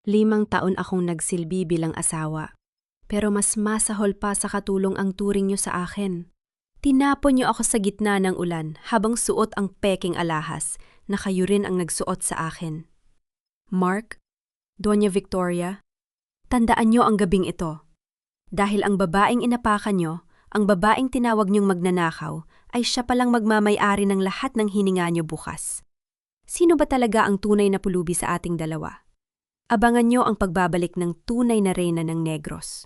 5 taon akong nagsilbi bilang asawa. Pero mas masahol pa sa katulong ang turing niyo sa akin. Tinapon niyo ako sa gitna ng ulan habang suot ang peking alahas na kayo rin ang nagsuot sa akin. Mark, Doña Victoria, tandaan niyo ang gabing ito. Dahil ang babaeng inapakan niyo, ang babaeng tinawag niyong magnanakaw, ay siya palang magmamay-ari ng lahat ng hininga niyo bukas. Sino ba talaga ang tunay na pulubi sa ating dalawa? Abangan niyo ang pagbabalik ng tunay na reyna ng Negros.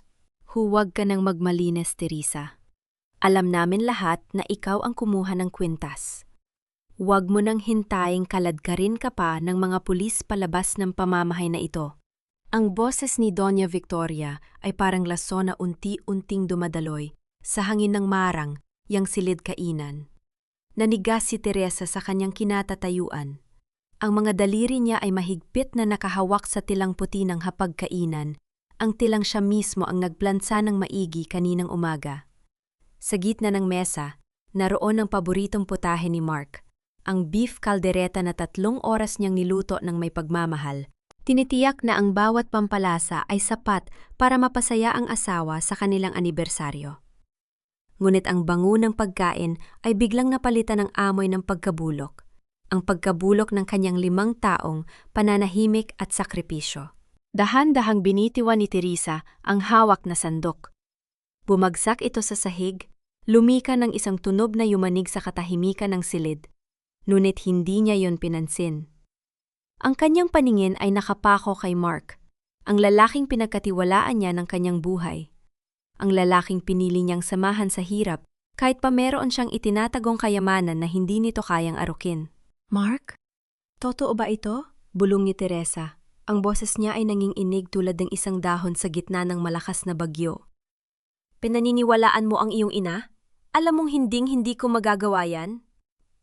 Huwag ka nang magmalines, Teresa. Alam namin lahat na ikaw ang kumuha ng kwintas. Huwag mo nang hintaying kaladkarin ka pa ng mga pulis palabas ng pamamahay na ito. Ang boses ni Doña Victoria ay parang laso na unti-unting dumadaloy sa hangin ng marang, yang silid kainan. Nanigas si Teresa sa kanyang kinatatayuan. Ang mga daliri niya ay mahigpit na nakahawak sa tilang puti ng hapagkainan, ang tilang siya mismo ang nagplansa ng maigi kaninang umaga. Sa gitna ng mesa, naroon ang paboritong putahe ni Mark, ang beef caldereta na 3 oras niyang niluto ng may pagmamahal. Tinitiyak na ang bawat pampalasa ay sapat para mapasaya ang asawa sa kanilang anibersaryo. Ngunit ang bango ng pagkain ay biglang napalitan ng amoy ng pagkabulok. Ang pagkabulok ng kanyang 5 taong pananahimik at sakripisyo. Dahan-dahang binitiwan ni Teresa ang hawak na sandok. Bumagsak ito sa sahig, lumika ng isang tunog na yumanig sa katahimikan ng silid. Ngunit hindi niya yon pinansin. Ang kanyang paningin ay nakapako kay Mark, ang lalaking pinagkatiwalaan niya ng kanyang buhay. Ang lalaking pinili niyang samahan sa hirap kahit pa meron siyang itinatagong kayamanan na hindi nito kayang arukin. Mark? Totoo ba ito? Bulong ni Teresa. Ang boses niya ay nanginginig tulad ng isang dahon sa gitna ng malakas na bagyo. Pinaniniwalaan mo ang iyong ina? Alam mong hinding-hindi ko magagawa yan?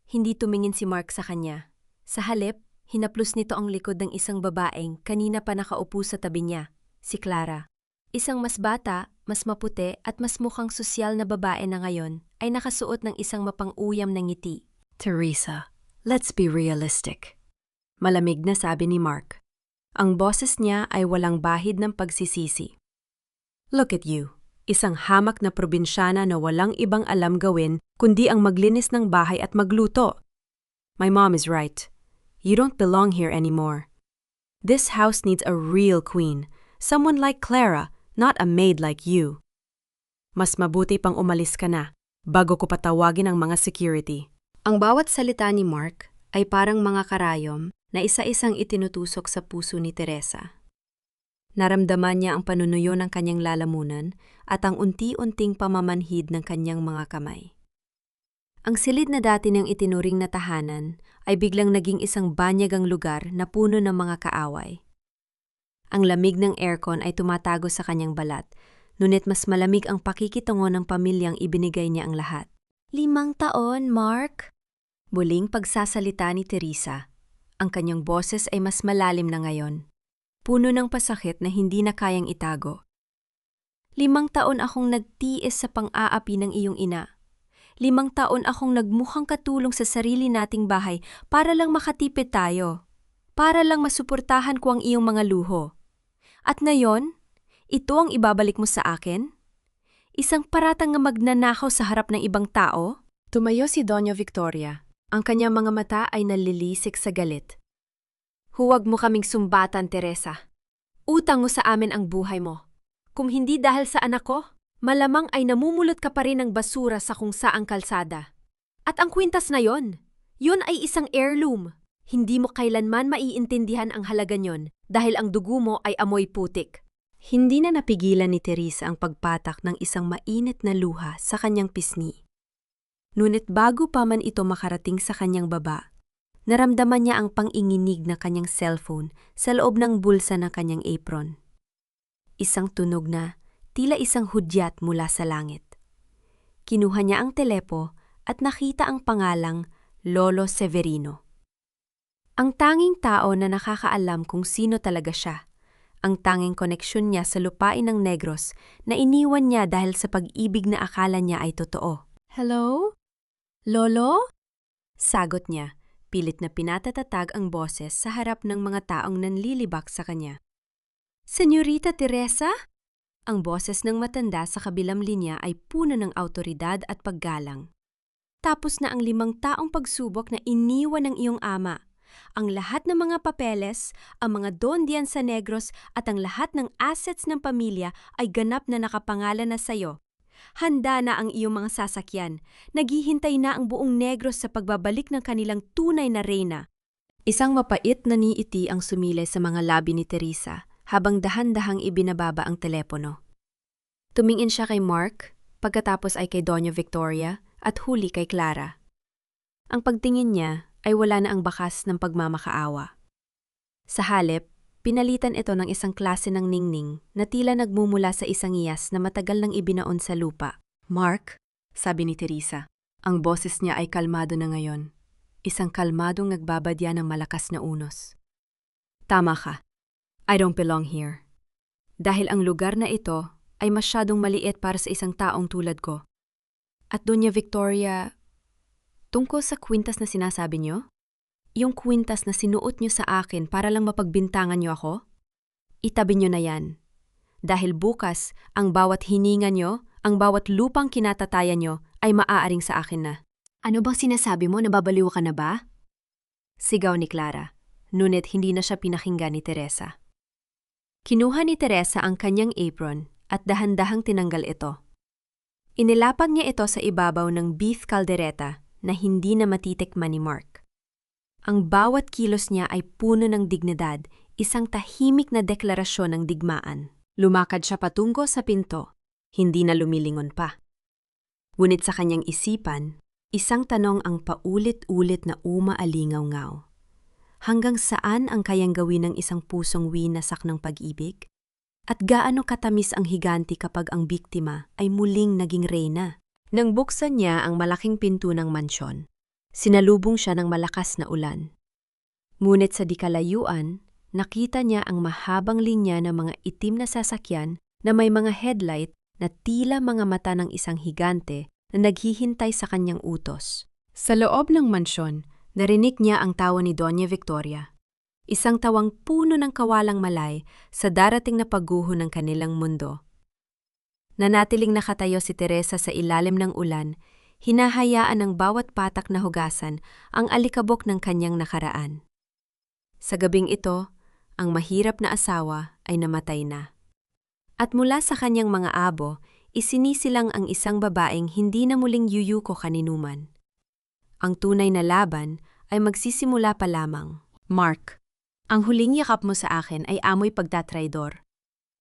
Hindi tumingin si Mark sa kanya. Sa halip, hinaplos nito ang likod ng isang babaeng kanina pa nakaupo sa tabi niya, si Clara. Isang mas bata, mas maputi at mas mukhang sosyal na babae na ngayon ay nakasuot ng isang mapang-uyam na ngiti. Teresa, let's be realistic. Malamig na sabi ni Mark. Ang boses niya ay walang bahid ng pagsisisi. Look at you, isang hamak na probinsyana na walang ibang alam gawin kundi ang maglinis ng bahay at magluto. My mom is right. You don't belong here anymore. This house needs a real queen, someone like Clara, not a maid like you. Mas mabuti pang umalis ka na, bago ko patawagin ang mga security. Ang bawat salita ni Mark ay parang mga karayom na isa-isang itinutusok sa puso ni Teresa. Naramdaman niya ang panunuyo ng kanyang lalamunan at ang unti-unting pamamanhid ng kanyang mga kamay. Ang silid na dati niyang itinuring na tahanan ay biglang naging isang banyagang lugar na puno ng mga kaaway. Ang lamig ng aircon ay tumatago sa kanyang balat, ngunit mas malamig ang pakikitungo ng pamilyang ibinigay niya ang lahat. 5 taon, Mark? Muling pagsasalita ni Teresa. Ang kanyang boses ay mas malalim na ngayon. Puno ng pasakit na hindi na kayang itago. 5 taon akong nagtiis sa pang-aapi ng iyong ina. 5 taon akong nagmukhang katulong sa sarili nating bahay para lang makatipid tayo. Para lang masuportahan ko ang iyong mga luho. At ngayon, ito ang ibabalik mo sa akin? Isang paratang nga magnanakaw sa harap ng ibang tao? Tumayo si Doña Victoria. Ang kanyang mga mata ay nalilisik sa galit. Huwag mo kaming sumbatan, Teresa. Utang mo sa amin ang buhay mo. Kung hindi dahil sa anak ko, malamang ay namumulot ka pa rin ng basura sa kung saang kalsada. At ang kwintas na yon ay isang heirloom. Hindi mo kailanman maiintindihan ang halaga nyon dahil ang dugo mo ay amoy putik. Hindi na napigilan ni Teresa ang pagpatak ng isang mainit na luha sa kanyang pisngi. Ngunit bago pa man ito makarating sa kanyang baba, naramdaman niya ang panginginig na kanyang cellphone sa loob ng bulsa ng kanyang apron. Isang tunog na tila isang hudyat mula sa langit. Kinuha niya ang telepo at nakita ang pangalang Lolo Severino. Ang tanging tao na nakakaalam kung sino talaga siya. Ang tanging koneksyon niya sa lupain ng Negros na iniwan niya dahil sa pag-ibig na akala niya ay totoo. Hello? Lolo? Sagot niya, pilit na pinatatatag ang boses sa harap ng mga taong nanlilibak sa kanya. Senyorita Teresa? Ang boses ng matanda sa kabilang linya ay puno ng awtoridad at paggalang. Tapos na ang 5 taong pagsubok na iniwan ng iyong ama. Ang lahat ng mga papeles, ang mga Don diyan sa Negros at ang lahat ng assets ng pamilya ay ganap na nakapangalan na sayo. Handa na ang iyong mga sasakyan. Naghihintay na ang buong Negros sa pagbabalik ng kanilang tunay na reyna. Isang mapait na niiti ang sumilay sa mga labi ni Teresa habang dahan-dahang ibinababa ang telepono. Tumingin siya kay Mark, pagkatapos ay kay Doña Victoria at huli kay Clara. Ang pagtingin niya ay wala na ang bakas ng pagmamakaawa. Sa halip, pinalitan ito ng isang klase ng ningning na tila nagmumula sa isang iyas na matagal nang ibinaon sa lupa. Mark, sabi ni Teresa, ang boses niya ay kalmado na ngayon. Isang kalmadong nagbabadya ng malakas na unos. Tama ka. I don't belong here. Dahil ang lugar na ito ay masyadong maliit para sa isang taong tulad ko. At Doña Victoria, tungkol sa kwintas na sinasabi niyo? Yung kwintas na sinuot niyo sa akin para lang mapagbintangan niyo ako? Itabi niyo na yan. Dahil bukas, ang bawat hininga niyo, ang bawat lupang kinatatayan niyo ay maaaring sa akin na. Ano bang sinasabi mo? Nababaliw ka na ba? Sigaw ni Clara, ngunit hindi na siya pinakinggan ni Teresa. Kinuha ni Teresa ang kanyang apron at dahan-dahang tinanggal ito. Inilapag niya ito sa ibabaw ng beef caldereta na hindi na matitikman ni Mark. Ang bawat kilos niya ay puno ng dignidad, isang tahimik na deklarasyon ng digmaan. Lumakad siya patungo sa pinto, hindi na lumilingon pa. Ngunit sa kanyang isipan, isang tanong ang paulit-ulit na umaalingaw-ngaw. Hanggang saan ang kayang gawin ng isang pusong winasak ng pag-ibig? At gaano katamis ang higanti kapag ang biktima ay muling naging reyna? Nang buksan niya ang malaking pinto ng mansyon, sinalubong siya ng malakas na ulan. Ngunit sa dikalayuan, nakita niya ang mahabang linya ng mga itim na sasakyan na may mga headlight na tila mga mata ng isang higante na naghihintay sa kanyang utos. Sa loob ng mansyon, narinig niya ang tawa ni Doña Victoria. Isang tawang puno ng kawalang malay sa darating na pagguho ng kanilang mundo. Nanatiling nakatayo si Teresa sa ilalim ng ulan, hinahayaan ng bawat patak na hugasan ang alikabok ng kanyang nakaraan. Sa gabing ito, ang mahirap na asawa ay namatay na. At mula sa kanyang mga abo, isinisilang ang isang babaeng hindi na muling yuyuko kaninuman. Ang tunay na laban ay magsisimula pa lamang. Mark, ang huling yakap mo sa akin ay amoy pagtatraidor.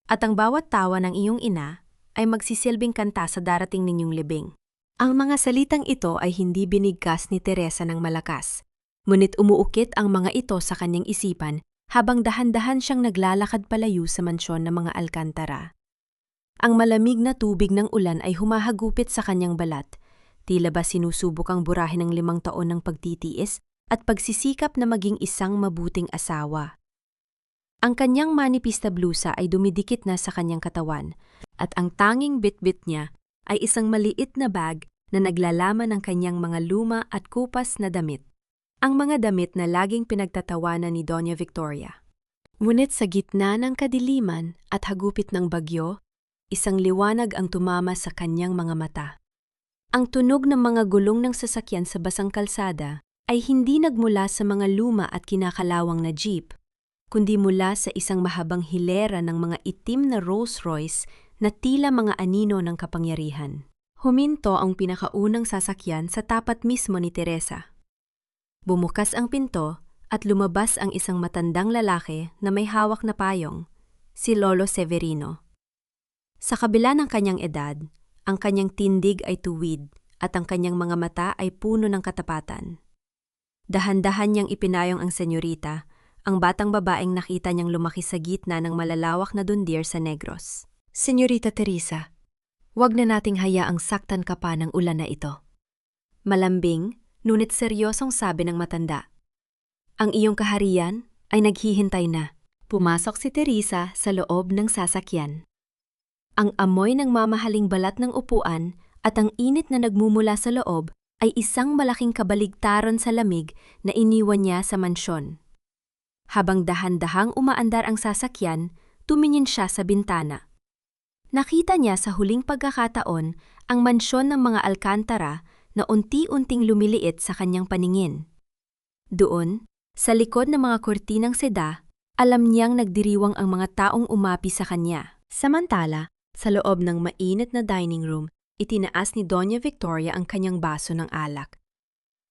At ang bawat tawa ng iyong ina ay magsisilbing kanta sa darating ninyong libing. Ang mga salitang ito ay hindi binigkas ni Teresa ng malakas, ngunit umuukit ang mga ito sa kanyang isipan habang dahan-dahan siyang naglalakad palayo sa mansyon ng mga Alcantara. Ang malamig na tubig ng ulan ay humahagupit sa kanyang balat, tila ba sinusubok ang burahin ng 5 taon ng pagtitiis at pagsisikap na maging isang mabuting asawa. Ang kanyang manipis na blusa ay dumidikit na sa kanyang katawan at ang tanging bitbit niya ay isang maliit na bag na naglalaman ng kanyang mga luma at kupas na damit. Ang mga damit na laging pinagtatawanan ni Doña Victoria. Ngunit sa gitna ng kadiliman at hagupit ng bagyo, isang liwanag ang tumama sa kanyang mga mata. Ang tunog ng mga gulong ng sasakyan sa basang kalsada ay hindi nagmula sa mga luma at kinakalawang na jeep, kundi mula sa isang mahabang hilera ng mga itim na Rolls Royce na tila mga anino ng kapangyarihan. Huminto ang pinakaunang sasakyan sa tapat mismo ni Teresa. Bumukas ang pinto at lumabas ang isang matandang lalaki na may hawak na payong, si Lolo Severino. Sa kabila ng kanyang edad, ang kanyang tindig ay tuwid at ang kanyang mga mata ay puno ng katapatan. Dahan-dahan niyang ipinayong ang senyorita, ang batang babaeng nakita niyang lumaki sa gitna ng malalawak na dundir sa Negros. Senyorita Teresa, huwag na nating hayaang saktan ka pa ng ulan na ito. Malambing, ngunit seryosong sabi ng matanda. Ang iyong kaharian ay naghihintay na. Pumasok si Teresa sa loob ng sasakyan. Ang amoy ng mamahaling balat ng upuan at ang init na nagmumula sa loob ay isang malaking kabaligtaran sa lamig na iniwan niya sa mansyon. Habang dahan-dahang umaandar ang sasakyan, tumingin siya sa bintana. Nakita niya sa huling pagkakataon ang mansyon ng mga Alcantara na unti-unting lumiliit sa kanyang paningin. Doon, sa likod ng mga kurtinang seda, alam niyang nagdiriwang ang mga taong umapi sa kanya. Samantala, sa loob ng mainit na dining room, itinaas ni Doña Victoria ang kanyang baso ng alak.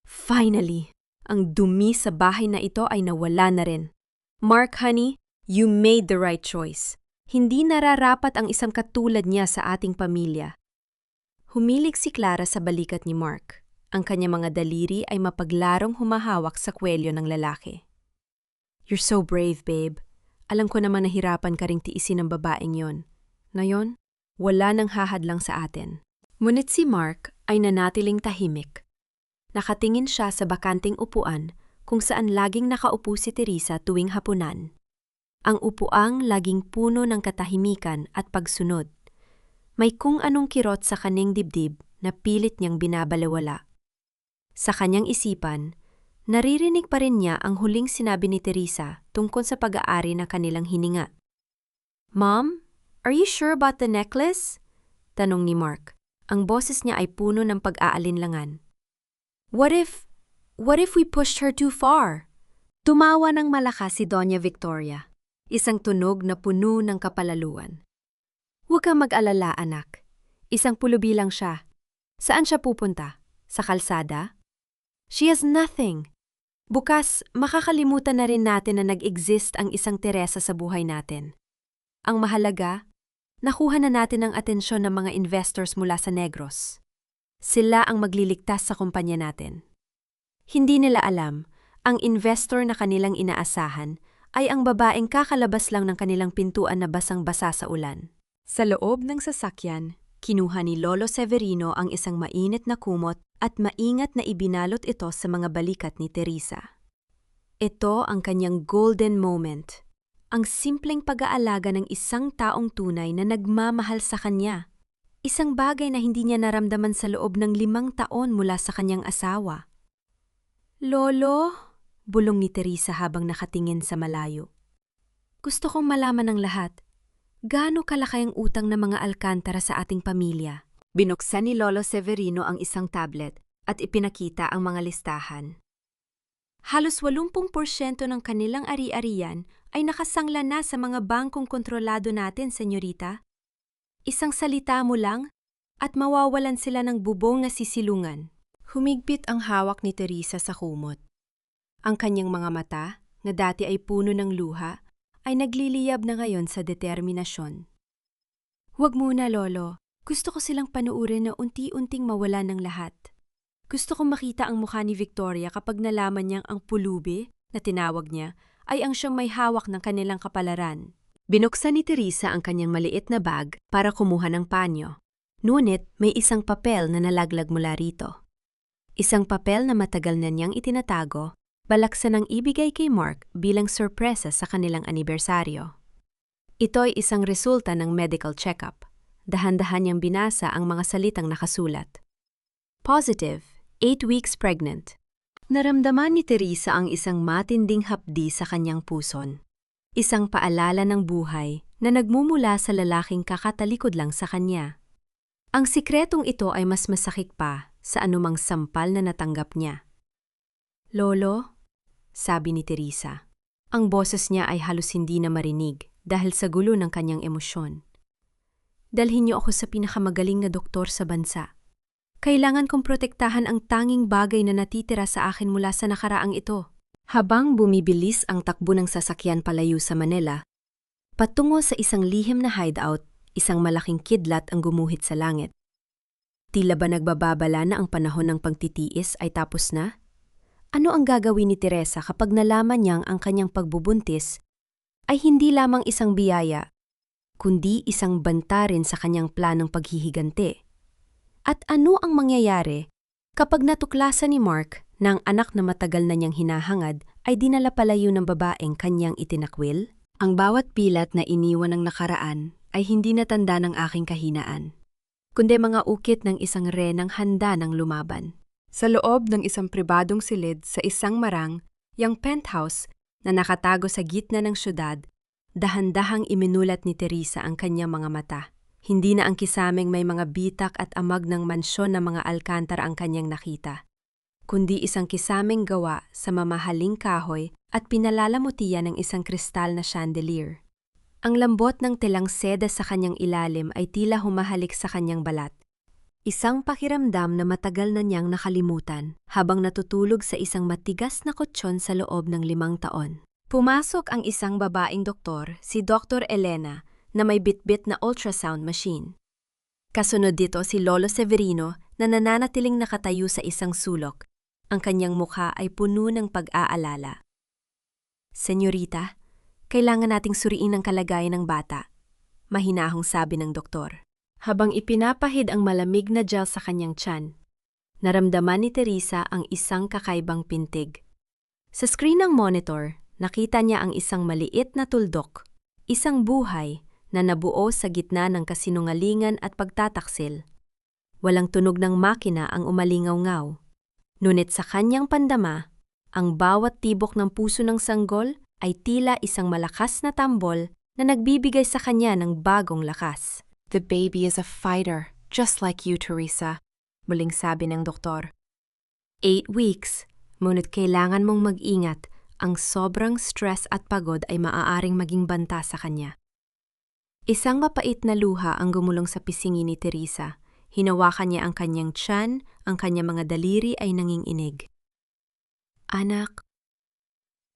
Finally, ang dumi sa bahay na ito ay nawala na rin. Mark, honey, you made the right choice. Hindi nararapat ang isang katulad niya sa ating pamilya. Humilig si Clara sa balikat ni Mark. Ang kanyang mga daliri ay mapaglarong humahawak sa kwelyo ng lalaki. You're so brave, babe. Alam ko naman nahirapan ka ring tiisin ang babaeng yon. Ngayon, wala nang hahadlang sa atin. Ngunit si Mark ay nanatiling tahimik. Nakatingin siya sa bakanting upuan kung saan laging nakaupo si Teresa tuwing hapunan. Ang upuang laging puno ng katahimikan at pagsunod. May kung anong kirot sa kanyang dibdib na pilit niyang binabalewala. Sa kanyang isipan, naririnig pa rin niya ang huling sinabi ni Teresa tungkol sa pag-aari ng kanilang hininga. Mom, are you sure about the necklace? Tanong ni Mark. Ang boses niya ay puno ng pag-aalinlangan. What if we pushed her too far? Tumawa ng malakas si Doña Victoria, isang tunog na puno ng kapalaluan. Huwag kang mag-alala, anak. Isang pulubi lang siya. Saan siya pupunta? Sa kalsada? She has nothing. Bukas, makakalimutan na rin natin na nag-exist ang isang Teresa sa buhay natin. Ang mahalaga, nakuha na natin ang atensyon ng mga investors mula sa Negros. Sila ang magliligtas sa kumpanya natin. Hindi nila alam, ang investor na kanilang inaasahan ay ang babaeng kakalabas lang ng kanilang pintuan na basang-basa sa ulan. Sa loob ng sasakyan, kinuha ni Lolo Severino ang isang mainit na kumot at maingat na ibinalot ito sa mga balikat ni Teresa. Ito ang kanyang golden moment, ang simpleng pag-aalaga ng isang taong tunay na nagmamahal sa kanya. Isang bagay na hindi niya naramdaman sa loob ng 5 taon mula sa kanyang asawa. Lolo, bulong ni Teresa habang nakatingin sa malayo. Gusto kong malaman ng lahat. Gaano kalaki ang utang ng mga Alcantara sa ating pamilya? Binuksan ni Lolo Severino ang isang tablet at ipinakita ang mga listahan. Halos 80% ng kanilang ari-arian ay nakasangla na sa mga bangkong kontrolado natin, senyorita. Isang salita mo lang at mawawalan sila ng bubong na sisilungan. Humigpit ang hawak ni Teresa sa kumot. Ang kanyang mga mata, na dati ay puno ng luha, ay nagliliyab na ngayon sa determinasyon. Huwag muna, Lolo. Gusto ko silang panuurin na unti-unting mawala ng lahat. Gusto kong makita ang mukha ni Victoria kapag nalaman niyang ang pulubi, na tinawag niya, ay ang siyang may hawak ng kanilang kapalaran. Binuksan ni Teresa ang kanyang maliit na bag para kumuha ng panyo. Ngunit may isang papel na nalaglag mula rito. Isang papel na matagal na niyang itinatago, balak sanang ibigay kay Mark bilang sorpresa sa kanilang anibersaryo. Ito ay isang resulta ng medical check-up. Dahan-dahan niyang binasa ang mga salitang nakasulat. Positive, 8 weeks pregnant. Naramdaman ni Teresa ang isang matinding hapdi sa kanyang puson. Isang paalala ng buhay na nagmumula sa lalaking kakatalikod lang sa kanya. Ang sikretong ito ay mas masakit pa sa anumang sampal na natanggap niya. Lolo, sabi ni Teresa. Ang boses niya ay halos hindi na marinig dahil sa gulo ng kanyang emosyon. Dalhin niyo ako sa pinakamagaling na doktor sa bansa. Kailangan kong protektahan ang tanging bagay na natitira sa akin mula sa nakaraang ito. Habang bumibilis ang takbo ng sasakyan palayo sa Manila, patungo sa isang lihim na hideout, isang malaking kidlat ang gumuhit sa langit. Tila ba nagbababala na ang panahon ng pagtitiis ay tapos na? Ano ang gagawin ni Teresa kapag nalaman niyang ang kanyang pagbubuntis ay hindi lamang isang biyaya, kundi isang banta rin sa kanyang planong paghihiganti? At ano ang mangyayari kapag natuklasan ni Mark na ang anak na matagal na niyang hinahangad ay dinala palayo ng babaeng kanyang itinakwil? Ang bawat pilat na iniwan ng nakaraan ay hindi natanda ng aking kahinaan, kundi mga ukit ng isang renang handa ng lumaban. Sa loob ng isang pribadong silid sa isang marang, yang penthouse na nakatago sa gitna ng syudad, Dahan-dahang iminulat ni Teresa ang kanyang mga mata. Hindi na ang kisameng may mga bitak at amag ng mansyon na mga alkantara ang kanyang nakita, kundi isang kisameng gawa sa mamahaling kahoy at pinalalamutian ng isang kristal na chandelier. Ang lambot ng telang seda sa kanyang ilalim ay tila humahalik sa kanyang balat. Isang pakiramdam na matagal na niyang nakalimutan habang natutulog sa isang matigas na kutsyon sa loob ng 5 taon. Pumasok ang isang babaeng doktor, si Dr. Elena, na may bitbit na ultrasound machine. Kasunod dito si Lolo Severino na nananatiling nakatayo sa isang sulok. Ang kanyang mukha ay puno ng pag-aalala. "Senyorita, kailangan nating suriin ang kalagayan ng bata," mahinahong sabi ng doktor. Habang ipinapahid ang malamig na gel sa kanyang tiyan, naramdaman ni Teresa ang isang kakaibang pintig. Sa screen ng monitor, nakita niya ang isang maliit na tuldok, isang buhay na nabuo sa gitna ng kasinungalingan at pagtataksil. Walang tunog ng makina ang umalingaw-ngaw. Ngunit sa kanyang pandama, ang bawat tibok ng puso ng sanggol ay tila isang malakas na tambol na nagbibigay sa kanya ng bagong lakas. "The baby is a fighter, just like you, Teresa," muling sabi ng doktor. 8 weeks, ngunit kailangan mong mag-ingat. Ang sobrang stress at pagod ay maaaring maging banta sa kanya. Isang mapait na luha ang gumulong sa pisngi ni Teresa. Hinawakan niya ang kanyang tiyan, ang kanyang mga daliri ay nanginginig. "Anak,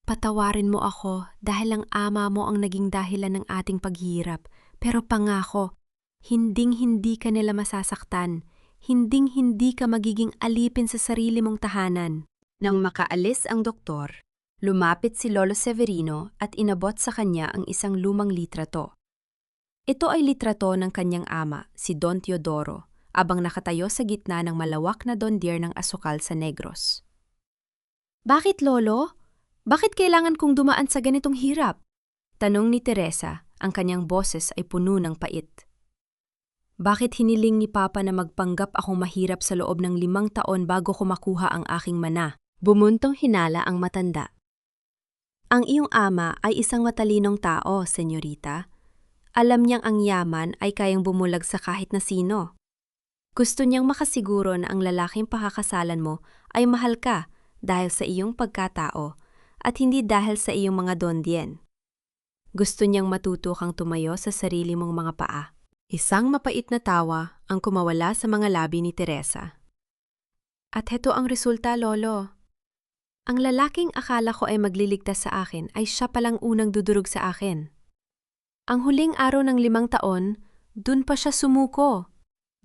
patawarin mo ako dahil ang ama mo ang naging dahilan ng ating paghihirap. Pero pangako, hinding-hindi ka nila masasaktan. Hinding-hindi ka magiging alipin sa sarili mong tahanan." Nang makaalis ang doktor, lumapit si Lolo Severino at inabot sa kanya ang isang lumang litrato. Ito ay litrato ng kanyang ama, si Don Teodoro, abang nakatayo sa gitna ng malawak na dondier ng asukal sa Negros. "Bakit, Lolo? Bakit kailangan kong dumaan sa ganitong hirap?" tanong ni Teresa, ang kanyang boses ay puno ng pait. "Bakit hiniling ni Papa na magpanggap akong mahirap sa loob ng 5 taon bago ko makuha ang aking mana?" Bumuntong hinala ang matanda. "Ang iyong ama ay isang matalinong tao, senyorita. Alam niyang ang yaman ay kayang bumulag sa kahit na sino. Gusto niyang makasiguro na ang lalaking pakakasalan mo ay mahal ka dahil sa iyong pagkatao at hindi dahil sa iyong mga dondien. Gusto niyang matuto kang tumayo sa sarili mong mga paa." Isang mapait na tawa ang kumawala sa mga labi ni Teresa. "At heto ang resulta, Lolo. Ang lalaking akala ko ay magliligtas sa akin ay siya palang unang dudurog sa akin. Ang huling araw ng 5 taon, dun pa siya sumuko.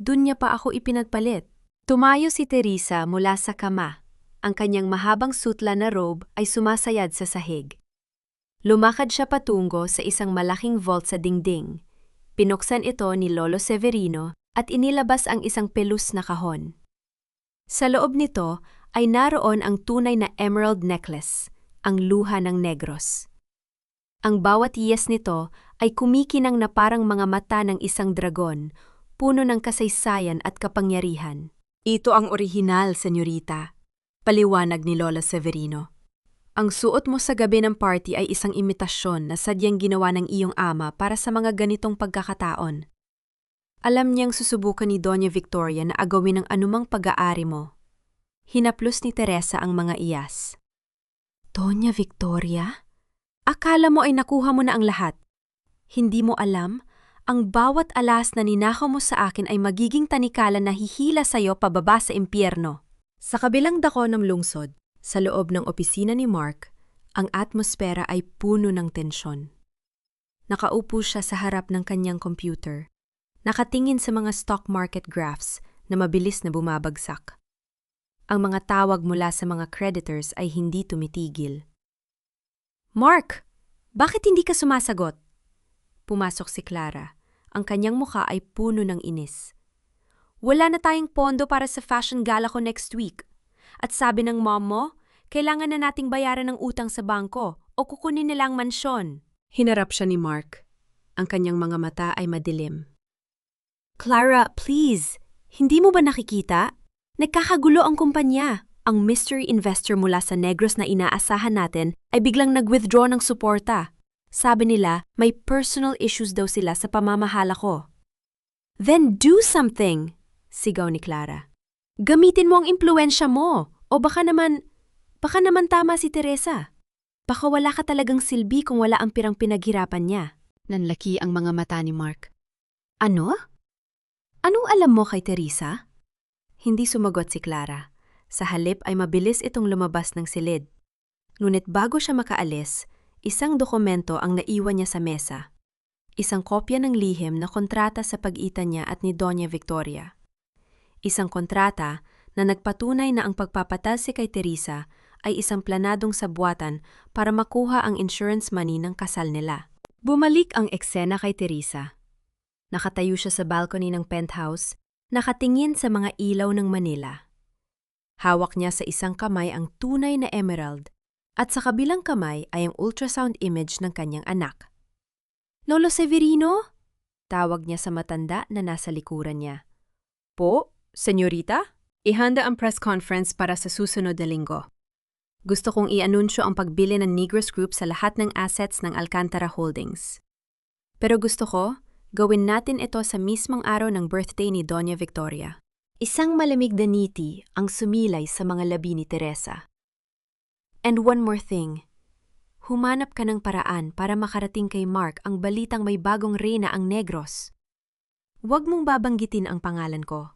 Dun niya pa ako ipinagpalit." Tumayo si Teresa mula sa kama. Ang kanyang mahabang sutla na robe ay sumasayad sa sahig. Lumakad siya patungo sa isang malaking vault sa dingding. Pinuksan ito ni Lolo Severino at inilabas ang isang pelus na kahon. Sa loob nito ay naroon ang tunay na emerald necklace, ang luha ng Negros. Ang bawat iyas nito ay kumikinang na parang mga mata ng isang dragon, puno ng kasaysayan at kapangyarihan. "Ito ang orihinal, senyorita," paliwanag ni Lola Severino. "Ang suot mo sa gabi ng party ay isang imitasyon na sadyang ginawa ng iyong ama para sa mga ganitong pagkakataon. Alam niyang susubukan ni Doña Victoria na agawin ang anumang pag-aari mo." Hinaplos ni Teresa ang mga iyas. "Doña Victoria? Akala mo ay nakuha mo na ang lahat. Hindi mo alam, ang bawat alas na ninakaw mo sa akin ay magiging tanikala na hihila sa'yo pababa sa impyerno." Sa kabilang dako ng lungsod, sa loob ng opisina ni Mark, ang atmosfera ay puno ng tensyon. Nakaupo siya sa harap ng kanyang computer, nakatingin sa mga stock market graphs na mabilis na bumabagsak. Ang mga tawag mula sa mga creditors ay hindi tumitigil. "Mark, bakit hindi ka sumasagot?" Pumasok si Clara. Ang kanyang mukha ay puno ng inis. "Wala na tayong pondo para sa fashion gala ko next week. At sabi ng mom mo, kailangan na nating bayaran ng utang sa bangko o kukunin nila ang mansyon." Hinarap siya ni Mark. Ang kanyang mga mata ay madilim. "Clara, please, hindi mo ba nakikita? Nagkakagulo ang kumpanya. Ang mystery investor mula sa Negros na inaasahan natin ay biglang nag-withdraw ng suporta. Sabi nila, may personal issues daw sila sa pamamahala ko. Then do something, sigaw ni Clara. Gamitin mo ang impluensya mo, o baka naman tama si Teresa. Baka wala ka talagang silbi kung wala ang pirang pinaghirapan niya. Nanlaki ang mga mata ni Mark. Ano? Anong alam mo kay Teresa? Hindi sumagot si Clara. Sa halip ay mabilis itong lumabas ng silid. Ngunit bago siya makaalis, isang dokumento ang naiwan niya sa mesa. Isang kopya ng lihim na kontrata sa pagitan niya at ni Doña Victoria. Isang kontrata na nagpatunay na ang pagpapatase kay Teresa ay isang planadong sabuatan para makuha ang insurance money ng kasal nila. Bumalik ang eksena kay Teresa. Nakatayo siya sa balcony ng penthouse, nakatingin sa mga ilaw ng Manila. Hawak niya sa isang kamay ang tunay na emerald at sa kabilang kamay ay ang ultrasound image ng kanyang anak. Lolo Severino? Tawag niya sa matanda na nasa likuran niya. Po, senyorita? Ihanda ang press conference para sa susunod na linggo. Gusto kong i-anunsyo ang pagbili ng Negros Group sa lahat ng assets ng Alcantara Holdings. Pero gusto ko, gawin natin ito sa mismong araw ng birthday ni Doña Victoria. Isang malamig na ngiti ang sumilay sa mga labi ni Teresa. And one more thing. Humanap ka ng paraan para makarating kay Mark ang balitang may bagong reyna ang Negros. Huwag mong babanggitin ang pangalan ko.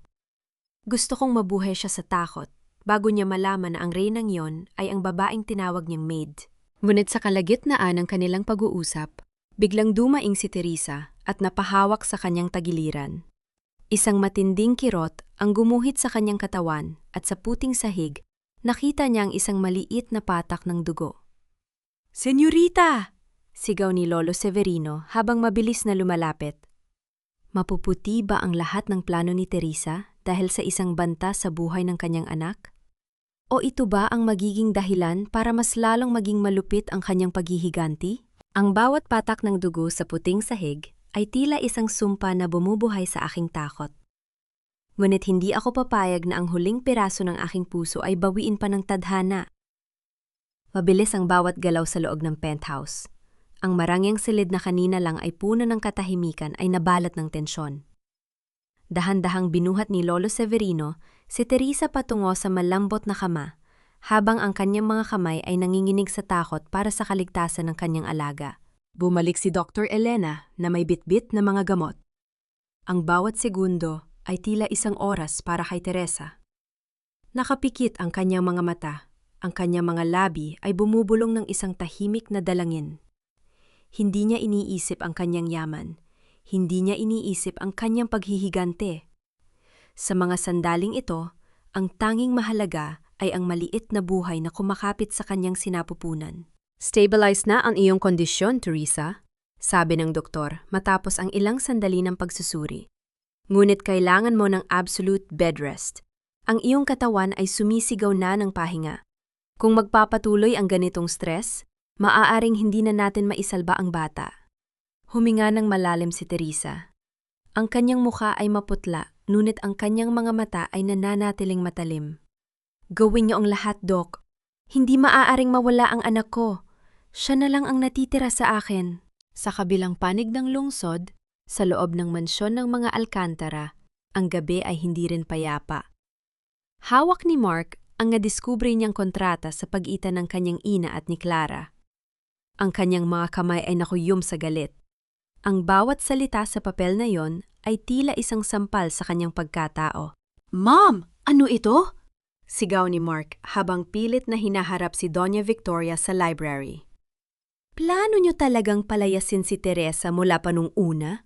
Gusto kong mabuhay siya sa takot bago niya malaman na ang reynang yon ay ang babaeng tinawag niyang maid. Ngunit sa kalagitnaan ng kanilang pag-uusap, biglang dumaing si Teresa at napahawak sa kanyang tagiliran. Isang matinding kirot ang gumuhit sa kanyang katawan at sa puting sahig, nakita niya ang isang maliit na patak ng dugo. Senyorita! Sigaw ni Lolo Severino habang mabilis na lumalapit. Mapuputi ba ang lahat ng plano ni Teresa dahil sa isang banta sa buhay ng kanyang anak? O ito ba ang magiging dahilan para mas lalong maging malupit ang kanyang paghihiganti? Ang bawat patak ng dugo sa puting sahig ay tila isang sumpa na bumubuhay sa aking takot. Ngunit hindi ako papayag na ang huling piraso ng aking puso ay bawiin pa ng tadhana. Mabilis ang bawat galaw sa loob ng penthouse. Ang marangyang silid na kanina lang ay puno ng katahimikan ay nabalat ng tensyon. Dahan-dahang binuhat ni Lolo Severino si Teresa patungo sa malambot na kama, habang ang kanyang mga kamay ay nanginginig sa takot para sa kaligtasan ng kanyang alaga. Bumalik si Dr. Elena na may bitbit na mga gamot. Ang bawat segundo ay tila isang oras para kay Teresa. Nakapikit ang kanyang mga mata. Ang kanyang mga labi ay bumubulong ng isang tahimik na dalangin. Hindi niya iniisip ang kanyang yaman. Hindi niya iniisip ang kanyang paghihigante. Sa mga sandaling ito, ang tanging mahalaga ay ang maliit na buhay na kumakapit sa kanyang sinapupunan. Stabilize na ang iyong kondisyon, Teresa, sabi ng doktor matapos ang ilang sandali ng pagsusuri. Ngunit kailangan mo ng absolute bed rest. Ang iyong katawan ay sumisigaw na ng pahinga. Kung magpapatuloy ang ganitong stress, maaaring hindi na natin maisalba ang bata. Huminga ng malalim si Teresa. Ang kanyang mukha ay maputla, ngunit ang kanyang mga mata ay nananatiling matalim. Gawin niyo ang lahat, Doc. Hindi maaaring mawala ang anak ko. Siya na lang ang natitira sa akin. Sa kabilang panig ng lungsod, sa loob ng mansyon ng mga Alcantara, ang gabi ay hindi rin payapa. Hawak ni Mark ang nadiskubre niyang kontrata sa pagitan ng kanyang ina at ni Clara. Ang kanyang mga kamay ay nakuyom sa galit. Ang bawat salita sa papel na yon ay tila isang sampal sa kanyang pagkatao. Mom! Ano ito? Sigaw ni Mark habang pilit na hinaharap si Doña Victoria sa library. Plano niyo talagang palayasin si Teresa mula pa nung una?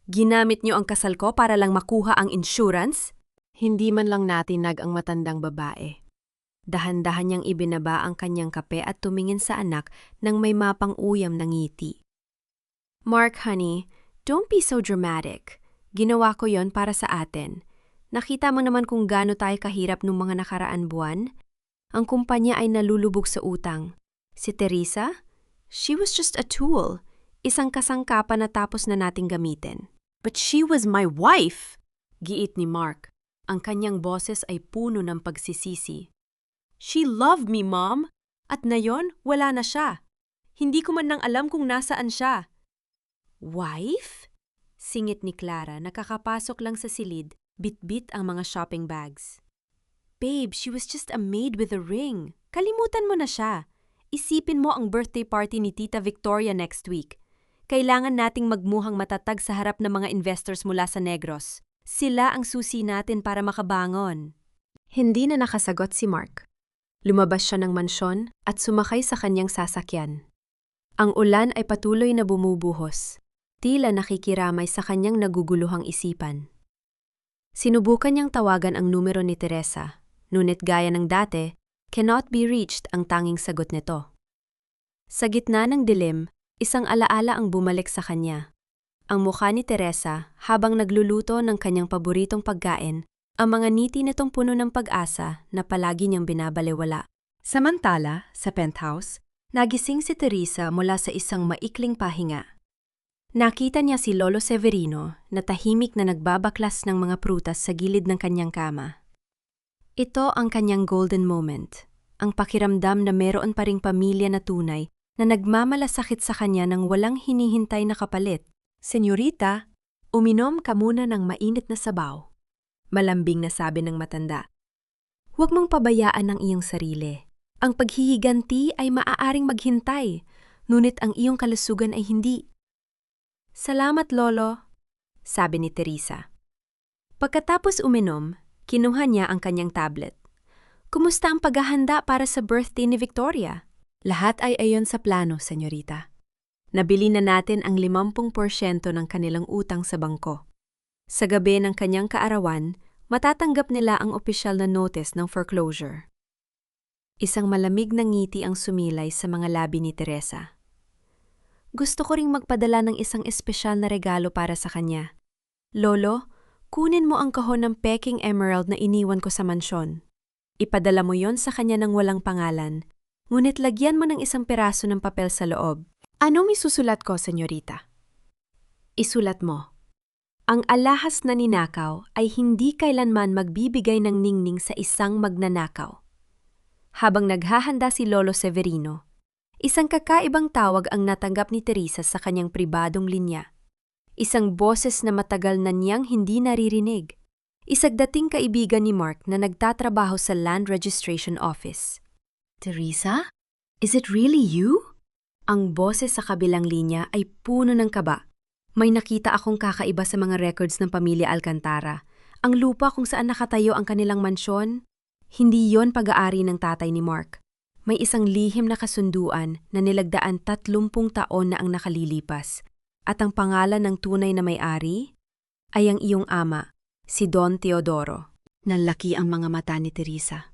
Ginamit niyo ang kasal ko para lang makuha ang insurance? Hindi man lang natinag ang matandang babae. Dahan-dahan niyang ibinaba ang kanyang kape at tumingin sa anak nang may mapang-uyam na ngiti. Mark, honey, don't be so dramatic. Ginawa ko yon para sa atin. Nakita mo naman kung gaano tayo kahirap nung mga nakaraan buwan? Ang kumpanya ay nalulubog sa utang. Si Teresa? She was just a tool. Isang kasangkapan na tapos na nating gamitin. But she was my wife! Giit ni Mark. Ang kanyang boses ay puno ng pagsisisi. She loved me, Mom! At ngayon, wala na siya. Hindi ko man nang alam kung nasaan siya. Wife? Singit ni Clara, nakakapasok lang sa silid, bit-bit ang mga shopping bags. Babe, she was just a maid with a ring. Kalimutan mo na siya. Isipin mo ang birthday party ni Tita Victoria next week. Kailangan nating magmuhang matatag sa harap ng mga investors mula sa Negros. Sila ang susi natin para makabangon. Hindi na nakasagot si Mark. Lumabas siya ng mansyon at sumakay sa kanyang sasakyan. Ang ulan ay patuloy na bumubuhos. Tila nakikiramay sa kanyang naguguluhang isipan. Sinubukan niyang tawagan ang numero ni Teresa, ngunit gaya ng dati, cannot be reached ang tanging sagot nito. Sa gitna ng dilim, isang alaala ang bumalik sa kanya. Ang mukha ni Teresa habang nagluluto ng kanyang paboritong pagkain, ang mga ngiti nitong puno ng pag-asa na palagi niyang binabalewala. Samantala, sa penthouse, nagising si Teresa mula sa isang maikling pahinga. Nakita niya si Lolo Severino na tahimik na nagbabaklas ng mga prutas sa gilid ng kanyang kama. Ito ang kanyang golden moment, ang pakiramdam na meron pa ring pamilya na tunay na nagmamalasakit sa kanya ng walang hinihintay na kapalit. Senyorita, uminom ka muna ng mainit na sabaw. Malambing na sabi ng matanda. Huwag mong pabayaan ang iyong sarili. Ang paghihiganti ay maaaring maghintay, ngunit ang iyong kalusugan ay hindi. Salamat, Lolo, sabi ni Teresa. Pagkatapos uminom, kinuha niya ang kanyang tablet. Kumusta ang paghahanda para sa birthday ni Victoria? Lahat ay ayon sa plano, senyorita. Nabili na natin ang 50% ng kanilang utang sa bangko. Sa gabi ng kanyang kaarawan, matatanggap nila ang opisyal na notice ng foreclosure. Isang malamig na ngiti ang sumilay sa mga labi ni Teresa. Gusto ko ring magpadala ng isang espesyal na regalo para sa kanya. Lolo, kunin mo ang kahon ng peking emerald na iniwan ko sa mansyon. Ipadala mo yon sa kanya ng walang pangalan, ngunit lagyan mo ng isang piraso ng papel sa loob. Anong isusulat ko, senyorita? Isulat mo. Ang alahas na ninakaw ay hindi kailanman magbibigay ng ningning sa isang magnanakaw. Habang naghahanda si Lolo Severino, isang kakaibang tawag ang natanggap ni Teresa sa kanyang pribadong linya. Isang boses na matagal na niyang hindi naririnig. Isang dating kaibigan ni Mark na nagtatrabaho sa Land Registration Office. Teresa? Is it really you? Ang boses sa kabilang linya ay puno ng kaba. May nakita akong kakaiba sa mga records ng pamilya Alcantara. Ang lupa kung saan nakatayo ang kanilang mansyon, hindi yon pag-aari ng tatay ni Mark. May isang lihim na kasunduan na nilagdaan 30 taon na ang nakalilipas. At ang pangalan ng tunay na may-ari ay ang iyong ama, si Don Teodoro. Nalaki ang mga mata ni Teresa.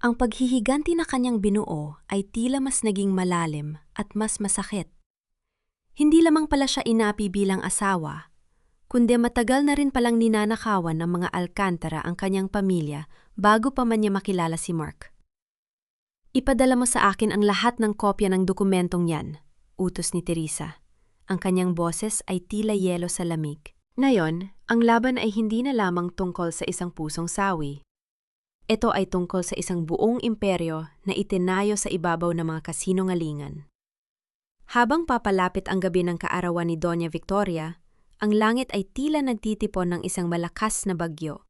Ang paghihiganti na kanyang binuo ay tila mas naging malalim at mas masakit. Hindi lamang pala siya inapi bilang asawa, kundi matagal na rin palang ninanakawan ng mga Alcantara ang kanyang pamilya bago pa man niya makilala si Mark. Ipadala mo sa akin ang lahat ng kopya ng dokumentong yan, utos ni Teresa. Ang kanyang boses ay tila yelo sa lamig. Ngayon, ang laban ay hindi na lamang tungkol sa isang pusong sawi. Ito ay tungkol sa isang buong imperyo na itinayo sa ibabaw ng mga kasinungalingan. Habang papalapit ang gabi ng kaarawan ni Doña Victoria, ang langit ay tila nagtitipon ng isang malakas na bagyo.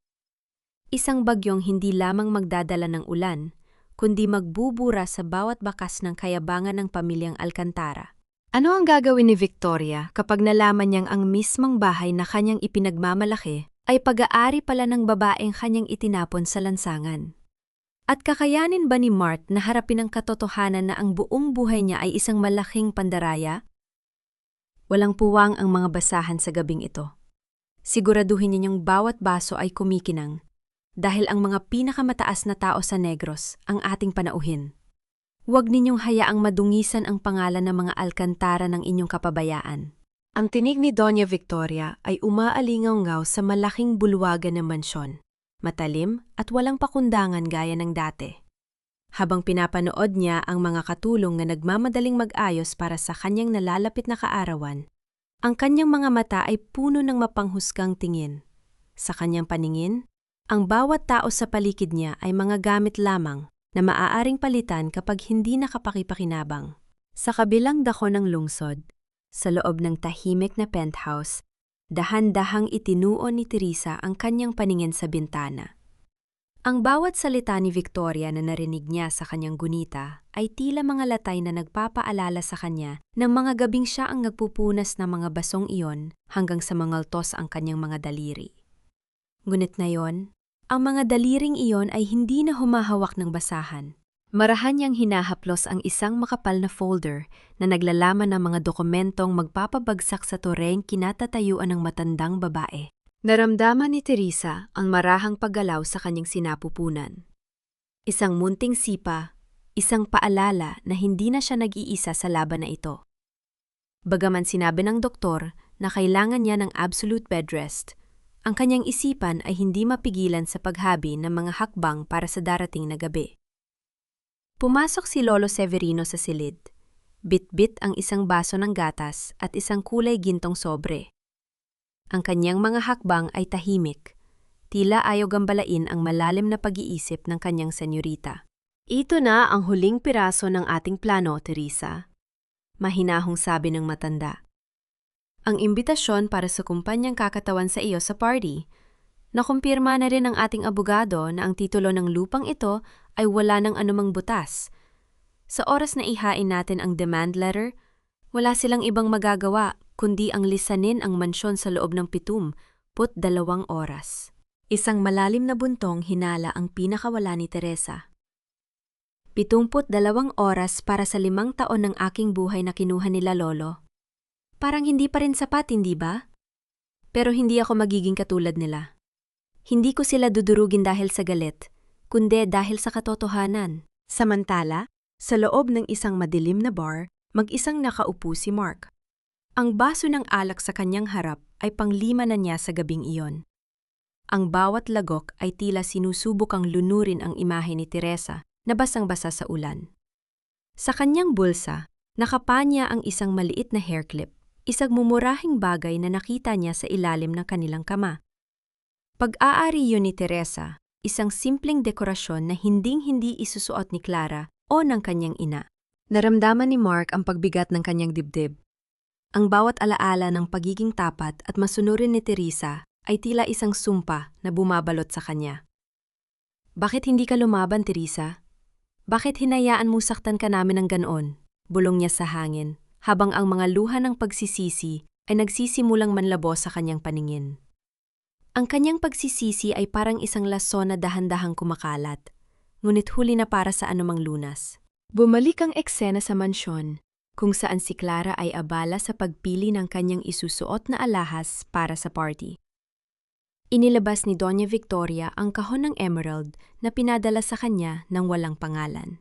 Isang bagyong hindi lamang magdadala ng ulan, kundi magbubura sa bawat bakas ng kayabangan ng pamilyang Alcantara. Ano ang gagawin ni Victoria kapag nalaman niyang ang mismong bahay na kanyang ipinagmamalaki ay pag-aari pala ng babaeng kanyang itinapon sa lansangan? At kakayanin ba ni Mark na harapin ang katotohanan na ang buong buhay niya ay isang malaking pandaraya? Walang puwang ang mga basahan sa gabing ito. Siguraduhin ninyong bawat baso ay kumikinang, dahil ang mga pinakamataas na tao sa Negros ang ating panauhin. Huwag ninyong hayaang madungisan ang pangalan ng mga Alcantara ng inyong kapabayaan. Ang tinig ni Doña Victoria ay umaalingaw-ngaw sa malaking bulwagan ng mansyon, matalim at walang pakundangan gaya ng dati. Habang pinapanood niya ang mga katulong na nagmamadaling mag-ayos para sa kanyang nalalapit na kaarawan, ang kanyang mga mata ay puno ng mapanghusgang tingin. Sa kanyang paningin, ang bawat tao sa paligid niya ay mga gamit lamang na maaaring palitan kapag hindi nakapakipakinabang. Sa kabilang dako ng lungsod, sa loob ng tahimik na penthouse, dahan-dahang itinuon ni Teresa ang kanyang paningin sa bintana. Ang bawat salita ni Victoria na narinig niya sa kanyang gunita ay tila mga latay na nagpapaalala sa kanya ng mga gabing siya ang nagpupunas ng mga basong iyon hanggang sa mangaltos ang kanyang mga daliri. Ngunit ngayon, ang mga daliring iyon ay hindi na humahawak ng basahan. Marahan niyang hinahaplos ang isang makapal na folder na naglalaman ng mga dokumentong magpapabagsak sa toreng kinatatayuan ng matandang babae. Naramdaman ni Teresa ang marahang paggalaw sa kanyang sinapupunan. Isang munting sipa, isang paalala na hindi na siya nag-iisa sa laban na ito. Bagaman sinabi ng doktor na kailangan niya ng absolute bed rest, ang kanyang isipan ay hindi mapigilan sa paghabi ng mga hakbang para sa darating na gabi. Pumasok si Lolo Severino sa silid. Bit-bit ang isang baso ng gatas at isang kulay gintong sobre. Ang kanyang mga hakbang ay tahimik. Tila ayaw gambalain ang malalim na pag-iisip ng kanyang senyorita. Ito na ang huling piraso ng ating plano, Teresa. Mahinahong sabi ng matanda. Ang imbitasyon para sa kumpanyang kakatawan sa iyo sa party. Nakumpirma na rin ng ating abogado na ang titulo ng lupang ito ay wala ng anumang butas. Sa oras na ihain natin ang demand letter, wala silang ibang magagawa kundi ang lisanin ang mansyon sa loob ng 72 oras. Isang malalim na buntong hinala ang pinakawala ni Teresa. 72 oras para sa 5 taon ng aking buhay na kinuha nila Lolo. Parang hindi pa rin sapat, hindi ba? Pero hindi ako magiging katulad nila. Hindi ko sila dudurugin dahil sa galit, kundi dahil sa katotohanan. Samantala, sa loob ng isang madilim na bar, mag-isang nakaupo si Mark. Ang baso ng alak sa kanyang harap ay panglima na niya sa gabing iyon. Ang bawat lagok ay tila sinusubukang lunurin ang imahe ni Teresa na basang-basa sa ulan. Sa kanyang bulsa, nakapanya ang isang maliit na hair clip, isang mumurahing bagay na nakita niya sa ilalim ng kanilang kama. Pag-aari yun ni Teresa, isang simpleng dekorasyon na hinding-hindi isusuot ni Clara o ng kanyang ina. Naramdaman ni Mark ang pagbigat ng kanyang dibdib. Ang bawat alaala ng pagiging tapat at masunurin ni Teresa ay tila isang sumpa na bumabalot sa kanya. Bakit hindi ka lumaban, Teresa? Bakit hinayaan mo saktan ka namin ng ganoon? Bulong niya sa hangin, habang ang mga luha ng pagsisisi ay nagsisimulang manlabos sa kanyang paningin. Ang kanyang pagsisisi ay parang isang lason na dahan-dahang kumakalat, ngunit huli na para sa anumang lunas. Bumalik ang eksena sa mansyon, kung saan si Clara ay abala sa pagpili ng kanyang isusuot na alahas para sa party. Inilabas ni Doña Victoria ang kahon ng emerald na pinadala sa kanya ng walang pangalan.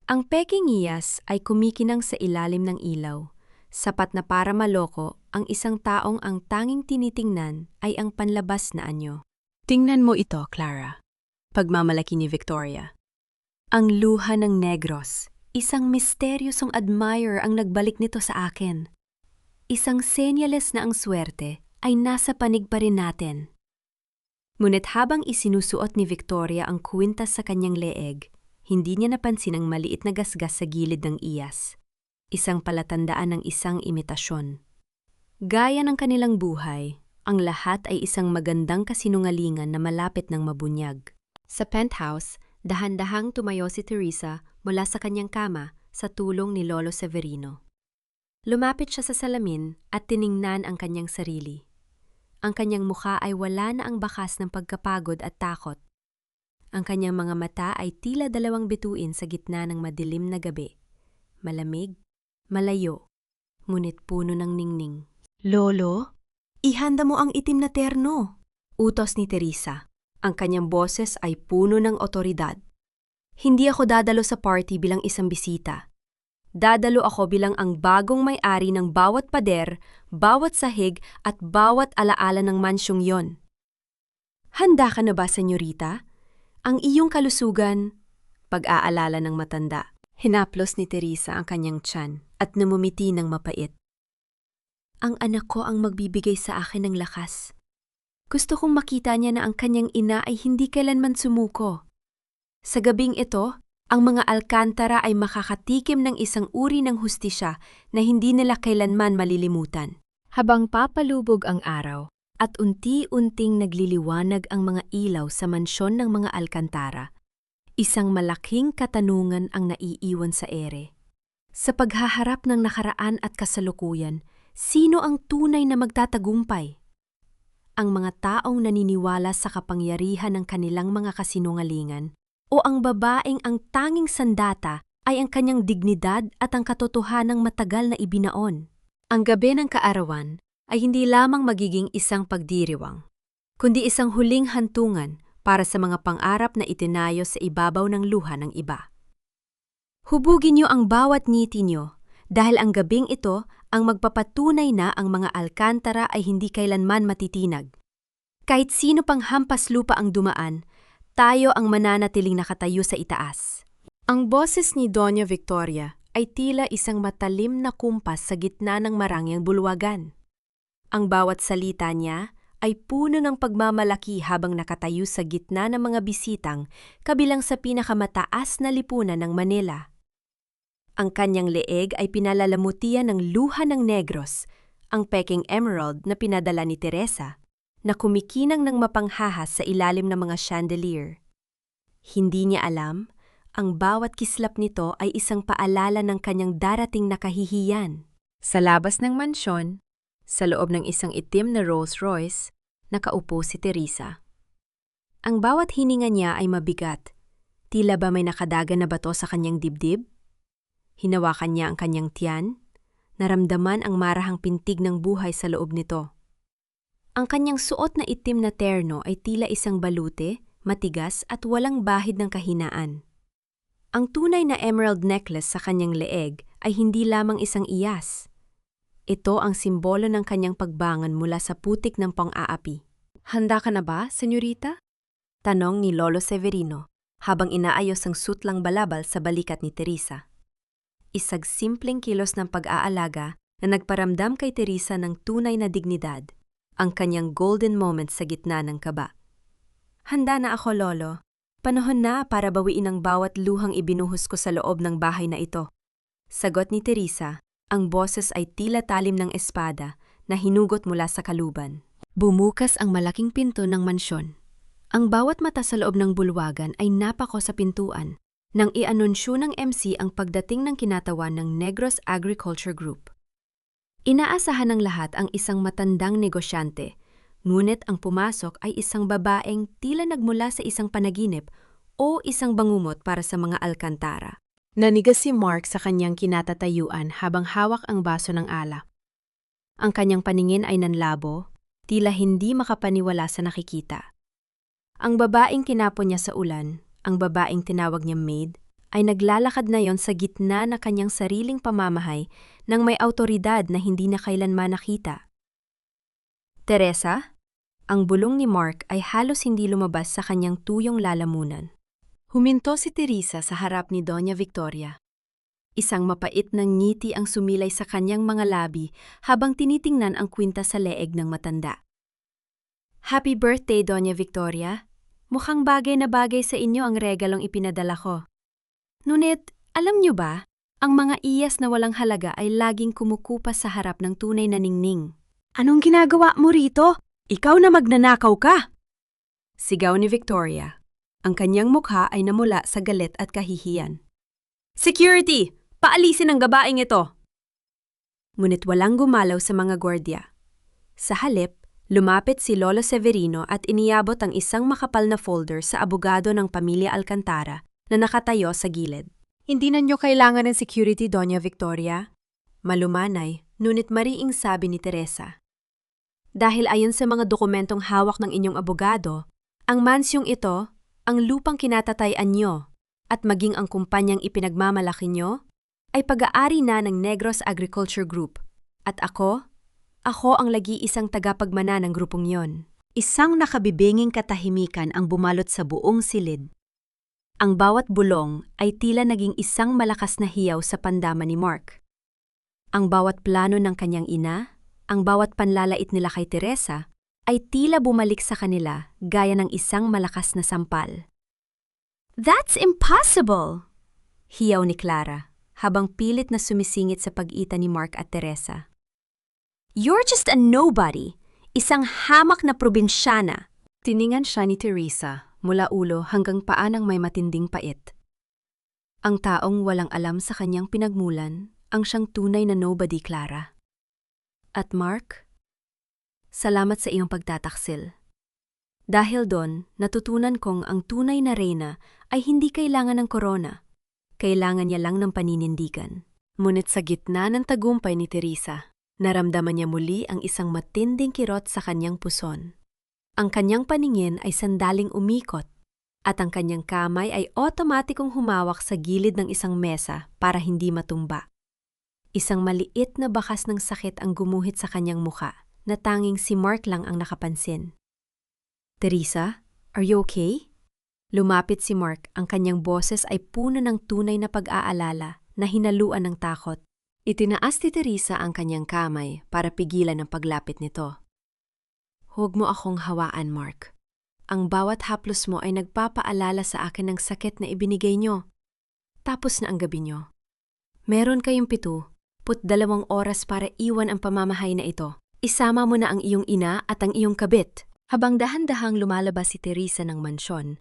Ang peking iyas ay kumikinang sa ilalim ng ilaw, sapat na para maloko ang isang taong ang tanging tinitingnan ay ang panlabas na anyo. Tingnan mo ito, Clara. Pagmamalaki ni Victoria. Ang luha ng negros. Isang misteryosong admirer ang nagbalik nito sa akin. Isang senyales na ang swerte ay nasa panig pa rin natin. Ngunit habang isinusuot ni Victoria ang kwintas sa kanyang leeg, hindi niya napansin ang maliit na gasgas sa gilid ng iyas. Isang palatandaan ng isang imitasyon. Gaya ng kanilang buhay, ang lahat ay isang magandang kasinungalingan na malapit ng mabunyag. Sa penthouse, dahan-dahang tumayo si Teresa mula sa kanyang kama sa tulong ni Lolo Severino. Lumapit siya sa salamin at tiningnan ang kanyang sarili. Ang kanyang mukha ay wala na ang bakas ng pagkapagod at takot. Ang kanyang mga mata ay tila 2 bituin sa gitna ng madilim na gabi. Malamig, malayo, ngunit puno ng ningning. Lolo, ihanda mo ang itim na terno, utos ni Teresa. Ang kanyang boses ay puno ng otoridad. Hindi ako dadalo sa party bilang isang bisita. Dadalo ako bilang ang bagong may-ari ng bawat pader, bawat sahig at bawat alaala ng mansyong yon. Handa ka na ba, senyorita? Ang iyong kalusugan, pag-aalala ng matanda. Hinaplos ni Teresa ang kanyang tiyan at namumiti ng mapait. Ang anak ko ang magbibigay sa akin ng lakas. Gusto kong makita niya na ang kanyang ina ay hindi kailanman sumuko. Sa gabing ito, Ang mga Alcantara ay makakatikim ng isang uri ng hustisya na hindi nila kailanman malilimutan. Habang papalubog ang araw, At unti-unting nagliliwanag ang mga ilaw sa mansyon ng mga Alcantara, isang malaking katanungan ang naiiwan sa ere. Sa paghaharap ng nakaraan at kasalukuyan, sino ang tunay na magtatagumpay? Ang mga taong naniniwala sa kapangyarihan ng kanilang mga kasinungalingan o ang babaeng ang tanging sandata ay ang kanyang dignidad at ang katotohanang matagal na ibinaon? Ang gabi ng kaarawan ay hindi lamang magiging isang pagdiriwang, kundi isang huling hantungan para sa mga pangarap na itinayo sa ibabaw ng luha ng iba. Hubugin niyo ang bawat ngiti niyo dahil ang gabing ito ang magpapatunay na ang mga Alcantara ay hindi kailanman matitinag. Kahit sino pang hampas lupa ang dumaan, tayo ang mananatiling nakatayo sa itaas. Ang boses ni Doña Victoria ay tila isang matalim na kumpas sa gitna ng marangyang bulwagan. Ang bawat salita niya ay puno ng pagmamalaki habang nakatayo sa gitna ng mga bisitang kabilang sa pinakamataas na lipunan ng Manila. Ang kanyang leeg ay pinalalamutian ng luha ng negros, ang peking emerald na pinadala ni Teresa, na kumikinang ng mapanghahas sa ilalim ng mga chandelier. Hindi niya alam, ang bawat kislap nito ay isang paalala ng kanyang darating na kahihiyan. Sa labas ng mansyon, sa loob ng isang itim na Rolls Royce, nakaupo si Teresa. Ang bawat hininga niya ay mabigat. Tila ba may nakadagan na bato sa kanyang dibdib? Hinawakan niya ang kanyang tiyan. Naramdaman ang marahang pintig ng buhay sa loob nito. Ang kanyang suot na itim na terno ay tila isang balute, matigas at walang bahid ng kahinaan. Ang tunay na emerald necklace sa kanyang leeg ay hindi lamang isang iyas. Ito ang simbolo ng kanyang pagbangon mula sa putik ng pang-aapi. "Handa ka na ba, senyorita?" tanong ni Lolo Severino habang inaayos ang sutlang balabal sa balikat ni Teresa. Isang simpleng kilos ng pag-aalaga na nagparamdam kay Teresa ng tunay na dignidad, ang kanyang golden moment sa gitna ng kaba. "Handa na ako, Lolo. Panahon na para bawiin ang bawat luhang ibinuhos ko sa loob ng bahay na ito." Sagot ni Teresa. Ang boses ay tila talim ng espada na hinugot mula sa kaluban. Bumukas ang malaking pinto ng mansyon. Ang bawat mata sa loob ng bulwagan ay napako sa pintuan nang i-anunsyo ng MC ang pagdating ng kinatawan ng Negros Agriculture Group. Inaasahan ng lahat ang isang matandang negosyante, ngunit ang pumasok ay isang babaeng tila nagmula sa isang panaginip o isang bangumot para sa mga Alcantara. Nanigas si Mark sa kanyang kinatatayuan habang hawak ang baso ng alak. Ang kanyang paningin ay nanlabo, tila hindi makapaniwala sa nakikita. Ang babaeng kinapon niya sa ulan, ang babaeng tinawag niya maid, ay naglalakad na yon sa gitna na kanyang sariling pamamahay ng may awtoridad na hindi na kailanman nakita. "Teresa?" Ang bulong ni Mark ay halos hindi lumabas sa kanyang tuyong lalamunan. Huminto si Teresa sa harap ni Doña Victoria. Isang mapait ng ngiti ang sumilay sa kanyang mga labi habang tinitingnan ang kwinta sa leeg ng matanda. "Happy birthday, Doña Victoria. Mukhang bagay na bagay sa inyo ang regalong ipinadala ko. Ngunit, alam niyo ba, ang mga iyas na walang halaga ay laging kumukupas sa harap ng tunay na ningning." "Anong ginagawa mo rito? Ikaw na magnanakaw ka!" Sigaw ni Victoria. Ang kanyang mukha ay namula sa galit at kahihiyan. "Security! Paalisin ang babaeng ito!" Ngunit walang gumalaw sa mga gwardiya. Sa halip, lumapit si Lolo Severino at iniabot ang isang makapal na folder sa abogado ng pamilya Alcantara na nakatayo sa gilid. "Hindi na niyo kailangan ng security, Doña Victoria." Malumanay, ngunit mariing sabi ni Teresa. "Dahil ayon sa mga dokumentong hawak ng inyong abogado, ang mansyong ito, ang lupang kinatatayan nyo, at maging ang kumpanyang ipinagmamalaki nyo, ay pag-aari na ng Negros Agriculture Group. At ako ang lagi-isang tagapagmana ng grupong yon." Isang nakabibinging katahimikan ang bumalot sa buong silid. Ang bawat bulong ay tila naging isang malakas na hiyaw sa pandama ni Mark. Ang bawat plano ng kanyang ina, ang bawat panlalait nila kay Teresa, ay tila bumalik sa kanila gaya ng isang malakas na sampal. "That's impossible!" Hiyaw ni Clara, habang pilit na sumisingit sa pag-ita ni Mark at Teresa. "You're just a nobody! Isang hamak na probinsyana!" Tiningan siya ni Teresa, mula ulo hanggang paa ng may matinding pait. Ang taong walang alam sa kanyang pinagmulan, ang siyang tunay na nobody, Clara. At Mark, salamat sa iyong pagtataksil. Dahil doon, natutunan kong ang tunay na reyna ay hindi kailangan ng korona. Kailangan niya lang ng paninindigan. Ngunit sa gitna ng tagumpay ni Teresa, naramdaman niya muli ang isang matinding kirot sa kanyang puson. Ang kanyang paningin ay sandaling umikot, at ang kanyang kamay ay otomatikong humawak sa gilid ng isang mesa para hindi matumba. Isang maliit na bakas ng sakit ang gumuhit sa kanyang muka, na tanging si Mark lang ang nakapansin. "Teresa, are you okay?" Lumapit si Mark, ang kanyang boses ay puno ng tunay na pag-aalala na hinaluan ng takot. Itinaas ni Teresa ang kanyang kamay para pigilan ang paglapit nito. "Huwag mo akong hawaan, Mark. Ang bawat haplos mo ay nagpapaalala sa akin ng sakit na ibinigay nyo. Tapos na ang gabi nyo. Meron kayong 72 oras para iwan ang pamamahay na ito. Isama mo na ang iyong ina at ang iyong kabit." Habang dahan-dahang lumalabas si Teresa ng mansyon,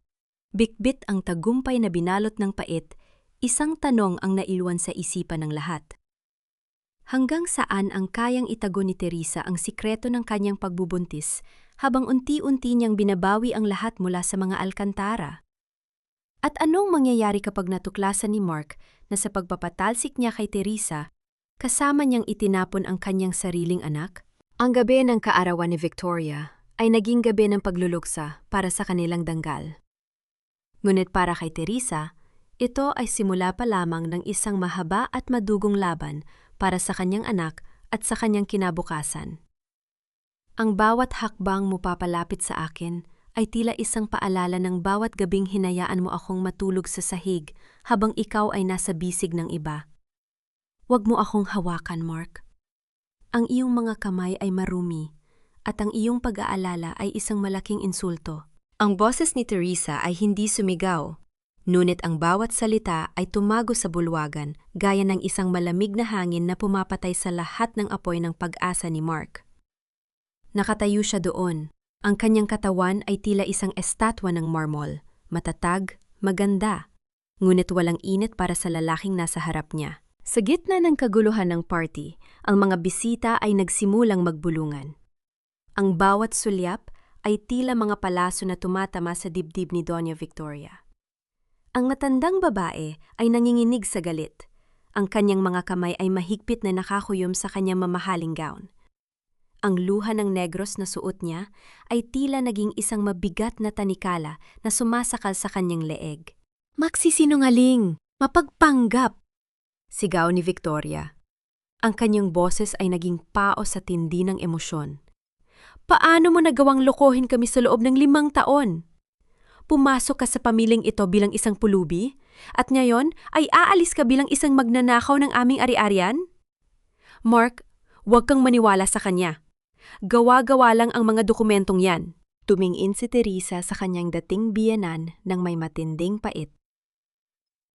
bitbit ang tagumpay na binalot ng pait, isang tanong ang nailuwan sa isipan ng lahat. Hanggang saan ang kayang itago ni Teresa ang sikreto ng kanyang pagbubuntis habang unti-unti niyang binabawi ang lahat mula sa mga alkantara? At anong mangyayari kapag natuklasan ni Mark na sa pagpapatalsik niya kay Teresa, kasama niyang itinapon ang kanyang sariling anak? Ang gabi ng kaarawan ni Victoria ay naging gabi ng pagluluksa para sa kanilang danggal. Ngunit para kay Teresa, ito ay simula pa lamang ng isang mahaba at madugong laban para sa kanyang anak at sa kanyang kinabukasan. Ang bawat hakbang mo papalapit sa akin ay tila isang paalala ng bawat gabing hinayaan mo akong matulog sa sahig habang ikaw ay nasa bisig ng iba. Huwag mo akong hawakan, Mark. Ang iyong mga kamay ay marumi at ang iyong pag-aalala ay isang malaking insulto. Ang boses ni Teresa ay hindi sumigaw, ngunit ang bawat salita ay tumago sa bulwagan gaya ng isang malamig na hangin na pumapatay sa lahat ng apoy ng pag-asa ni Mark. Nakatayo siya doon. Ang kanyang katawan ay tila isang estatwa ng marmol, matatag, maganda, ngunit walang init para sa lalaking nasa harap niya. Sa gitna ng kaguluhan ng party, ang mga bisita ay nagsimulang magbulungan. Ang bawat sulyap ay tila mga palaso na tumatama sa dibdib ni Doña Victoria. Ang matandang babae ay nanginginig sa galit. Ang kanyang mga kamay ay mahigpit na nakakuyom sa kanyang mamahaling gown. Ang luha ng negros na suot niya ay tila naging isang mabigat na tanikala na sumasakal sa kanyang leeg. "Magsisinungaling! Mapagpanggap!" sigaw ni Victoria. Ang kanyang boses ay naging pao sa tindi ng emosyon. "Paano mo nagawang lokohin kami sa loob ng 5 taon? Pumasok ka sa pamilyang ito bilang isang pulubi, at ngayon ay aalis ka bilang isang magnanakaw ng aming ari-arian? Mark, huwag kang maniwala sa kanya. Gawa-gawa lang ang mga dokumentong yan." Tumingin si Teresa sa kanyang dating biyenan ng may matinding pait.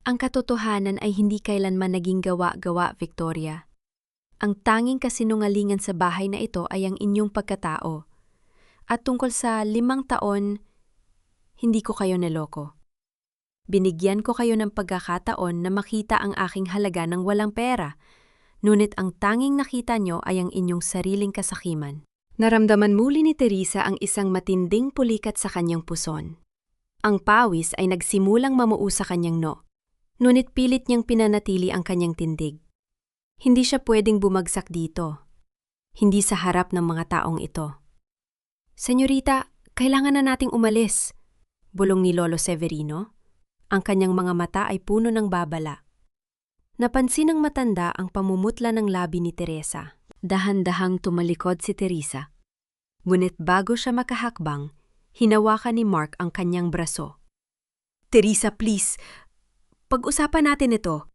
"Ang katotohanan ay hindi kailanman naging gawa-gawa, Victoria. Ang tanging kasinungalingan sa bahay na ito ay ang inyong pagkatao. At tungkol sa 5 taon, hindi ko kayo naloko. Binigyan ko kayo ng pagkakataon na makita ang aking halaga ng walang pera, ngunit ang tanging nakita nyo ay ang inyong sariling kasakiman." Naramdaman muli ni Teresa ang isang matinding pulikat sa kanyang puson. Ang pawis ay nagsimulang mamuo sa kanyang no, ngunit pilit niyang pinanatili ang kanyang tindig. Hindi siya pwedeng bumagsak dito. Hindi sa harap ng mga taong ito. "Senyorita, kailangan na nating umalis," bulong ni Lolo Severino. Ang kanyang mga mata ay puno ng babala. Napansin ng matanda ang pamumutla ng labi ni Teresa. Dahan-dahang tumalikod si Teresa. Ngunit bago siya makahakbang, hinawakan ni Mark ang kanyang braso. "Teresa, please. Pag-usapan natin ito.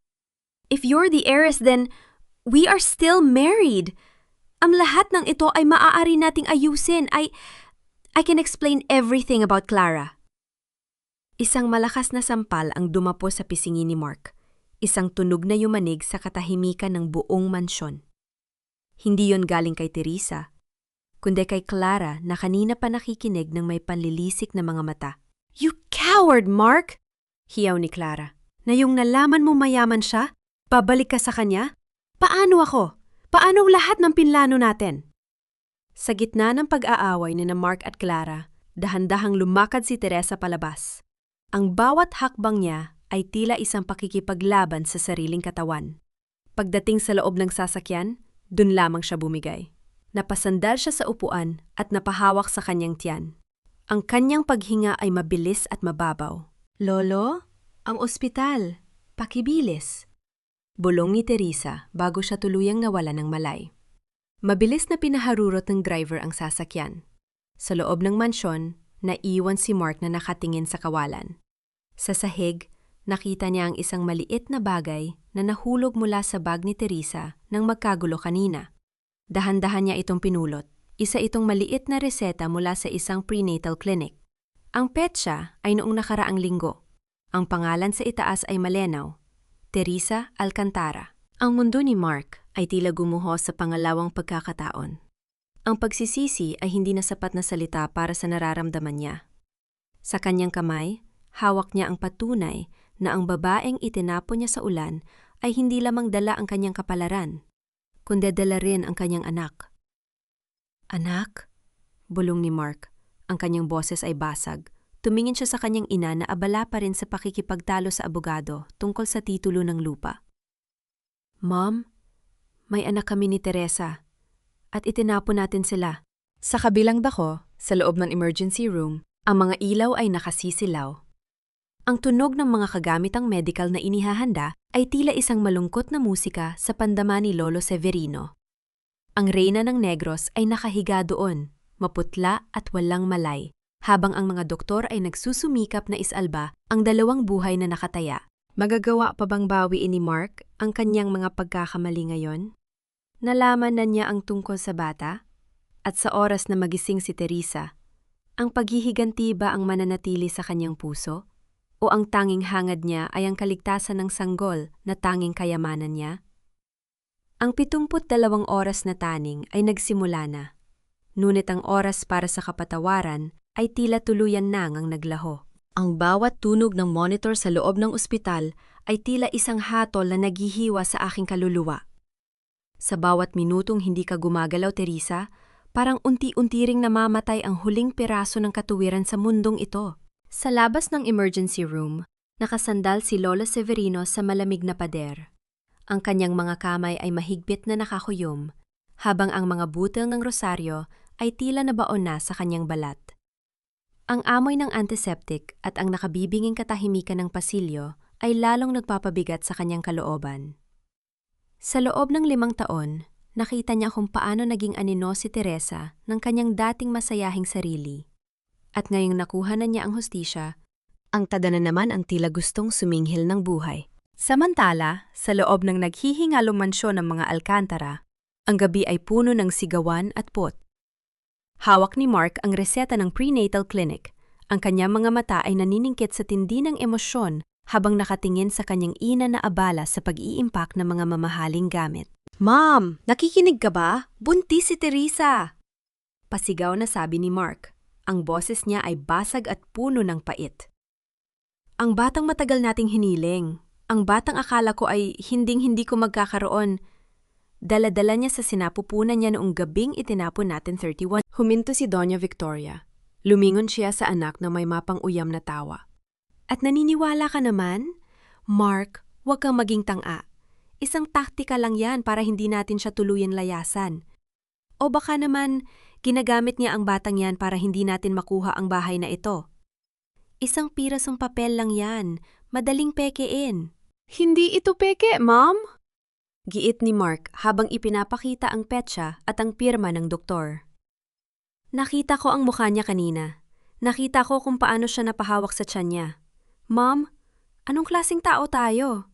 If you're the heiress, then we are still married. Ang lahat ng ito ay maaari nating ayusin. I can explain everything about Clara." Isang malakas na sampal ang dumapo sa pisngi ni Mark. Isang tunog na yumanig sa katahimikan ng buong mansyon. Hindi yon galing kay Teresa, kundi kay Clara na kanina pa nakikinig ng may panlilisik na mga mata. "You coward, Mark!" hiyaw ni Clara. "Na yung nalaman mo mayaman siya, babalik ka sa kanya? Paano ako? Paano ang lahat ng pinlano natin?" Sa gitna ng pag-aaway ni na Mark at Clara, dahan-dahang lumakad si Teresa palabas. Ang bawat hakbang niya ay tila isang pakikipaglaban sa sariling katawan. Pagdating sa loob ng sasakyan, dun lamang siya bumigay. Napasandal siya sa upuan at napahawak sa kanyang tiyan. Ang kanyang paghinga ay mabilis at mababaw. "Lolo, ang ospital. Pakibilis." Bulong ni Teresa bago siya tuluyang nawala ng malay. Mabilis na pinaharurot ng driver ang sasakyan. Sa loob ng mansyon, naiwan si Mark na nakatingin sa kawalan. Sa sahig, nakita niya ang isang maliit na bagay na nahulog mula sa bag ni Teresa nang magkagulo kanina. Dahan-dahan niya itong pinulot. Isa itong maliit na reseta mula sa isang prenatal clinic. Ang petsa ay noong nakaraang linggo. Ang pangalan sa itaas ay malinaw, Teresa Alcantara. Ang mundo ni Mark ay tila gumuho sa pangalawang pagkakataon. Ang pagsisisi ay hindi na sapat na salita para sa nararamdaman niya. Sa kanyang kamay, hawak niya ang patunay na ang babaeng itinapon niya sa ulan ay hindi lamang dala ang kanyang kapalaran, kundi dala rin ang kanyang anak. "Anak?" bulong ni Mark. Ang kanyang boses ay basag. Tumingin siya sa kanyang ina na abala pa rin sa pakikipagtalo sa abogado tungkol sa titulo ng lupa. "Mom, may anak kami ni Teresa at itinapon natin sila." Sa kabilang dako, sa loob ng emergency room, ang mga ilaw ay nakasisilaw. Ang tunog ng mga kagamitang medical na inihahanda ay tila isang malungkot na musika sa pandama ni Lolo Severino. Ang reyna ng Negros ay nakahiga doon, maputla at walang malay, habang ang mga doktor ay nagsusumikap na isalba ang dalawang buhay na nakataya. Magagawa pa bang bawiin ni Mark ang kanyang mga pagkakamali ngayon? Nalaman na niya ang tungkol sa bata? At sa oras na magising si Teresa, ang paghihiganti ba ang mananatili sa kanyang puso? O ang tanging hangad niya ay ang kaligtasan ng sanggol na tanging kayamanan niya? Ang 72 oras na taning ay nagsimula na. Ngunit ang oras para sa kapatawaran ay tila tuluyan nang ang naglaho. Ang bawat tunog ng monitor sa loob ng ospital ay tila isang hatol na naghihiwa sa aking kaluluwa. Sa bawat minutong hindi ka gumagalaw, Teresa, parang unti-unti ring namamatay ang huling piraso ng katuwiran sa mundong ito. Sa labas ng emergency room, nakasandal si Lolo Severino sa malamig na pader. Ang kanyang mga kamay ay mahigpit na nakakuyom, habang ang mga butil ng rosaryo ay tila nabaon na sa kanyang balat. Ang amoy ng antiseptic at ang nakabibinging katahimikan ng pasilyo ay lalong nagpapabigat sa kanyang kalooban. Sa loob ng 5 taon, nakita niya kung paano naging anino si Teresa ng kanyang dating masayahing sarili. At ngayong nakuha na niya ang hustisya, ang tadhana naman ang tila gustong suminghil ng buhay. Samantala, sa loob ng naghihingalong mansyon ng mga Alcantara, ang gabi ay puno ng sigawan at pot. Hawak ni Mark ang reseta ng prenatal clinic. Ang kanyang mga mata ay naniningkit sa tindi ng emosyon habang nakatingin sa kanyang ina na abala sa pag-iimpak ng mga mamahaling gamit. "Mom, nakikinig ka ba? Buntis si Teresa!" Pasigaw na sabi ni Mark. Ang boses niya ay basag at puno ng pait. "Ang batang matagal nating hiniling. Ang batang akala ko ay hinding-hindi ko magkakaroon. Dala-dala niya sa sinapupunan niya noong gabing itinapon natin 31. Huminto si Doña Victoria. Lumingon siya sa anak na may mapang-uyam na tawa. "At naniniwala ka naman? Mark, huwag kang maging tanga. Isang taktika lang yan para hindi natin siya tuluyan layasan. O baka naman, ginagamit niya ang batang yan para hindi natin makuha ang bahay na ito. Isang pirasong papel lang yan, madaling pekein." "Hindi ito peke, Mom?" Giit ni Mark habang ipinapakita ang petsa at ang pirma ng doktor. "Nakita ko ang mukha niya kanina. Nakita ko kung paano siya napahawak sa tiyan niya. Mom, anong klaseng tao tayo?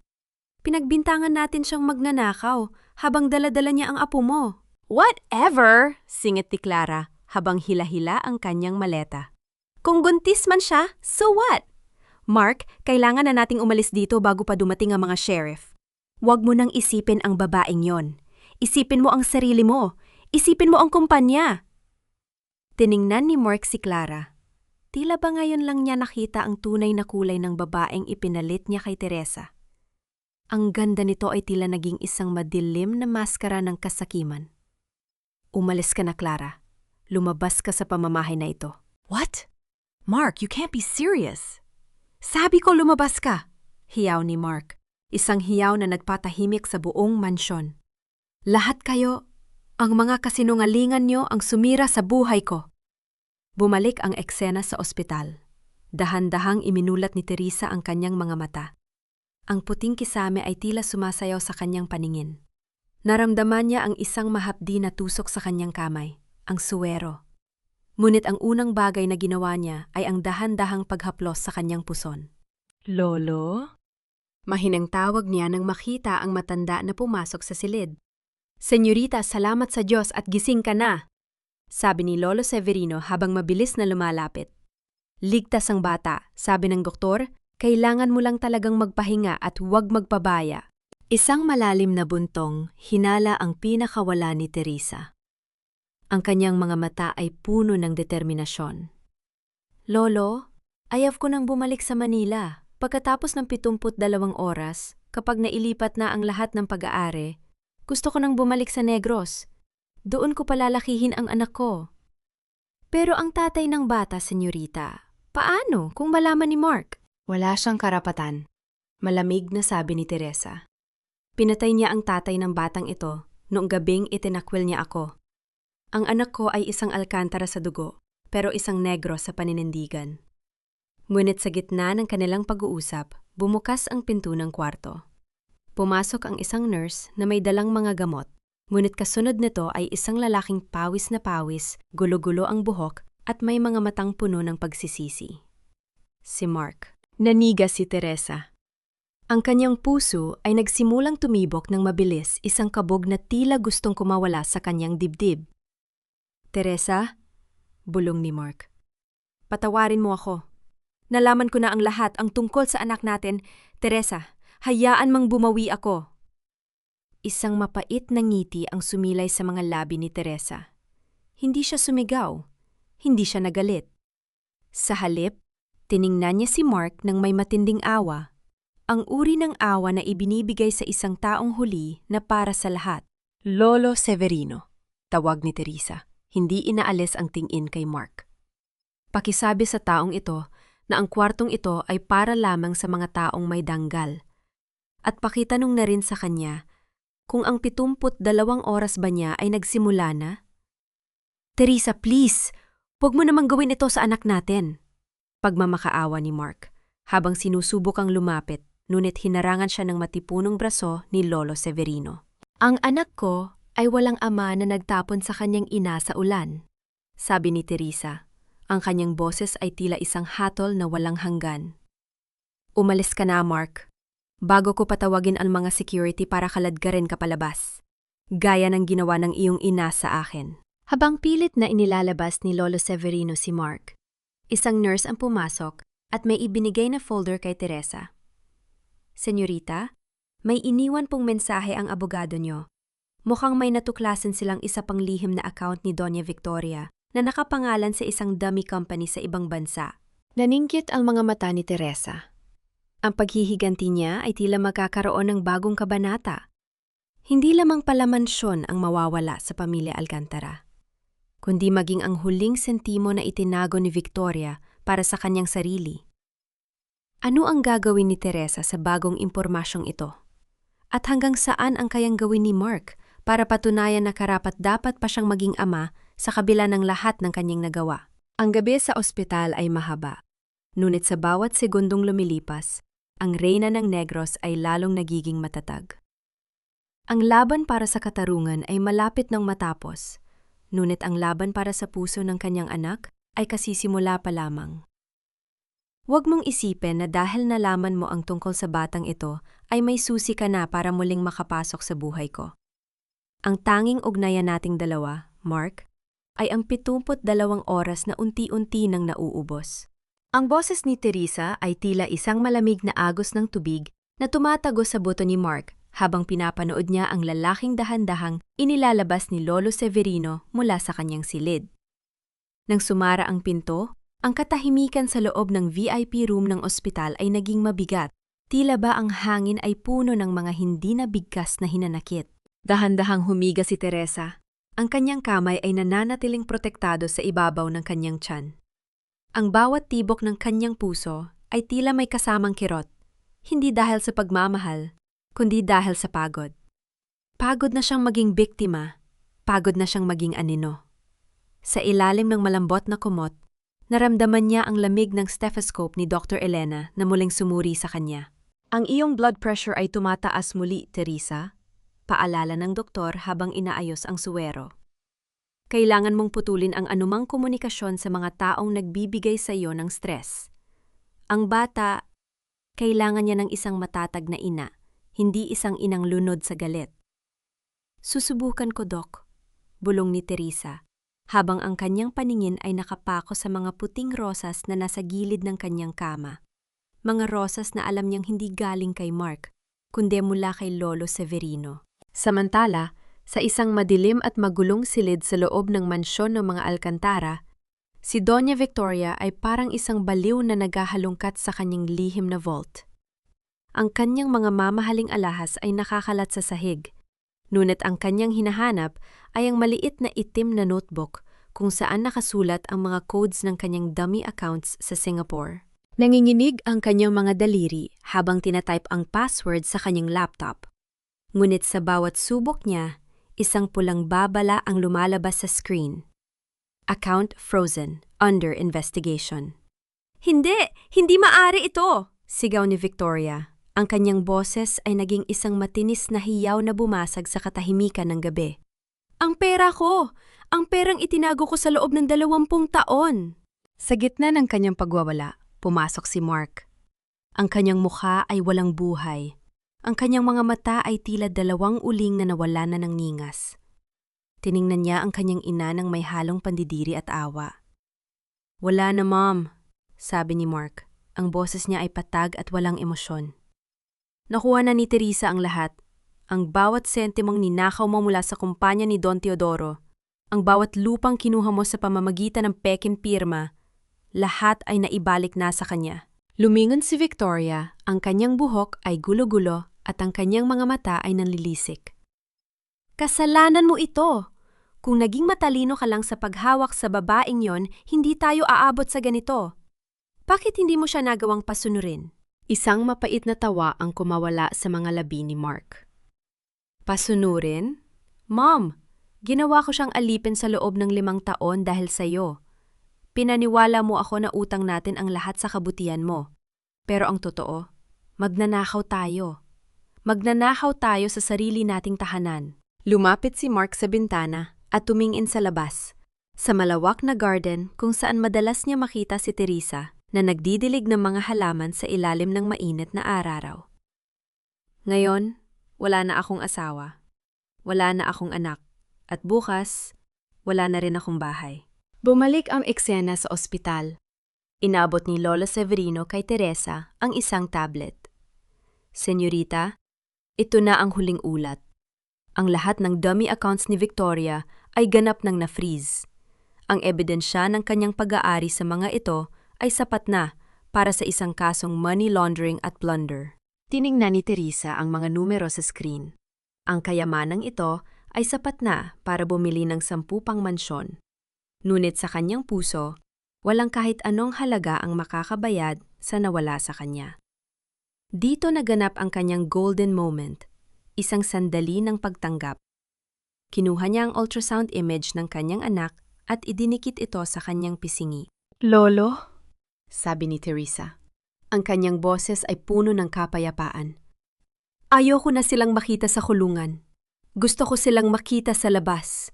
Pinagbintangan natin siyang magnanakaw habang dala-dala niya ang apo mo." "Whatever!" singit ni Clara habang hila-hila ang kanyang maleta. "Kung buntis man siya, so what? Mark, kailangan na nating umalis dito bago pa dumating ang mga sheriff. Huwag mo nang isipin ang babaeng yon. Isipin mo ang sarili mo. Isipin mo ang kumpanya. Tiningnan ni Mark si Clara. Tila ba ngayon lang niya nakita ang tunay na kulay ng babaeng ipinalit niya kay Teresa. Ang ganda nito ay tila naging isang madilim na maskara ng kasakiman. Umalis ka na, Clara. Lumabas ka sa pamamahay na ito. What? Mark, you can't be serious. Sabi ko lumabas ka. Hiyaw ni Mark. Isang hiyaw na nagpatahimik sa buong mansyon. Lahat kayo, ang mga kasinungalingan nyo ang sumira sa buhay ko. Bumalik ang eksena sa ospital. Dahan-dahang iminulat ni Teresa ang kanyang mga mata. Ang puting kisame ay tila sumasayaw sa kanyang paningin. Naramdaman niya ang isang mahapdi na tusok sa kanyang kamay, ang suwero. Ngunit ang unang bagay na ginawa niya ay ang dahan-dahang paghaplos sa kanyang puson. Lolo? Mahinang tawag niya nang makita ang matanda na pumasok sa silid. Senyorita, salamat sa Diyos at gising ka na, sabi ni Lolo Severino habang mabilis na lumalapit. Ligtas ang bata, sabi ng doktor, kailangan mo lang talagang magpahinga at huwag magpabaya. Isang malalim na buntong hinala ang pinakawala ni Teresa. Ang kanyang mga mata ay puno ng determinasyon. Lolo, ayaw ko nang bumalik sa Manila. Pagkatapos ng 72 oras, kapag nailipat na ang lahat ng pag-aari, gusto ko nang bumalik sa Negros. Doon ko palalakihin ang anak ko. Pero ang tatay ng bata, senyorita, paano kung malaman ni Mark? Wala siyang karapatan. Malamig na sabi ni Teresa. Pinatay niya ang tatay ng batang ito noong gabing itinakwil niya ako. Ang anak ko ay isang alkantara sa dugo, pero isang negro sa paninindigan. Ngunit sa gitna ng kanilang pag-uusap, bumukas ang pinto ng kwarto. Pumasok ang isang nurse na may dalang mga gamot, ngunit kasunod nito ay isang lalaking pawis na pawis, gulo-gulo ang buhok at may mga matang puno ng pagsisisi. Si Mark. Naniga si Teresa. Ang kanyang puso ay nagsimulang tumibok ng mabilis, isang kabog na tila gustong kumawala sa kanyang dibdib. Teresa, bulong ni Mark. Patawarin mo ako. Nalaman ko na ang lahat ang tungkol sa anak natin. Teresa, hayaan mang bumawi ako. Isang mapait na ngiti ang sumilay sa mga labi ni Teresa. Hindi siya sumigaw. Hindi siya nagalit. Sa halip, tiningnan niya si Mark ng may matinding awa. Ang uri ng awa na ibinibigay sa isang taong huli na para sa lahat. Lolo Severino, tawag ni Teresa. Hindi inaalis ang tingin kay Mark. Pakisabi sa taong ito na ang kwartong ito ay para lamang sa mga taong may danggal. At pakitanong na rin sa kanya kung ang 72 oras ba niya ay nagsimula na? Teresa, please, huwag mo namang gawin ito sa anak natin. Pagmamakaawa ni Mark, habang sinusubukang lumapit, ngunit hinarangan siya ng matipunong braso ni Lolo Severino. Ang anak ko ay walang ama na nagtapon sa kanyang ina sa ulan, sabi ni Teresa. Ang kanyang boses ay tila isang hatol na walang hanggan. Umalis ka na, Mark. Bago ko patawagin ang mga security para kaladgarin ka palabas. Gaya ng ginawa ng iyong ina sa akin. Habang pilit na inilalabas ni Lolo Severino si Mark, isang nurse ang pumasok at may ibinigay na folder kay Teresa. Senyorita, may iniwan pong mensahe ang abogado nyo. Mukhang may natuklasan silang isa pang lihim na account ni Doña Victoria na nakapangalan sa isang dummy company sa ibang bansa. Naningkit ang mga mata ni Teresa. Ang paghihiganti niya ay tila magkakaroon ng bagong kabanata. Hindi lamang pala mansyon ang mawawala sa pamilya Alcantara, kundi maging ang huling sentimo na itinago ni Victoria para sa kanyang sarili. Ano ang gagawin ni Teresa sa bagong impormasyong ito? At hanggang saan ang kayang gawin ni Mark para patunayan na karapat-dapat pa siyang maging ama sa kabila ng lahat ng kanyang nagawa? Ang gabi sa ospital ay mahaba, ngunit sa bawat segundong lumilipas, ang reyna ng Negros ay lalong nagiging matatag. Ang laban para sa katarungan ay malapit nang matapos, ngunit ang laban para sa puso ng kanyang anak ay kasisimula pa lamang. Huwag mong isipin na dahil nalaman mo ang tungkol sa batang ito ay may susi ka na para muling makapasok sa buhay ko. Ang tanging ugnayan nating dalawa, Mark, ay ang 72 oras na unti-unti nang nauubos. Ang boses ni Teresa ay tila isang malamig na agos ng tubig na tumatagos sa buto ni Mark habang pinapanood niya ang lalaking dahan-dahang inilalabas ni Lolo Severino mula sa kanyang silid. Nang sumara ang pinto, ang katahimikan sa loob ng VIP room ng ospital ay naging mabigat. Tila ba ang hangin ay puno ng mga hindi na bigkas na hinanakit. Dahan-dahang humiga si Teresa. Ang kanyang kamay ay nananatiling protektado sa ibabaw ng kanyang tiyan. Ang bawat tibok ng kanyang puso ay tila may kasamang kirot, hindi dahil sa pagmamahal, kundi dahil sa pagod. Pagod na siyang maging biktima, pagod na siyang maging anino. Sa ilalim ng malambot na kumot, naramdaman niya ang lamig ng stethoscope ni Dr. Elena na muling sumuri sa kanya. Ang iyong blood pressure ay tumataas muli, Teresa, paalala ng doktor habang inaayos ang suwero. Kailangan mong putulin ang anumang komunikasyon sa mga taong nagbibigay sa iyo ng stress. Ang bata, kailangan niya ng isang matatag na ina, hindi isang inang lunod sa galit. Susubukan ko, Dok, bulong ni Teresa, habang ang kanyang paningin ay nakapako sa mga puting rosas na nasa gilid ng kanyang kama. Mga rosas na alam niyang hindi galing kay Mark, kundi mula kay Lolo Severino. Samantala, sa isang madilim at magulong silid sa loob ng mansyon ng mga Alcantara, si Doña Victoria ay parang isang baliw na naghahalungkat sa kanyang lihim na vault. Ang kanyang mga mamahaling alahas ay nakakalat sa sahig, ngunit ang kanyang hinahanap ay ang maliit na itim na notebook kung saan nakasulat ang mga codes ng kanyang dummy accounts sa Singapore. Nanginginig ang kanyang mga daliri habang tinatype ang password sa kanyang laptop. Ngunit sa bawat subok niya, isang pulang babala ang lumalabas sa screen. Account frozen, under investigation. Hindi! Hindi maaari ito! Sigaw ni Victoria. Ang kanyang boses ay naging isang matinis na hiyaw na bumasag sa katahimikan ng gabi. Ang pera ko! Ang perang itinago ko sa loob ng 20 taon! Sa gitna ng kanyang pagwawala, pumasok si Mark. Ang kanyang mukha ay walang buhay. Ang kanyang mga mata ay tila 2 uling na nawala na ng ningas. Tiningnan niya ang kanyang ina ng may halong pandidiri at awa. "Wala na, Mom," sabi ni Mark. Ang boses niya ay patag at walang emosyon. "Nakuha na ni Teresa ang lahat. Ang bawat sentimong ninakaw mo mula sa kumpanya ni Don Teodoro, ang bawat lupang kinuha mo sa pamamagitan ng peking pirma, lahat ay naibalik na sa kanya." Lumingon si Victoria, ang kanyang buhok ay gulo-gulo at ang kanyang mga mata ay nanlilisik. "Kasalanan mo ito! Kung naging matalino ka lang sa paghawak sa babaeng yon, hindi tayo aabot sa ganito. Bakit hindi mo siya nagawang pasunurin?" Isang mapait na tawa ang kumawala sa mga labi ni Mark. "Pasunurin? Mom, ginawa ko siyang alipin sa loob ng 5 taon dahil sa'yo. Pinaniwala mo ako na utang natin ang lahat sa kabutihan mo. Pero ang totoo, magnanakaw tayo. Magnanakaw tayo sa sarili nating tahanan." Lumapit si Mark sa bintana at tumingin sa labas, sa malawak na garden kung saan madalas niya makita si Teresa na nagdidilig ng mga halaman sa ilalim ng mainit na araraw. "Ngayon, wala na akong asawa. Wala na akong anak. At bukas, wala na rin akong bahay." Bumalik ang eksena sa ospital. Inabot ni Lola Severino kay Teresa ang isang tablet. "Senyorita, ito na ang huling ulat. Ang lahat ng dummy accounts ni Victoria ay ganap nang na-freeze. Ang ebidensya ng kanyang pag-aari sa mga ito ay sapat na para sa isang kasong money laundering at plunder." Tiningnan ni Teresa ang mga numero sa screen. Ang kayamanang ito ay sapat na para bumili ng 10 pang mansyon. Ngunit sa kanyang puso, walang kahit anong halaga ang makakabayad sa nawala sa kanya. Dito naganap ang kanyang golden moment, isang sandali ng pagtanggap. Kinuha niya ang ultrasound image ng kanyang anak at idinikit ito sa kanyang pisingi. "Lolo?" sabi ni Teresa. Ang kanyang boses ay puno ng kapayapaan. "Ayoko na silang makita sa kulungan. Gusto ko silang makita sa labas.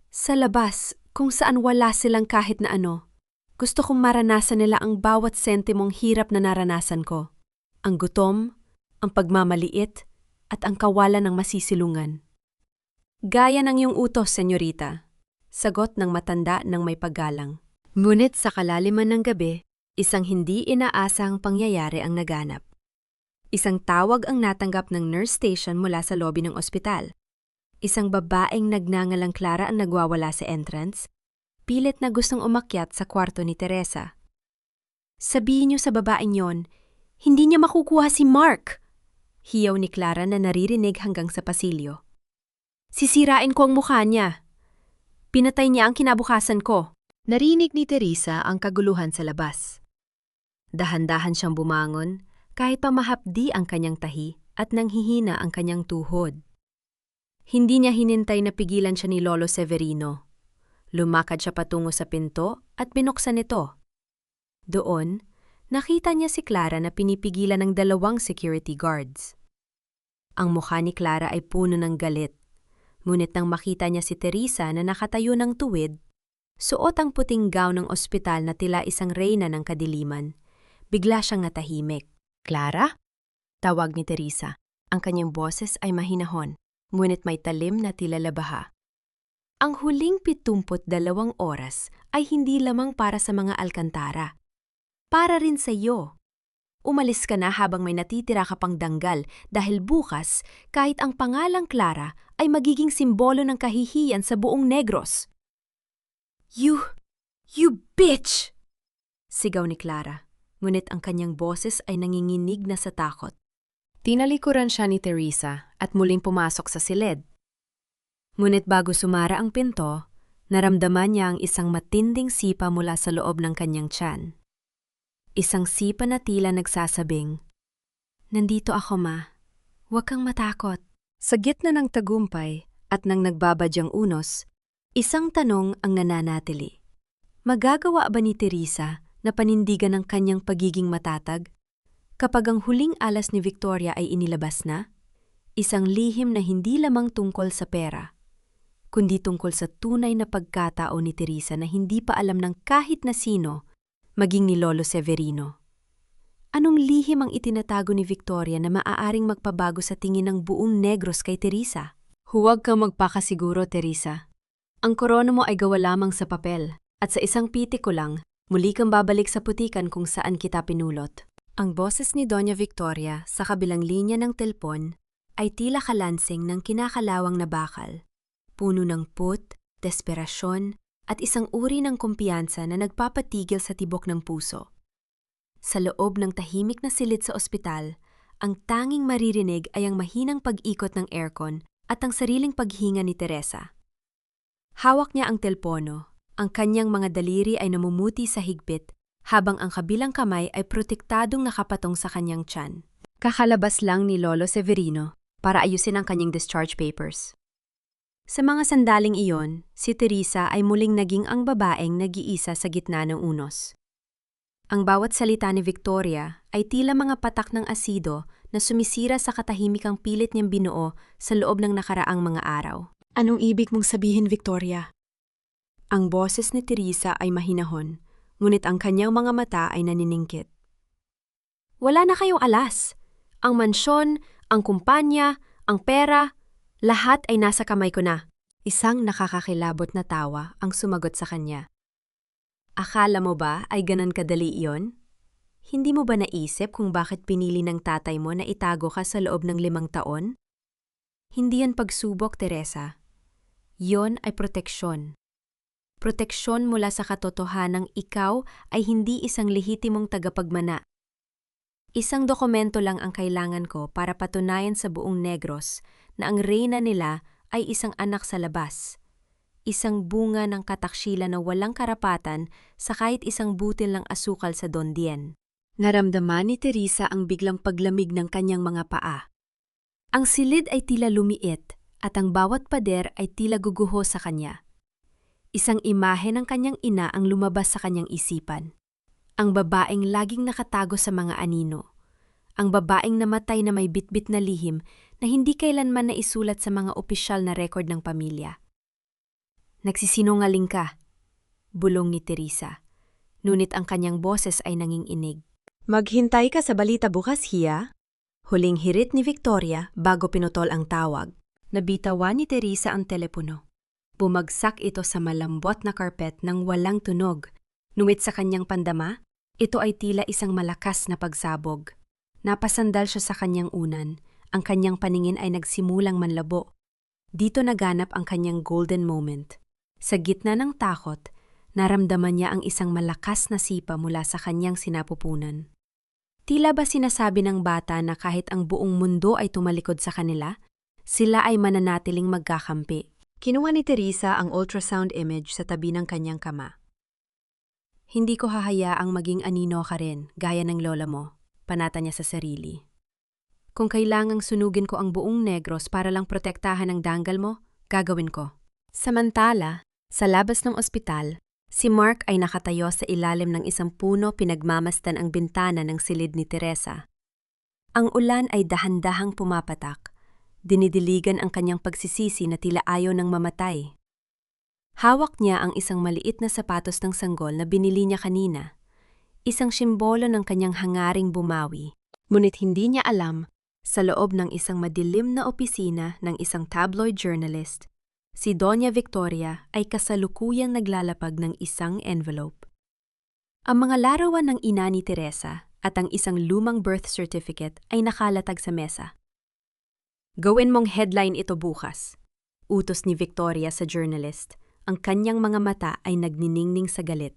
Sa labas, kung saan wala silang kahit na ano. Gusto kong maranasan nila ang bawat sentimong hirap na naranasan ko. Ang gutom, ang pagmamaliit, at ang kawalan ng masisilungan." "Gaya ng iyong utos, senyorita," sagot ng matanda ng may paggalang. Ngunit sa kalaliman ng gabi, Isang hindi inaasang pangyayari ang naganap. Isang tawag ang natanggap ng nurse station mula sa lobby ng ospital. Isang babaeng nagngangalang Clara ang nagwawala sa entrance, pilit na gustong umakyat sa kwarto ni Teresa. Sabihin niyo sa babaeng yon, hindi niya makukuha si Mark! Hiyaw ni Clara na naririnig hanggang sa pasilyo. Sisirain ko ang mukha niya. Pinatay niya ang kinabukasan ko. Narinig ni Teresa ang kaguluhan sa labas. Dahan-dahan siyang bumangon, kahit pa mahapdi ang kanyang tahi at nanghihina ang kanyang tuhod. Hindi niya hinintay na pigilan siya ni Lolo Severino. Lumakad siya patungo sa pinto at binuksan ito. Doon, nakita niya si Clara na pinipigilan ng 2 security guards. Ang mukha ni Clara ay puno ng galit, ngunit nang makita niya si Teresa na nakatayo ng tuwid, suot ang puting gown ng ospital na tila isang reyna ng kadiliman, bigla siyang natahimik. Clara? Tawag ni Teresa. Ang kanyang boses ay mahinahon, ngunit may talim na tila labaha. Ang huling 72 oras ay hindi lamang para sa mga Alcantara. Para rin sa iyo. Umalis ka na habang may natitira ka pang danggal dahil bukas, kahit ang pangalang Clara ay magiging simbolo ng kahihiyan sa buong Negros. You bitch! Sigaw ni Clara, ngunit ang kanyang boses ay nanginginig na sa takot. Tinalikuran siya ni Teresa at muling pumasok sa silid. Ngunit bago sumara ang pinto, naramdaman niya ang isang matinding sipa mula sa loob ng kanyang tiyan. Isang sipa na tila nagsasabing, "Nandito ako, Ma. Huwag kang matakot." Sa gitna ng tagumpay at nang nagbabadyang unos, isang tanong ang nananatili. Magagawa ba ni Teresa na panindigan ang kanyang pagiging matatag kapag ang huling alas ni Victoria ay inilabas na? Isang lihim na hindi lamang tungkol sa pera, kundi tungkol sa tunay na pagkatao ni Teresa na hindi pa alam ng kahit na sino, maging ni Lolo Severino. Anong lihim ang itinatago ni Victoria na maaaring magpabago sa tingin ng buong Negros kay Teresa? Huwag kang magpakasiguro, Teresa. Ang korona mo ay gawa lamang sa papel, at sa isang pitik ko lang, muli kang babalik sa putikan kung saan kita pinulot. Ang boses ni Doña Victoria sa kabilang linya ng telpon ay tila kalansing ng kinakalawang na bakal, puno ng put, desperasyon, at isang uri ng kumpiyansa na nagpapatigil sa tibok ng puso. Sa loob ng tahimik na silid sa ospital, ang tanging maririnig ay ang mahinang pag-ikot ng aircon at ang sariling paghinga ni Teresa. Hawak niya ang telpono, ang kanyang mga daliri ay namumuti sa higpit, habang ang kabilang kamay ay protektadong nakapatong sa kanyang tiyan. Kakalabas lang ni Lolo Severino para ayusin ang kanyang discharge papers. Sa mga sandaling iyon, si Teresa ay muling naging ang babaeng nag-iisa sa gitna ng unos. Ang bawat salita ni Victoria ay tila mga patak ng asido na sumisira sa katahimikang pilit niyang binuo sa loob ng nakaraang mga araw. Anong ibig mong sabihin, Victoria? Ang boses ni Teresa ay mahinahon, ngunit ang kanyang mga mata ay naniningkit. Wala na kayong alas. Ang mansyon, ang kumpanya, ang pera, lahat ay nasa kamay ko na. Isang nakakakilabot na tawa ang sumagot sa kanya. Akala mo ba ay ganan kadali iyon? Hindi mo ba naisip kung bakit pinili ng tatay mo na itago ka sa loob ng 5 taon? Hindi yan pagsubok, Teresa. Yon ay proteksyon. Proteksyon mula sa katotohanang ikaw ay hindi isang lehitimong tagapagmana. Isang dokumento lang ang kailangan ko para patunayan sa buong Negros na ang reyna nila ay isang anak sa labas. Isang bunga ng kataksila na walang karapatan sa kahit isang butil ng asukal sa Dondien. Naramdaman ni Teresa ang biglang paglamig ng kanyang mga paa. Ang silid ay tila lumiit at ang bawat pader ay tila guguho sa kanya. Isang imahe ng kanyang ina ang lumabas sa kanyang isipan. Ang babaeng laging nakatago sa mga anino. Ang babaeng namatay na may bitbit na lihim na hindi kailanman naisulat sa mga opisyal na record ng pamilya. Nagsisinungaling ka, bulong ni Teresa. Ngunit ang kanyang boses ay nanginginig. Maghintay ka sa balita bukas, Hia. Huling hirit ni Victoria bago pinutol ang tawag. Nabitawan ni Teresa ang telepono. Bumagsak ito sa malambot na karpet ng walang tunog. Ngunit sa kanyang pandama, Ito ay tila isang malakas na pagsabog. Napasandal siya sa kanyang unan, ang kanyang paningin ay nagsimulang manlabo. Dito naganap ang kanyang golden moment. Sa gitna ng takot, naramdaman niya ang isang malakas na sipa mula sa kanyang sinapupunan. Tila ba sinasabi ng bata na kahit ang buong mundo ay tumalikod sa kanila, sila ay mananatiling magkakampi. Kinuha ni Teresa ang ultrasound image sa tabi ng kanyang kama. Hindi ko hahayaang maging anino ka rin, gaya ng lola mo, panata niya sa sarili. Kung kailangang sunugin ko ang buong Negros para lang protektahan ang danggal mo, gagawin ko. Samantala, sa labas ng ospital, si Mark ay nakatayo sa ilalim ng isang puno pinagmamasdan ang bintana ng silid ni Teresa. Ang ulan ay dahan-dahang pumapatak. Dinidiligan ang kanyang pagsisisi na tila ayaw ng mamatay. Hawak niya ang isang maliit na sapatos ng sanggol na binili niya kanina. Isang simbolo ng kanyang hangaring bumawi. Ngunit hindi niya alam, sa loob ng isang madilim na opisina ng isang tabloid journalist, si Doña Victoria ay kasalukuyang naglalapag ng isang envelope. Ang mga larawan ng ina ni Teresa at ang isang lumang birth certificate ay nakalatag sa mesa. Gawin mong headline ito bukas, utos ni Victoria sa journalist. Ang kanyang mga mata ay nagniningning sa galit.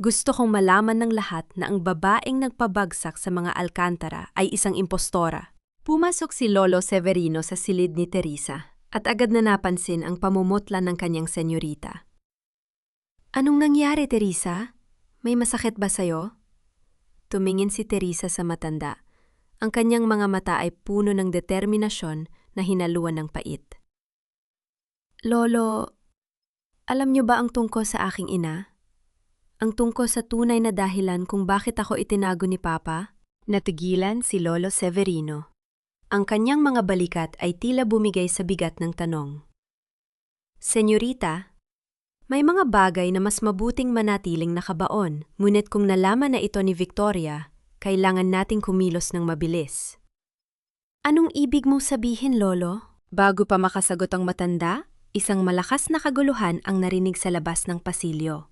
Gusto kong malaman ng lahat na ang babaeng nagpabagsak sa mga alkantara ay isang impostora. Pumasok si Lolo Severino sa silid ni Teresa at agad na napansin ang pamumutla ng kanyang senyorita. Anong nangyari, Teresa? May masakit ba sa'yo? Tumingin si Teresa sa matanda. Ang kanyang mga mata ay puno ng determinasyon na hinaluan ng pait. Lolo, alam niyo ba ang tungkol sa aking ina? Ang tungkol sa tunay na dahilan kung bakit ako itinago ni Papa? Natigilan si Lolo Severino. Ang kanyang mga balikat ay tila bumigay sa bigat ng tanong. Senyorita, may mga bagay na mas mabuting manatiling nakabaon, ngunit kung nalaman na ito ni Victoria, kailangan nating kumilos ng mabilis. Anong ibig mong sabihin, Lolo? Bago pa makasagot ang matanda, isang malakas na kaguluhan ang narinig sa labas ng pasilyo.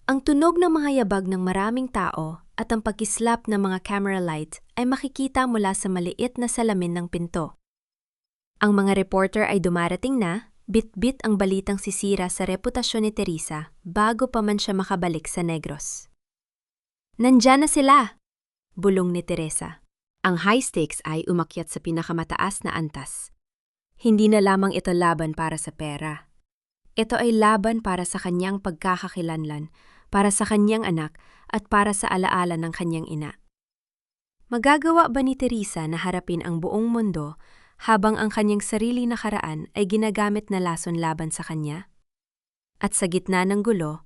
Ang tunog ng mga yabag ng maraming tao at ang pagkislap ng mga camera light ay makikita mula sa maliit na salamin ng pinto. Ang mga reporter ay dumarating na, bit-bit ang balitang sisira sa reputasyon ni Teresa bago pa man siya makabalik sa Negros. Nandyan na sila! Bulong ni Teresa. Ang high stakes ay umakyat sa pinakamataas na antas. Hindi na lamang ito laban para sa pera. Ito ay laban para sa kanyang pagkakakilanlan, para sa kanyang anak, at para sa alaala ng kanyang ina. Magagawa ba ni Teresa na harapin ang buong mundo habang ang kanyang sarili na nakaraan ay ginagamit na lason laban sa kanya? At sa gitna ng gulo,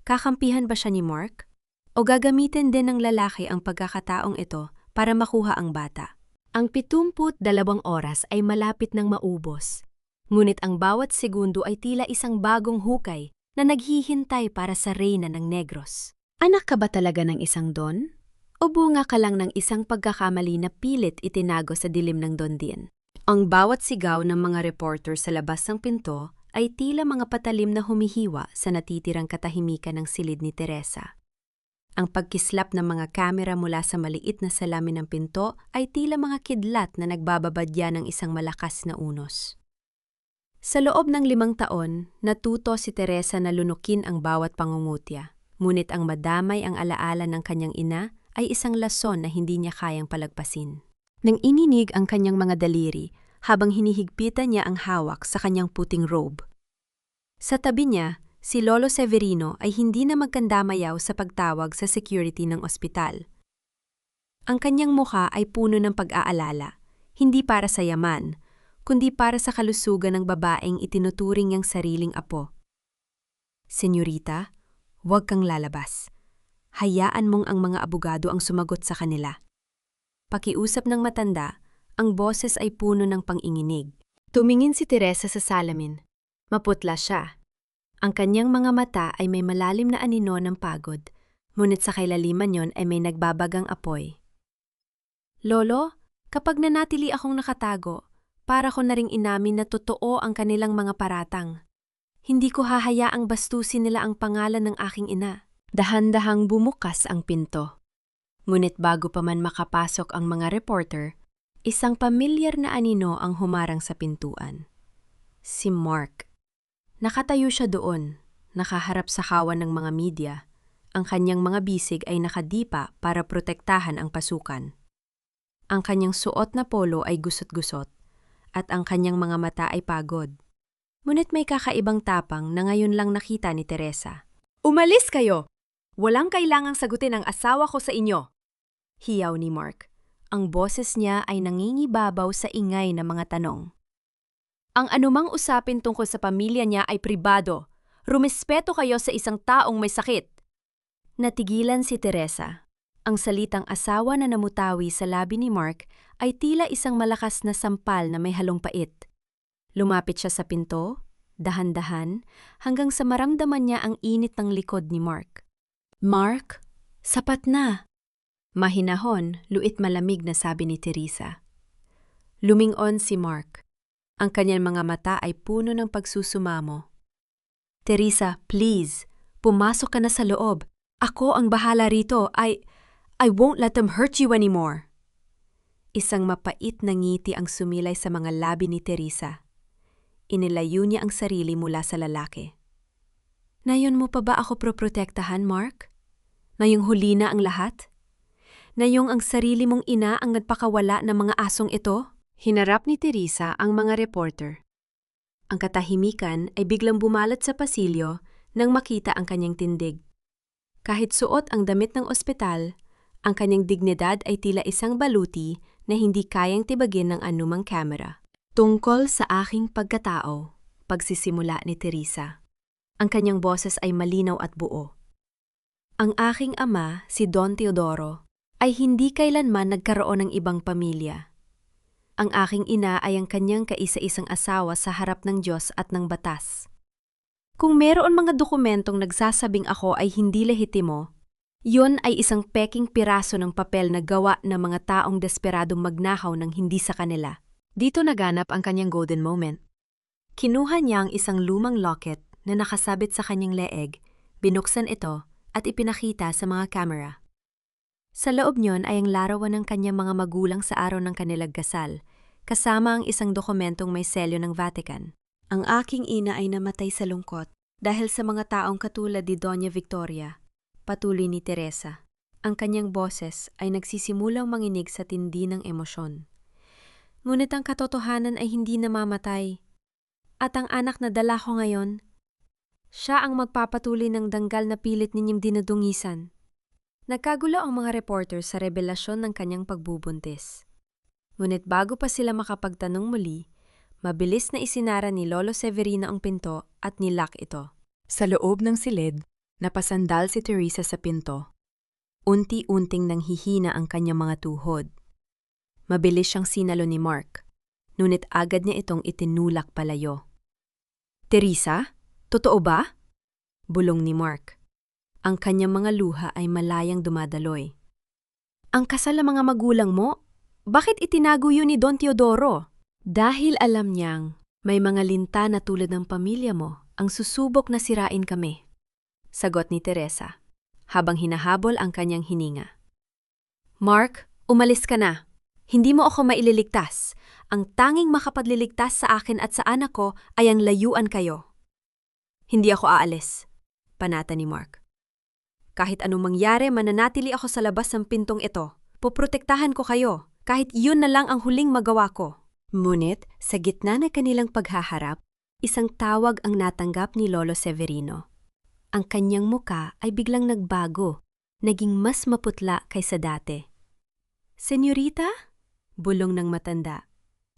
kakampihan ba siya ni Mark? O gagamitin din ng lalaki ang pagkakataong ito para makuha ang bata? Ang 72 oras ay malapit ng maubos. Ngunit ang bawat segundo ay tila isang bagong hukay na naghihintay para sa reyna ng Negros. Anak ka ba talaga ng isang don? O bunga ka lang ng isang pagkakamali na pilit itinago sa dilim ng dondin? Ang bawat sigaw ng mga reporter sa labas ng pinto ay tila mga patalim na humihiwa sa natitirang katahimikan ng silid ni Teresa. Ang pagkislap ng mga kamera mula sa maliit na salamin ng pinto ay tila mga kidlat na nagbababadya ng isang malakas na unos. Sa loob ng 5 taon, natuto si Teresa na lunukin ang bawat pangungutya, ngunit ang madamay ang alaala ng kanyang ina ay isang lason na hindi niya kayang palagpasin. Nang ininig ang kanyang mga daliri habang hinihigpitan niya ang hawak sa kanyang puting robe. Sa tabi niya, si Lolo Severino ay hindi na magkandamayaw sa pagtawag sa security ng ospital. Ang kanyang mukha ay puno ng pag-aalala, hindi para sa yaman, kundi para sa kalusugan ng babaeng itinuturing niyang sariling apo. Senyorita, huwag kang lalabas. Hayaan mong ang mga abogado ang sumagot sa kanila. Pakiusap ng matanda, ang boses ay puno ng panginginig. Tumingin si Teresa sa salamin. Maputla siya. Ang kanyang mga mata ay may malalim na anino ng pagod, ngunit sa kailaliman yon ay may nagbabagang apoy. Lolo, kapag nanatili akong nakatago, para ko na ring inamin na totoo ang kanilang mga paratang. Hindi ko hahayaang bastusin nila ang pangalan ng aking ina. Dahan-dahang bumukas ang pinto. Ngunit bago pa man makapasok ang mga reporter, isang pamilyar na anino ang humarang sa pintuan. Si Mark. Nakatayo siya doon, nakaharap sa kawan ng mga media. Ang kanyang mga bisig ay nakadipa para protektahan ang pasukan. Ang kanyang suot na polo ay gusot-gusot, at ang kanyang mga mata ay pagod. Ngunit may kakaibang tapang na ngayon lang nakita ni Teresa. "Umalis kayo! Walang kailangang sagutin ang asawa ko sa inyo!" Hiyaw ni Mark. Ang boses niya ay nangingibabaw sa ingay ng mga tanong. "Ang anumang usapin tungkol sa pamilya niya ay pribado. Rumespeto kayo sa isang taong may sakit." Natigilan si Teresa. Ang salitang asawa na namutawi sa labi ni Mark ay tila isang malakas na sampal na may halong pait. Lumapit siya sa pinto, dahan-dahan, hanggang sa maramdaman niya ang init ng likod ni Mark. "Mark, sapat na." Mahinahon, luit malamig na sabi ni Teresa. Lumingon si Mark. Ang kanyang mga mata ay puno ng pagsusumamo. "Teresa, please, pumasok ka na sa loob. Ako ang bahala rito. I won't let them hurt you anymore." Isang mapait na ngiti ang sumilay sa mga labi ni Teresa. Inilayo niya ang sarili mula sa lalaki. "Nayon mo pa ba ako proprotektahan, Mark? Ngayong huli na ang lahat? Ngayong ang sarili mong ina ang nagpakawala ng mga asong ito?" Hinarap ni Teresa ang mga reporter. Ang katahimikan ay biglang bumalat sa pasilyo nang makita ang kanyang tindig. Kahit suot ang damit ng ospital, ang kanyang dignidad ay tila isang baluti na hindi kayang tibagin ng anumang kamera. "Tungkol sa aking pagkatao," pagsisimula ni Teresa. Ang kanyang boses ay malinaw at buo. "Ang aking ama, si Don Teodoro, ay hindi kailanman nagkaroon ng ibang pamilya. Ang aking ina ay ang kanyang kaisa-isang asawa sa harap ng Diyos at ng batas. Kung meron mga dokumentong nagsasabing ako ay hindi lehitimo, yun ay isang peking piraso ng papel na gawa ng mga taong desperadong magnakaw ng hindi sa kanila." Dito naganap ang kanyang golden moment. Kinuha niya ang isang lumang locket na nakasabit sa kanyang leeg, binuksan ito at ipinakita sa mga kamera. Sa loob niyon ay ang larawan ng kanyang mga magulang sa araw ng kanilang kasal, kasama ang isang dokumentong may selyo ng Vatican. "Ang aking ina ay namatay sa lungkot dahil sa mga taong katulad ni Doña Victoria," patuloy ni Teresa. Ang kanyang boses ay nagsisimulang manginig sa tindi ng emosyon. "Ngunit ang katotohanan ay hindi namamatay. At ang anak na dala ko ngayon, siya ang magpapatuloy ng danggal na pilit ninyong dinudungisan." Nagkagulo ang mga reporter sa revelasyon ng kanyang pagbubuntis. Ngunit bago pa sila makapagtanong muli, mabilis na isinara ni Lolo Severino ang pinto at nilock ito. Sa loob ng silid, napasandal si Teresa sa pinto. Unti-unting nanghihina ang kanyang mga tuhod. Mabilis siyang sinalo ni Mark, ngunit agad niya itong itinulak palayo. "Teresa, totoo ba?" bulong ni Mark. Ang kanyang mga luha ay malayang dumadaloy. "Ang kasal ng mga magulang mo? Bakit itinago yun ni Don Teodoro?" "Dahil alam niyang may mga linta na tulad ng pamilya mo ang susubok na sirain kami," sagot ni Teresa, habang hinahabol ang kanyang hininga. "Mark, umalis ka na. Hindi mo ako maililigtas. Ang tanging makapagliligtas sa akin at sa anak ko ay ang layuan kayo." "Hindi ako aalis," panata ni Mark. "Kahit anong mangyari, mananatili ako sa labas ng pintong ito. Poprotektahan ko kayo, kahit yun na lang ang huling magawa ko." Ngunit, sa gitna ng kanilang paghaharap, isang tawag ang natanggap ni Lolo Severino. Ang kanyang muka ay biglang nagbago, naging mas maputla kaysa dati. "Senyorita?" bulong ng matanda.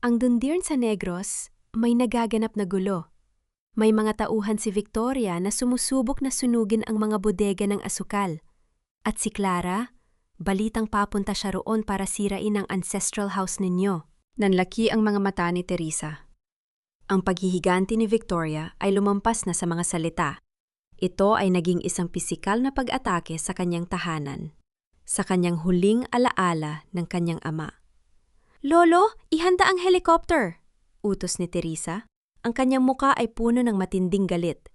Ang dundirn sa Negros, may nagaganap na gulo. May mga tauhan si Victoria na sumusubok na sunugin ang mga bodega ng asukal. At si Clara, balitang papunta siya roon para sirain ang ancestral house ninyo. Nanlaki ang mga mata ni Teresa. Ang paghihiganti ni Victoria ay lumampas na sa mga salita. Ito ay naging isang pisikal na pag-atake sa kanyang tahanan, sa kanyang huling alaala ng kanyang ama. "Lolo, ihanda ang helicopter!" utos ni Teresa. Ang kanyang muka ay puno ng matinding galit.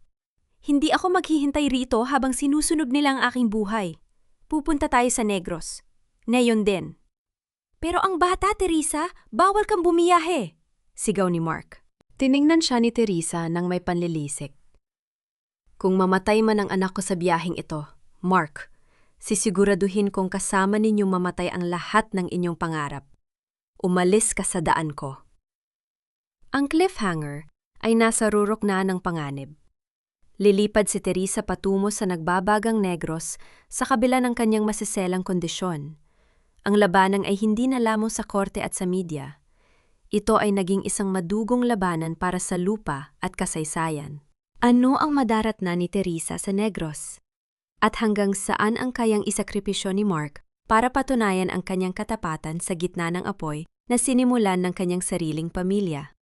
Hindi ako maghihintay rito habang sinusunog nila ang aking buhay. Pupunta tayo sa Negros. Ngayon din. Pero ang bata, Teresa, bawal kang bumiyahe, sigaw ni Mark. Tiningnan siya ni Teresa nang may panlilisik. Kung mamatay man ang anak ko sa biyaheng ito, Mark, sisiguraduhin kong kasama ninyong mamatay ang lahat ng inyong pangarap. Umalis ka sa daan ko. Ang cliffhanger ay nasa rurok na ng panganib. Lilipad si Teresa patungo sa nagbabagang Negros sa kabila ng kanyang masiselang kondisyon. Ang labanan ay hindi na lamang sa korte at sa media. Ito ay naging isang madugong labanan para sa lupa at kasaysayan. Ano ang madarat na ni Teresa sa Negros? At hanggang saan ang kayang isakripisyo ni Mark para patunayan ang kanyang katapatan sa gitna ng apoy na sinimulan ng kanyang sariling pamilya?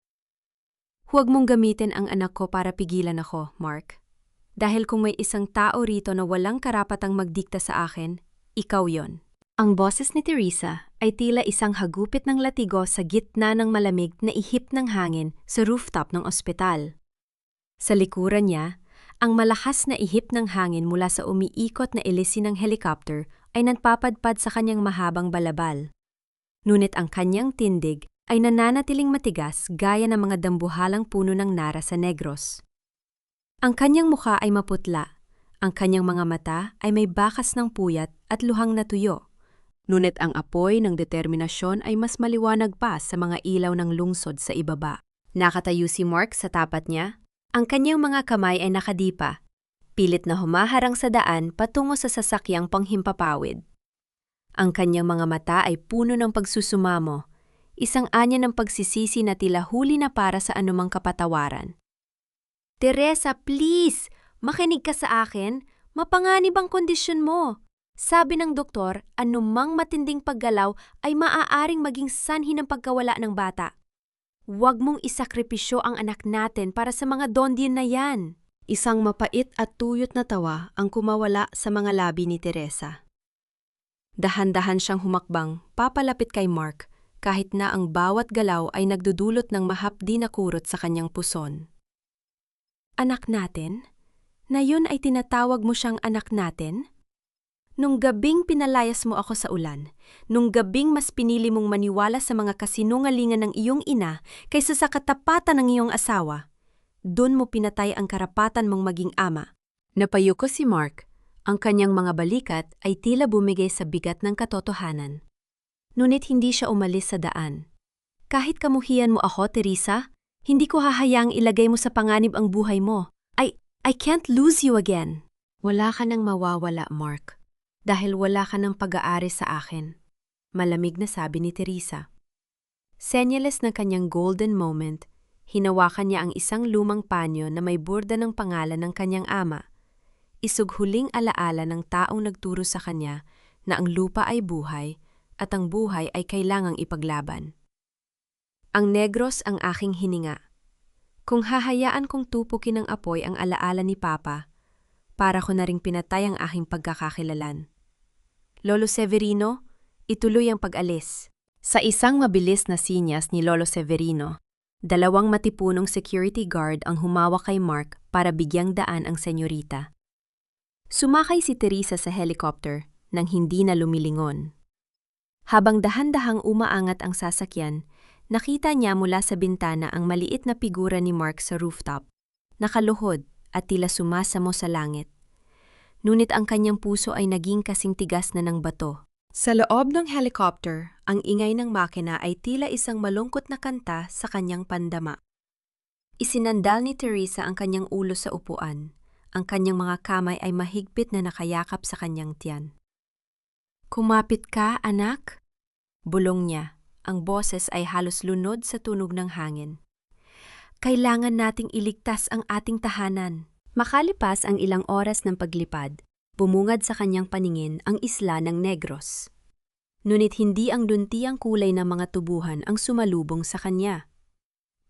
Huwag mong gamitin ang anak ko para pigilan ako, Mark. Dahil kung may isang tao rito na walang karapatang magdikta sa akin, ikaw yon. Ang boses ni Teresa ay tila isang hagupit ng latigo sa gitna ng malamig na ihip ng hangin sa rooftop ng ospital. Sa likuran niya, ang malakas na ihip ng hangin mula sa umiikot na ilisi ng helicopter ay nagpapadpad sa kanyang mahabang balabal. Ngunit ang kanyang tindig ay nananatiling matigas gaya ng mga dambuhalang puno ng nara sa Negros. Ang kanyang mukha ay maputla, ang kanyang mga mata ay may bakas ng puyat at luhang na tuyo. Ngunit ang apoy ng determinasyon ay mas maliwanag pa sa mga ilaw ng lungsod sa ibaba. Nakatayo si Mark sa tapat niya. Ang kanyang mga kamay ay nakadipa, pilit na humaharang sa daan patungo sa sasakyang panghimpapawid. Ang kanyang mga mata ay puno ng pagsusumamo, isang anya ng pagsisisi na tila huli na para sa anumang kapatawaran. Teresa, please! Makinig ka sa akin. Mapanganib ang kondisyon mo. Sabi ng doktor, anumang matinding paggalaw ay maaaring maging sanhi ng pagkawala ng bata. Huwag mong isakripisyo ang anak natin para sa mga dondien na yan. Isang mapait at tuyot na tawa ang kumawala sa mga labi ni Teresa. Dahan-dahan siyang humakbang, papalapit kay Mark, kahit na ang bawat galaw ay nagdudulot ng mahapdi na kurot sa kanyang puson. Anak natin? Na yun ay tinatawag mo siyang anak natin? Nung gabing pinalayas mo ako sa ulan, nung gabing mas pinili mong maniwala sa mga kasinungalingan ng iyong ina kaysa sa katapatan ng iyong asawa, doon mo pinatay ang karapatan mong maging ama. Napayuko si Mark. Ang kanyang mga balikat ay tila bumigay sa bigat ng katotohanan. Ngunit hindi siya umalis sa daan. Kahit kamuhian mo ako, Teresa, hindi ko hahayaang ilagay mo sa panganib ang buhay mo. I can't lose you again. Wala ka nang mawawala, Mark. Dahil wala ka ng pag-aari sa akin. Malamig na sabi ni Teresa. Senyales ng kanyang golden moment, hinawakan niya ang isang lumang panyo na may burda ng pangalan ng kanyang ama. Isughuling alaala ng taong nagturo sa kanya na ang lupa ay buhay at ang buhay ay kailangang ipaglaban. Ang Negros ang aking hininga. Kung hahayaan kong tupukin ng apoy ang alaala ni Papa, para ko na ring pinatay ang aking pagkakakilalan. Lolo Severino, ituloy ang pag-alis. Sa isang mabilis na sinyas ni Lolo Severino, 2 matipunong security guard ang humawak kay Mark para bigyang daan ang senyorita. Sumakay si Teresa sa helicopter nang hindi na lumilingon. Habang dahan-dahang umaangat ang sasakyan, nakita niya mula sa bintana ang maliit na figura ni Mark sa rooftop, nakaluhod at tila sumasamo sa langit. Ngunit ang kanyang puso ay naging kasing tigas na ng bato. Sa loob ng helicopter, ang ingay ng makina ay tila isang malungkot na kanta sa kanyang pandama. Isinandal ni Teresa ang kanyang ulo sa upuan. Ang kanyang mga kamay ay mahigpit na nakayakap sa kanyang tiyan. "Kumapit ka, anak?" Bulong niya. Ang boses ay halos lunod sa tunog ng hangin. "Kailangan nating iligtas ang ating tahanan." Makalipas ang ilang oras ng paglipad, bumungad sa kanyang paningin ang isla ng Negros. Ngunit hindi ang luntiang kulay ng mga tubuhan ang sumalubong sa kanya.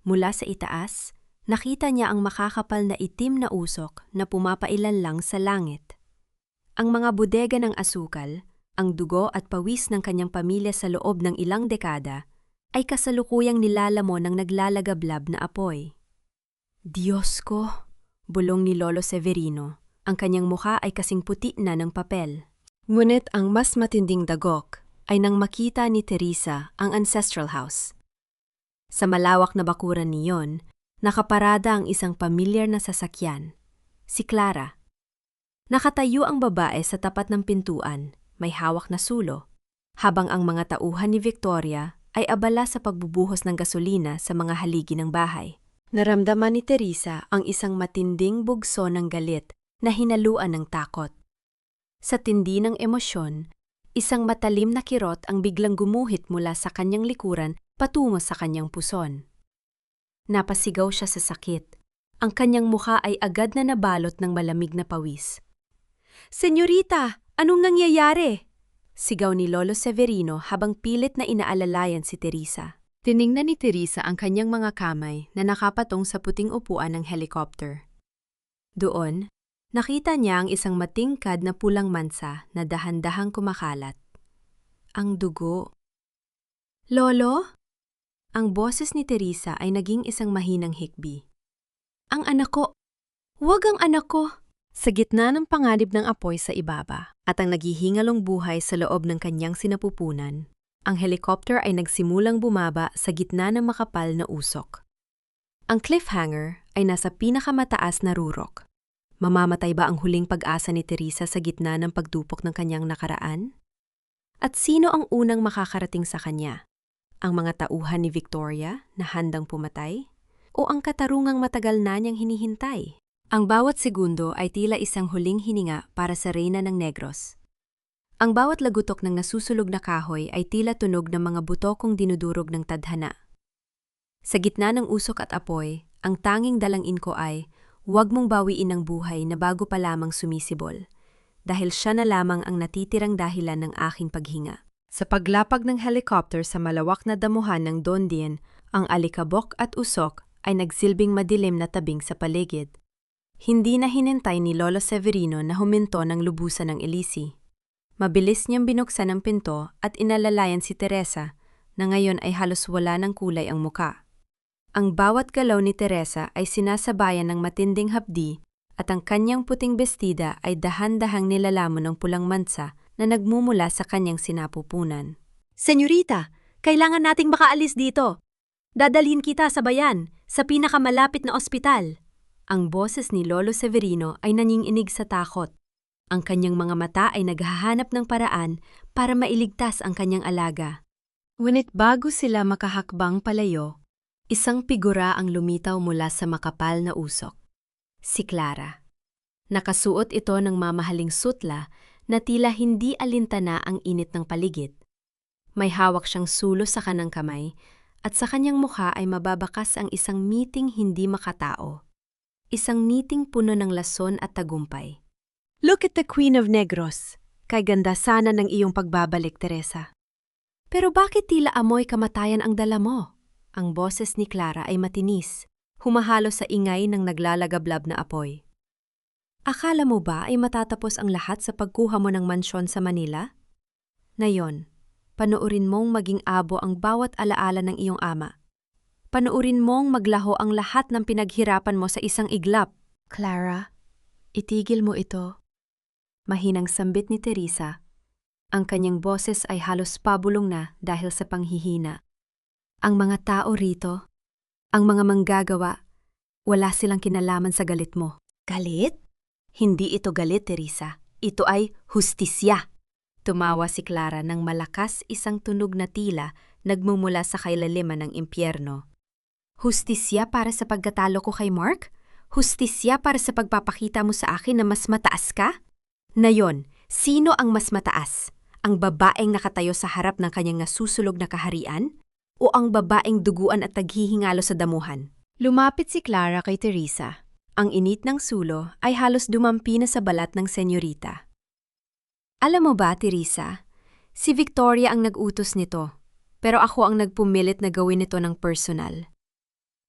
Mula sa itaas, nakita niya ang makakapal na itim na usok na pumapailan lang sa langit. Ang mga bodega ng asukal, ang dugo at pawis ng kanyang pamilya sa loob ng ilang dekada, ay kasalukuyang nilalamon ng naglalagablab na apoy. "Diyos ko!" bulong ni Lolo Severino. Ang kanyang mukha ay kasing puti na ng papel. Ngunit ang mas matinding dagok ay nang makita ni Teresa ang ancestral house. Sa malawak na bakuran niyon, nakaparada ang isang pamilyar na sasakyan, si Clara. Nakatayo ang babae sa tapat ng pintuan, may hawak na sulo, habang ang mga tauhan ni Victoria ay abala sa pagbubuhos ng gasolina sa mga haligi ng bahay. Naramdaman ni Teresa ang isang matinding bugso ng galit na hinaluan ng takot. Sa tindi ng emosyon, isang matalim na kirot ang biglang gumuhit mula sa kanyang likuran patungo sa kanyang puson. Napasigaw siya sa sakit. Ang kanyang mukha ay agad na nabalot ng malamig na pawis. "Senyorita, anong nangyayari?" Sigaw ni Lolo Severino habang pilit na inaalalayan si Teresa. Tiningnan ni Teresa ang kanyang mga kamay na nakapatong sa puting upuan ng helicopter. Doon, nakita niya ang isang matingkad na pulang mansa na dahan-dahang kumakalat. Ang dugo. "Lolo?" Ang boses ni Teresa ay naging isang mahinang hikbi. "Ang anak ko! Huwag ang anak ko!" Sa gitna ng panganib ng apoy sa ibaba at ang naghihingalong buhay sa loob ng kanyang sinapupunan, ang helicopter ay nagsimulang bumaba sa gitna ng makapal na usok. Ang cliffhanger ay nasa pinakamataas na rurok. Mamamatay ba ang huling pag-asa ni Teresa sa gitna ng pagdupok ng kanyang nakaraan? At sino ang unang makakarating sa kanya? Ang mga tauhan ni Victoria na handang pumatay? O ang katarungang matagal na niyang hinihintay? Ang bawat segundo ay tila isang huling hininga para sa Reyna ng Negros. Ang bawat lagutok ng nasusulog na kahoy ay tila tunog ng mga butokong dinudurog ng tadhana. Sa gitna ng usok at apoy, ang tanging dalangin ko ay, huwag mong bawiin ang buhay na bago pa lamang sumisibol, dahil siya na lamang ang natitirang dahilan ng aking paghinga. Sa paglapag ng helicopter sa malawak na damuhan ng Dondian, ang alikabok at usok ay nagsilbing madilim na tabing sa paligid. Hindi na hinintay ni Lolo Severino na huminto ng lubusan ng Elisi. Mabilis niyang binuksan ang pinto at inalalayan si Teresa, na ngayon ay halos wala ng kulay ang muka. Ang bawat galaw ni Teresa ay sinasabayan ng matinding hapdi at ang kanyang puting bestida ay dahan-dahang nilalamon ng pulang mansa na nagmumula sa kanyang sinapupunan. "Senyorita, kailangan nating makaalis dito. Dadalhin kita sa bayan, sa pinakamalapit na ospital." Ang boses ni Lolo Severino ay nanginginig sa takot. Ang kanyang mga mata ay naghahanap ng paraan para mailigtas ang kanyang alaga. Ngunit bago sila makahakbang palayo, isang figura ang lumitaw mula sa makapal na usok. Si Clara. Nakasuot ito ng mamahaling sutla na tila hindi alintana ang init ng paligid. May hawak siyang sulo sa kanang kamay at sa kanyang mukha ay mababakas ang isang ngiting hindi makatao. Isang ngiting puno ng lason at tagumpay. "Look at the Queen of Negros. Kay ganda sana ng iyong pagbabalik, Teresa." "Pero bakit tila amoy kamatayan ang dala mo?" Ang boses ni Clara ay matinis, humahalo sa ingay ng naglalagablab na apoy. "Akala mo ba ay matatapos ang lahat sa pagkuha mo ng mansyon sa Manila? Ngayon, panoorin mong maging abo ang bawat alaala ng iyong ama. Panoorin mong maglaho ang lahat ng pinaghirapan mo sa isang iglap." "Clara, itigil mo ito." Mahinang sambit ni Teresa. Ang kanyang boses ay halos pabulong na dahil sa panghihina. "Ang mga tao rito, ang mga manggagawa, wala silang kinalaman sa galit mo." "Galit?" "Hindi ito galit, Teresa. Ito ay hustisya." Tumawa si Clara ng malakas, isang tunog na tila nagmumula sa kailaliman ng impyerno. "Hustisya para sa pagkatalo ko kay Mark? Hustisya para sa pagpapakita mo sa akin na mas mataas ka? Nayon, sino ang mas mataas? Ang babaeng nakatayo sa harap ng kanyang nasusulog na kaharian? O ang babaeng duguan at naghihingalo sa damuhan?" Lumapit si Clara kay Teresa. Ang init ng sulo ay halos dumampi na sa balat ng senyorita. "Alam mo ba, Teresa, si Victoria ang nag-utos nito, pero ako ang nagpumilit na gawin ito ng personal.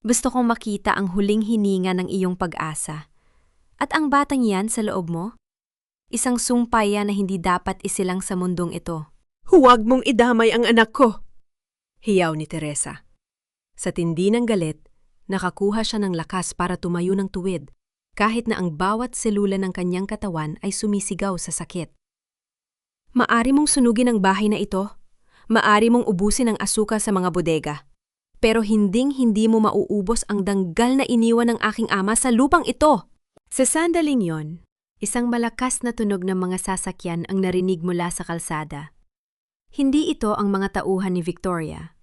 Gusto kong makita ang huling hininga ng iyong pag-asa. At ang batang yan sa loob mo? Isang sumpay yan na hindi dapat isilang sa mundong ito." "Huwag mong idamay ang anak ko!" hiyaw ni Teresa. Sa tindi ng galit, nakakuha siya ng lakas para tumayo ng tuwid. kahit na ang bawat selula ng kanyang katawan ay sumisigaw sa sakit. Maari mong sunugin ang bahay na ito. Maari mong ubusin ang asukal sa mga bodega. Pero hinding-hindi mo mauubos ang danggal na iniwan ng aking ama sa lupang ito. Sa sandaling yon, isang malakas na tunog ng mga sasakyan ang narinig mula sa kalsada. Hindi ito ang mga tauhan ni Victoria.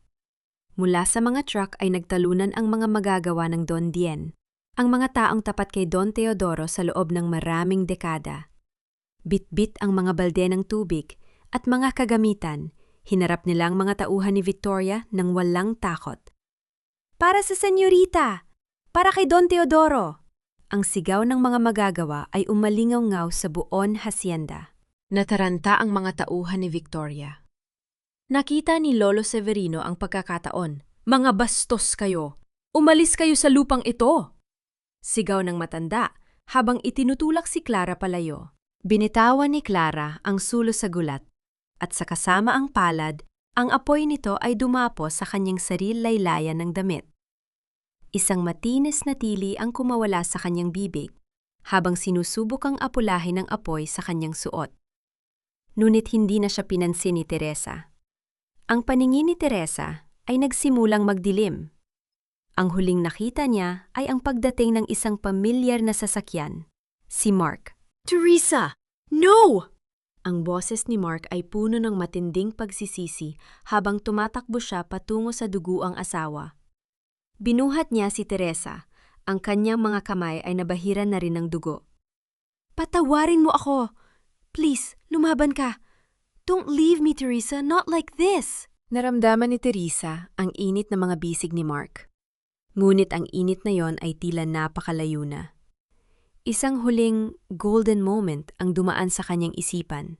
Mula sa mga truck ay nagtalunan ang mga magagawa ng Don Dien, ang mga taong tapat kay Don Teodoro sa loob ng maraming dekada. Bit-bit ang mga balde ng tubig at mga kagamitan, hinarap nila ang mga tauhan ni Victoria ng walang takot. Para sa senyorita! Para kay Don Teodoro! Ang sigaw ng mga magagawa ay umalingaw-ngaw sa buong hacienda. Nataranta ang mga tauhan ni Victoria. Nakita ni Lolo Severino ang pagkakataon. Mga bastos kayo! Umalis kayo sa lupang ito! Sigaw ng matanda habang itinutulak si Clara palayo. Binitawan ni Clara ang sulo sa gulat at sa kasama ang palad, ang apoy nito ay dumapo sa kanyang saril-laylayan ng damit. Isang matinis na tili ang kumawala sa kanyang bibig habang sinusubok ang apulahin ng apoy sa kanyang suot. Ngunit hindi na siya pinansin ni Teresa. Ang paningin ni Teresa ay nagsimulang magdilim. Ang huling nakita niya ay ang pagdating ng isang pamilyar na sasakyan, si Mark. Teresa! No! Ang boses ni Mark ay puno ng matinding pagsisisi habang tumatakbo siya patungo sa duguang asawa. Binuhat niya si Teresa. Ang kanyang mga kamay ay nabahiran na rin ng dugo. Patawarin mo ako! Please, lumaban ka! Don't leave me, Teresa, not like this! Naramdaman ni Teresa ang init na mga bisig ni Mark. Ngunit ang init na yon ay tila napakalayo na. Isang huling golden moment ang dumaan sa kanyang isipan.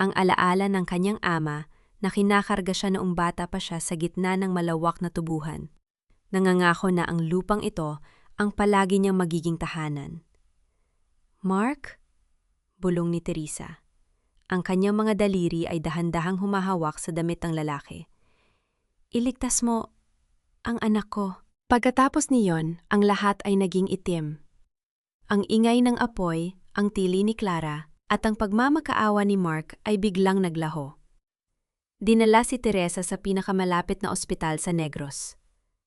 Ang alaala ng kanyang ama na kinakarga siya noong bata pa siya sa gitna ng malawak na tubuhan. Nangangako na ang lupang ito ang palagi niyang magiging tahanan. Mark? Bulong ni Teresa. Ang kanyang mga daliri ay dahan-dahang humahawak sa damit ng lalaki. Iligtas mo ang anak ko. Pagkatapos niyon, ang lahat ay naging itim. Ang ingay ng apoy, ang tili ni Clara, at ang pagmamakaawa ni Mark ay biglang naglaho. Dinala si Teresa sa pinakamalapit na ospital sa Negros.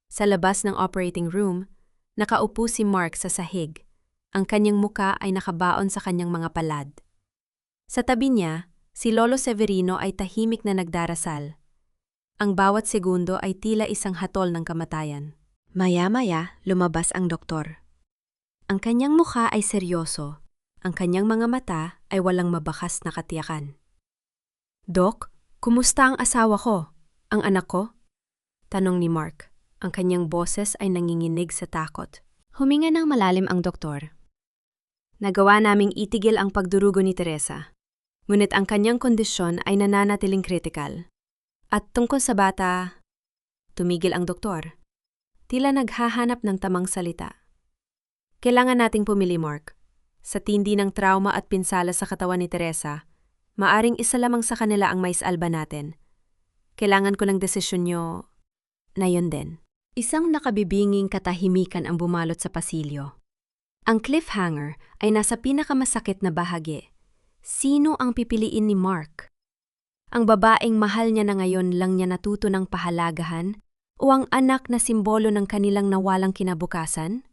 Sa labas ng operating room, nakaupo si Mark sa sahig. Ang kanyang muka ay nakabaon sa kanyang mga palad. Sa tabi niya, si Lolo Severino ay tahimik na nagdarasal. Ang bawat segundo ay tila isang hatol ng kamatayan. Maya-maya, lumabas ang doktor. Ang kanyang mukha ay seryoso. Ang kanyang mga mata ay walang mabakas na katiyakan. Dok, kumusta ang asawa ko? Ang anak ko? Tanong ni Mark. Ang kanyang boses ay nanginginig sa takot. Huminga ng malalim ang doktor. Nagawa naming itigil ang pagdurugo ni Teresa. Ngunit ang kanyang kondisyon ay nananatiling kritikal. At tungkol sa bata, tumigil ang doktor. Tila naghahanap ng tamang salita. Kailangan nating pumili, Mark. Sa tindi ng trauma at pinsala sa katawan ni Teresa, maaring isa lamang sa kanila ang maisalba natin. Kailangan ko ng desisyon nyo na yun din. Isang nakabibinging katahimikan ang bumalot sa pasilyo. Ang cliffhanger ay nasa pinakamasakit na bahagi. Sino ang pipiliin ni Mark? Ang babaeng mahal niya na ngayon lang niya natuto ng pahalagahan o ang anak na simbolo ng kanilang nawalang kinabukasan?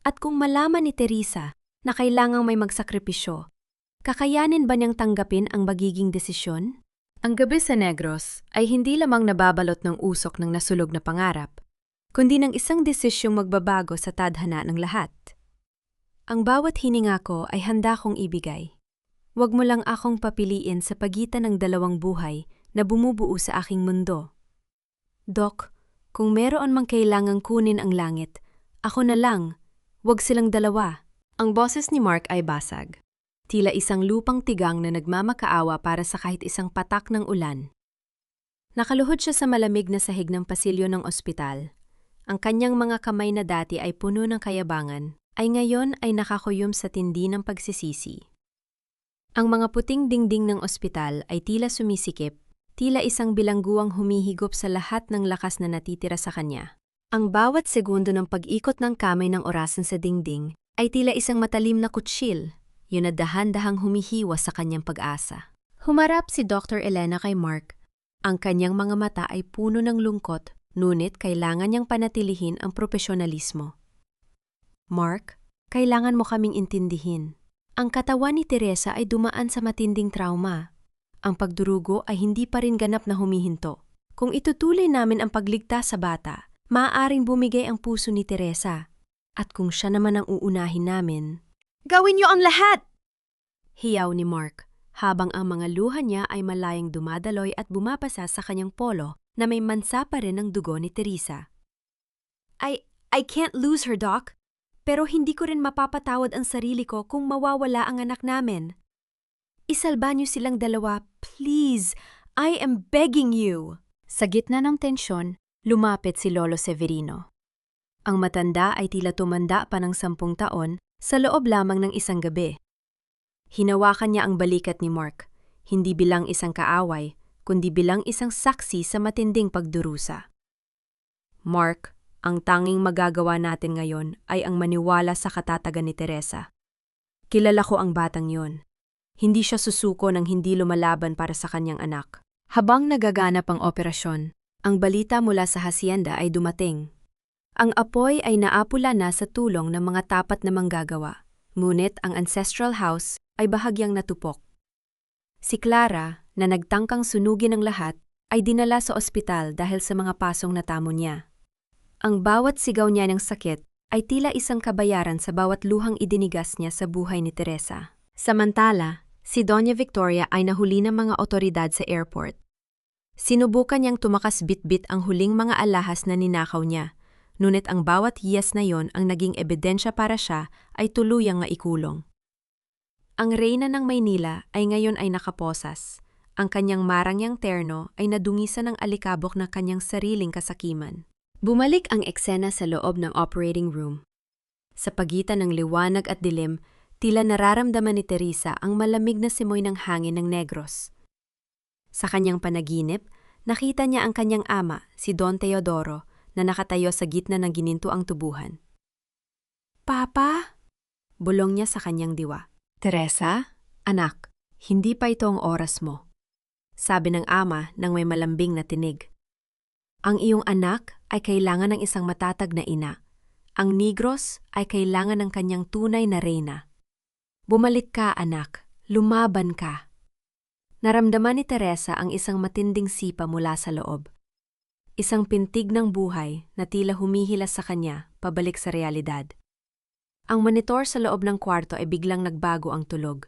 At kung malaman ni Teresa na kailangang may magsakripisyo, kakayanin ba niyang tanggapin ang magiging desisyon? Ang gabi sa Negros ay hindi lamang nababalot ng usok ng nasulog na pangarap, kundi ng isang desisyong magbabago sa tadhana ng lahat. Ang bawat hininga ko ay handa kong ibigay. Huwag mo lang akong papiliin sa pagitan ng dalawang buhay na bumubuo sa aking mundo. Dok, kung meron mang kailangang kunin ang langit, ako na lang. Huwag silang dalawa. Ang boses ni Mark ay basag. Tila isang lupang tigang na nagmamakaawa para sa kahit isang patak ng ulan. Nakaluhod siya sa malamig na sahig ng pasilyo ng ospital. Ang kanyang mga kamay na dati ay puno ng kayabangan, ay ngayon ay nakakuyom sa tindi ng pagsisisi. Ang mga puting dingding ng ospital ay tila sumisikip, tila isang bilangguang humihigop sa lahat ng lakas na natitira sa kanya. Ang bawat segundo ng pag-ikot ng kamay ng orasan sa dingding ay tila isang matalim na kutsil, yun na dahan-dahang humihiwas sa kanyang pag-asa. Humarap si Dr. Elena kay Mark. Ang kanyang mga mata ay puno ng lungkot, ngunit kailangan niyang panatilihin ang propesyonalismo. Mark, kailangan mo kaming intindihin. Ang katawan ni Teresa ay dumaan sa matinding trauma. Ang pagdurugo ay hindi pa rin ganap na humihinto. Kung itutuloy namin ang pagligtas sa bata, maaaring bumigay ang puso ni Teresa. At kung siya naman ang uunahin namin, Gawin niyo ang lahat! hiyaw ni Mark, habang ang mga luha niya ay malayang dumadaloy at bumabasa sa kanyang polo na may mansa pa rin ng dugo ni Teresa. I can't lose her, Doc. Pero hindi ko rin mapapatawad ang sarili ko kung mawawala ang anak namin. Isalba niyo silang dalawa, please. I am begging you. Sa gitna ng tensyon, lumapit si Lolo Severino. Ang matanda ay tila tumanda pa ng 10 taon sa loob lamang ng isang gabi. Hinawakan niya ang balikat ni Mark, hindi bilang isang kaaway, kundi bilang isang saksi sa matinding pagdurusa. Mark, ang tanging magagawa natin ngayon ay ang maniwala sa katatagan ni Teresa. Kilala ko ang batang yon. Hindi siya susuko ng hindi lumalaban para sa kanyang anak. Habang nagaganap ang operasyon, ang balita mula sa hacienda ay dumating. Ang apoy ay naapula na sa tulong ng mga tapat na manggagawa, ngunit ang ancestral house ay bahagyang natupok. Si Clara, na nagtangkang sunugin ang lahat, ay dinala sa ospital dahil sa mga pasong natamo niya. Ang bawat sigaw niya ng sakit ay tila isang kabayaran sa bawat luhang idinigas niya sa buhay ni Teresa. Samantala, si Doña Victoria ay nahuli ng mga otoridad sa airport. Sinubukan niyang tumakas bitbit ang huling mga alahas na ninakaw niya, ngunit ang bawat hiyas na yon ang naging ebidensya para siya ay tuluyang maikulong. Ang reyna ng Maynila ay ngayon ay nakaposas. Ang kanyang marangyang terno ay nadungisan ng alikabok ng kanyang sariling kasakiman. Bumalik ang eksena sa loob ng operating room. Sa pagitan ng liwanag at dilim, tila nararamdaman ni Teresa ang malamig na simoy ng hangin ng Negros. Sa kanyang panaginip, nakita niya ang kanyang ama, si Don Teodoro, na nakatayo sa gitna ng ginintuang tubuhan. Papa? Bulong niya sa kanyang diwa. Teresa, anak, hindi pa ito ang oras mo. Sabi ng ama nang may malambing na tinig. Ang iyong anak ay kailangan ng isang matatag na ina. Ang Negros ay kailangan ng kanyang tunay na reyna. Bumalik ka, anak. Lumaban ka. Naramdaman ni Teresa ang isang matinding sipa mula sa loob. Isang pintig ng buhay na tila humihilas sa kanya pabalik sa realidad. Ang monitor sa loob ng kwarto ay biglang nagbago ang tulog.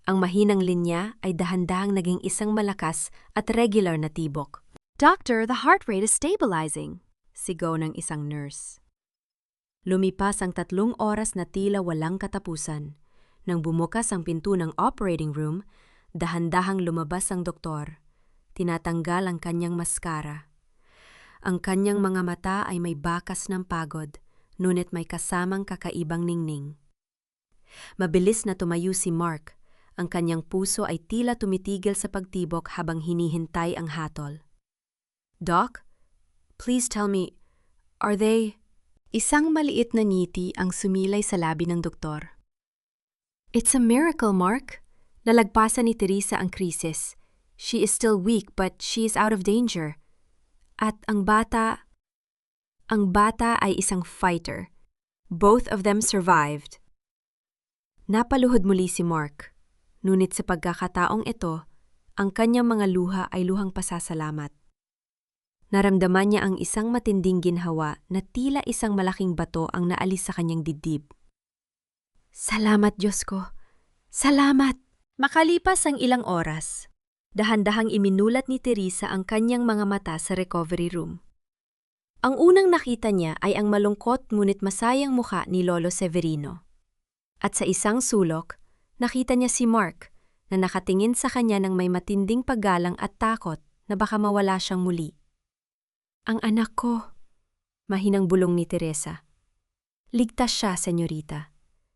Ang mahinang linya ay dahan-dahang naging isang malakas at regular na tibok. Doctor, the heart rate is stabilizing, sigaw ng isang nurse. Lumipas ang 3 oras na tila walang katapusan. Nang bumukas ang pinto ng operating room, dahan-dahang lumabas ang doktor. Tinatanggal ang kanyang maskara. Ang kanyang mga mata ay may bakas ng pagod, ngunit may kasamang kakaibang ningning. Mabilis na tumayo si Mark. Ang kanyang puso ay tila tumitigil sa pagtibok habang hinihintay ang hatol. Doc, please tell me, are they... Isang maliit na ngiti ang sumilay sa labi ng doktor. It's a miracle, Mark. Nalagpasan ni Teresa ang krisis. She is still weak but she is out of danger. At ang bata ay isang fighter. Both of them survived. Napaluhod muli si Mark. Ngunit sa pagkakataong ito, ang kanyang mga luha ay luhang pasasalamat. Naramdaman niya ang isang matinding ginhawa na tila isang malaking bato ang naalis sa kanyang dibdib. Salamat, Diyos ko! Salamat! Makalipas ang ilang oras, dahan-dahang iminulat ni Teresa ang kanyang mga mata sa recovery room. Ang unang nakita niya ay ang malungkot ngunit masayang mukha ni Lolo Severino. At sa isang sulok, nakita niya si Mark na nakatingin sa kanya ng may matinding paggalang at takot na baka mawala siyang muli. Ang anak ko, mahinang bulong ni Teresa. Ligtas siya, senyorita.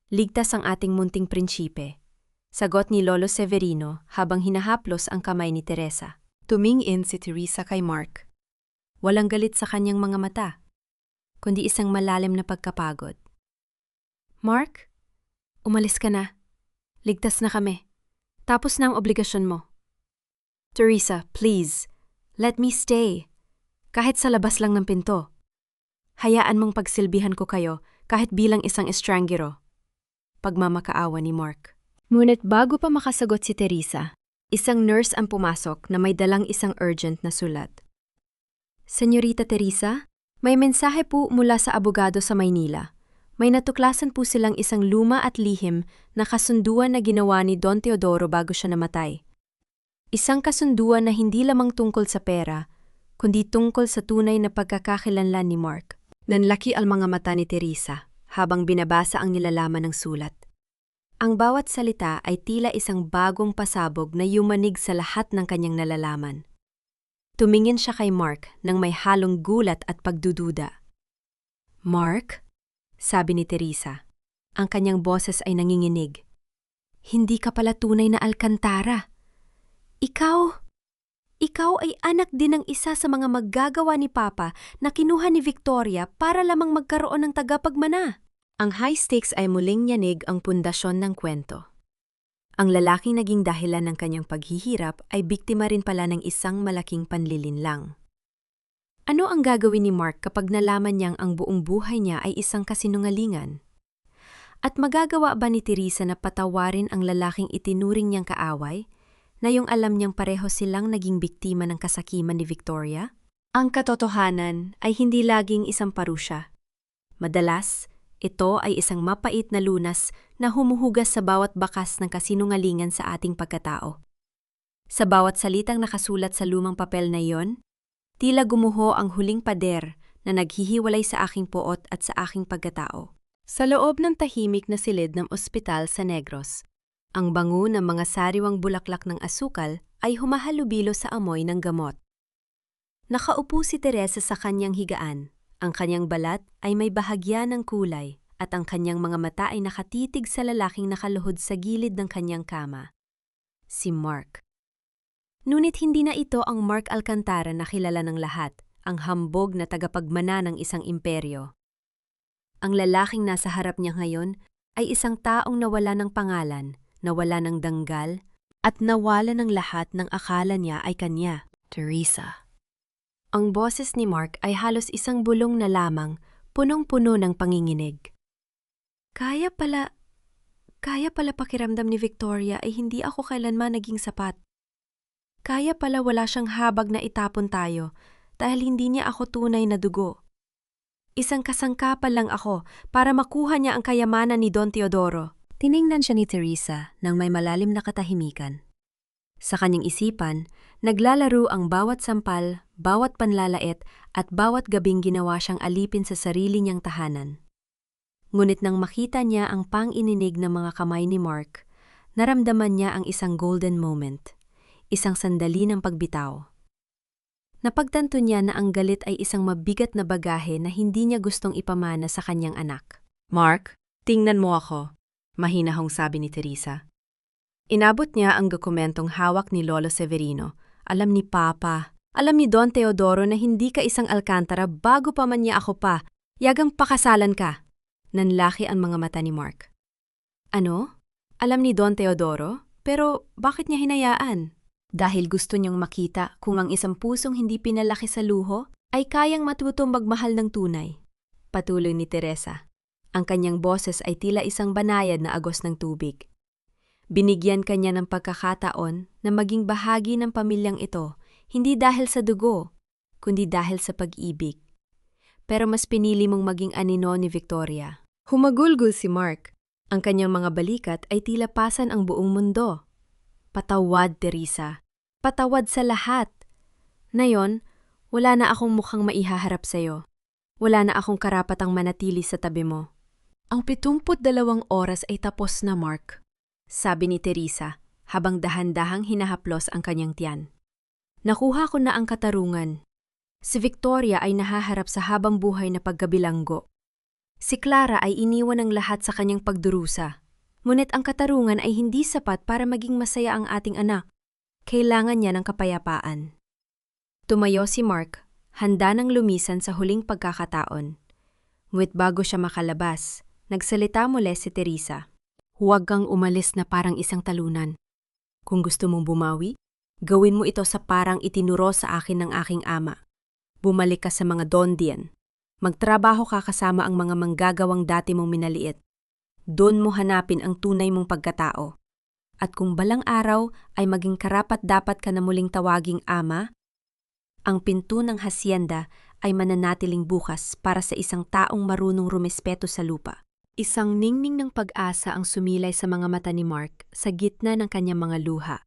Ligtas ang ating munting prinsipe. Sagot ni Lolo Severino habang hinahaplos ang kamay ni Teresa. Tumingin si Teresa kay Mark. Walang galit sa kanyang mga mata, kundi isang malalim na pagkapagod. Mark, umalis ka na. Ligtas na kami. Tapos na ang obligasyon mo. Teresa, please. Let me stay. Kahit sa labas lang ng pinto. Hayaan mong pagsilbihan ko kayo kahit bilang isang estranggero. Pagmamakaawa ni Mark. Ngunit bago pa makasagot si Teresa, isang nurse ang pumasok na may dalang isang urgent na sulat. Senyorita Teresa, may mensahe po mula sa abogado sa Maynila. May natuklasan po silang isang luma at lihim na kasunduan na ginawa ni Don Teodoro bago siya namatay. Isang kasunduan na hindi lamang tungkol sa pera, kundi tungkol sa tunay na pagkakakilanlan ni Mark. Nanlaki ang mga mata ni Teresa habang binabasa ang nilalaman ng sulat. Ang bawat salita ay tila isang bagong pasabog na yumanig sa lahat ng kanyang nalalaman. Tumingin siya kay Mark nang may halong gulat at pagdududa. "Mark?" sabi ni Teresa. Ang kanyang boses ay nanginginig. "Hindi ka pala tunay na Alcantara. Ikaw ay anak din ng isa sa mga maggagawa ni Papa na kinuha ni Victoria para lamang magkaroon ng tagapagmana." Ang high stakes ay muling yanig ang pundasyon ng kwento. Ang lalaking naging dahilan ng kanyang paghihirap ay biktima rin pala ng isang malaking panlilinlang. Ano ang gagawin ni Mark kapag nalaman niyang ang buong buhay niya ay isang kasinungalingan? At magagawa ba ni Teresa na patawarin ang lalaking itinuring niyang kaaway, na yung alam niyang pareho silang naging biktima ng kasakiman ni Victoria? Ang katotohanan ay hindi laging isang parusya. Madalas, ito ay isang mapait na lunas na humuhugas sa bawat bakas ng kasinungalingan sa ating pagkatao. Sa bawat salitang nakasulat sa lumang papel na iyon, tila gumuho ang huling pader na naghihiwalay sa aking poot at sa aking pagkatao. Sa loob ng tahimik na silid ng ospital sa Negros, ang bango ng mga sariwang bulaklak ng asukal ay humahalubilo sa amoy ng gamot. Nakaupo si Teresa sa kanyang higaan. Ang kanyang balat ay may bahagya ng kulay at ang kanyang mga mata ay nakatitig sa lalaking nakaluhod sa gilid ng kanyang kama. Si Mark. Ngunit hindi na ito ang Mark Alcantara na kilala ng lahat, ang hambog na tagapagmana ng isang imperyo. Ang lalaking nasa harap niya ngayon ay isang taong nawala ng pangalan, nawala ng danggal, at nawala ng lahat ng akala niya ay kanya. Teresa. Ang boses ni Mark ay halos isang bulong na lamang, punong-puno ng panginginig. Kaya pala pakiramdam ni Victoria ay hindi ako kailanman naging sapat. Kaya pala wala siyang habag na itapon tayo dahil hindi niya ako tunay na dugo. Isang kasangkapan lang ako para makuha niya ang kayamanan ni Don Teodoro. Tiningnan siya ni Teresa nang may malalim na katahimikan. Sa kanyang isipan, naglalaro ang bawat sampal, bawat panlalait at bawat gabing ginawa siyang alipin sa sarili niyang tahanan. Ngunit nang makita niya ang pang-ininig ng mga kamay ni Mark, naramdaman niya ang isang golden moment, isang sandali ng pagbitaw. Napagtanto niya na ang galit ay isang mabigat na bagahe na hindi niya gustong ipamana sa kanyang anak. "Mark, tingnan mo ako," mahinahong sabi ni Teresa. Inabot niya ang dokumentong hawak ni Lolo Severino. Alam ni Papa, alam ni Don Teodoro na hindi ka isang Alcantara bago pa man niya ako pa. Yagang pakasalan ka. Nanlaki ang mga mata ni Mark. Ano? Alam ni Don Teodoro? Pero bakit niya hinayaan? Dahil gusto niyang makita kung ang isang pusong hindi pinalaki sa luho ay kayang matutong magmahal ng tunay. Patuloy ni Teresa. Ang kanyang boses ay tila isang banayad na agos ng tubig. Binigyan kanya ng pagkakataon na maging bahagi ng pamilyang ito, hindi dahil sa dugo, kundi dahil sa pag-ibig. Pero mas pinili mong maging anino ni Victoria. Humagulgol si Mark. Ang kanyang mga balikat ay tila pasan ang buong mundo. Patawad, Teresa. Patawad sa lahat. Ngayon, wala na akong mukhang maihaharap sa'yo. Wala na akong karapatang manatili sa tabi mo. Ang 72 oras ay tapos na, Mark. Sabi ni Teresa, habang dahan-dahang hinahaplos ang kanyang tiyan. Nakuha ko na ang katarungan. Si Victoria ay nahaharap sa habang buhay na pagkabilanggo. Si Clara ay iniwan ng lahat sa kanyang pagdurusa. Ngunit ang katarungan ay hindi sapat para maging masaya ang ating anak. Kailangan niya ng kapayapaan. Tumayo si Mark, handa nang lumisan sa huling pagkakataon. Ngunit bago siya makalabas, Nagsalita muli si Teresa. Huwag kang umalis na parang isang talunan. Kung gusto mong bumawi, gawin mo ito sa parang itinuro sa akin ng aking ama. Bumalik ka sa mga Dondian. Magtrabaho ka kasama ang mga manggagawang dati mong minaliit. Doon mo hanapin ang tunay mong pagkatao. At kung balang araw ay maging karapat-dapat ka na muling tawaging ama, ang pinto ng hasyenda ay mananatiling bukas para sa isang taong marunong rumespeto sa lupa. Isang ningning ng pag-asa ang sumilay sa mga mata ni Mark sa gitna ng kanyang mga luha.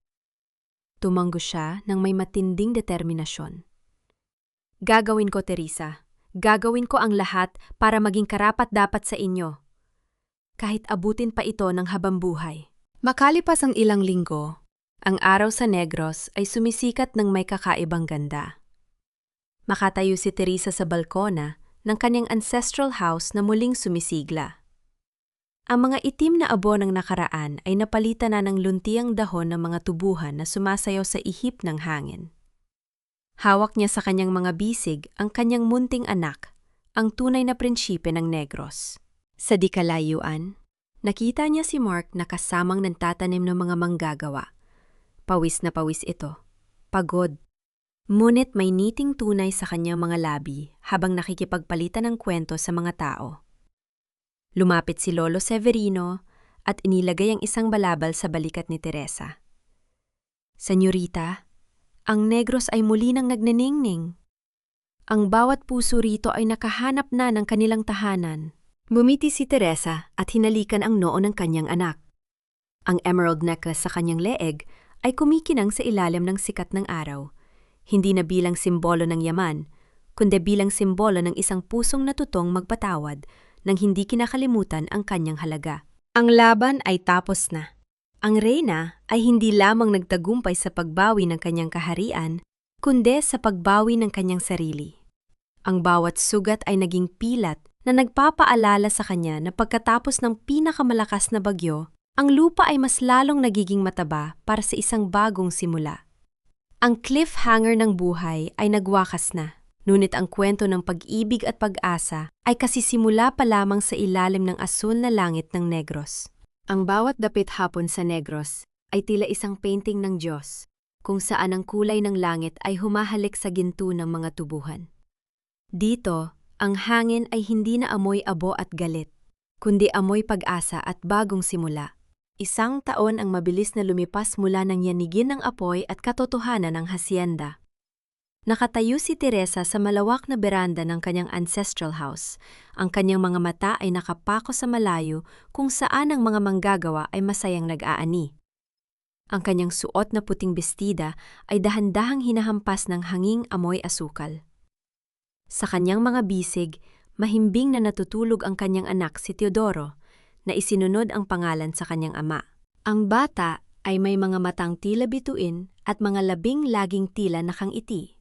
Tumanggo siya ng may matinding determinasyon. Gagawin ko, Teresa. Gagawin ko ang lahat para maging karapat-dapat sa inyo. Kahit abutin pa ito ng habambuhay. Makalipas ang ilang linggo, ang araw sa Negros ay sumisikat ng may kakaibang ganda. Makatayo si Teresa sa balkona ng kanyang ancestral house na muling sumisigla. Ang mga itim na abo ng nakaraan ay napalitan na ng luntiang dahon ng mga tubuhan na sumasayaw sa ihip ng hangin. Hawak niya sa kanyang mga bisig ang kanyang munting anak, ang tunay na prinsipe ng Negros. Sa di kalayuan, nakita niya si Mark na kasamang nagtatanim ng mga manggagawa. Pawis na pawis ito. Pagod. Ngunit may niting tunay sa kanyang mga labi habang nakikipagpalitan ng kwento sa mga tao. Lumapit si Lolo Severino at inilagay ang isang balabal sa balikat ni Teresa. Senyorita, ang Negros ay muli nang nagneningning. Ang bawat puso rito ay nakahanap na ng kanilang tahanan. Bumiti si Teresa at hinalikan ang noo ng kanyang anak. Ang emerald necklace sa kanyang leeg ay kumikinang sa ilalim ng sikat ng araw, hindi na bilang simbolo ng yaman, kundi bilang simbolo ng isang pusong natutong magpatawad nang hindi kinakalimutan ang kanyang halaga. Ang laban ay tapos na. Ang reyna ay hindi lamang nagtagumpay sa pagbawi ng kanyang kaharian, kundi sa pagbawi ng kanyang sarili. Ang bawat sugat ay naging pilat na nagpapaalala sa kanya na pagkatapos ng pinakamalakas na bagyo, ang lupa ay mas lalong nagiging mataba para sa isang bagong simula. Ang cliffhanger ng buhay ay nagwakas na. Ngunit ang kwento ng pag-ibig at pag-asa ay kasisimula pa lamang sa ilalim ng asul na langit ng Negros. Ang bawat dapit hapon sa Negros ay tila isang painting ng Diyos, kung saan ang kulay ng langit ay humahalik sa ginto ng mga tubuhan. Dito, ang hangin ay hindi na amoy abo at galit, kundi amoy pag-asa at bagong simula. Isang taon ang mabilis na lumipas mula ng yanigin ng apoy at katotohanan ng hasyenda. Nakatayo si Teresa sa malawak na beranda ng kanyang ancestral house. Ang kanyang mga mata ay nakapako sa malayo kung saan ang mga manggagawa ay masayang nag-aani. Ang kanyang suot na puting bestida ay dahan-dahang hinahampas ng hanging amoy asukal. Sa kanyang mga bisig, mahimbing na natutulog ang kanyang anak si Teodoro, na isinunod ang pangalan sa kanyang ama. Ang bata ay may mga matang tila bituin at mga labing laging tila nakangiti.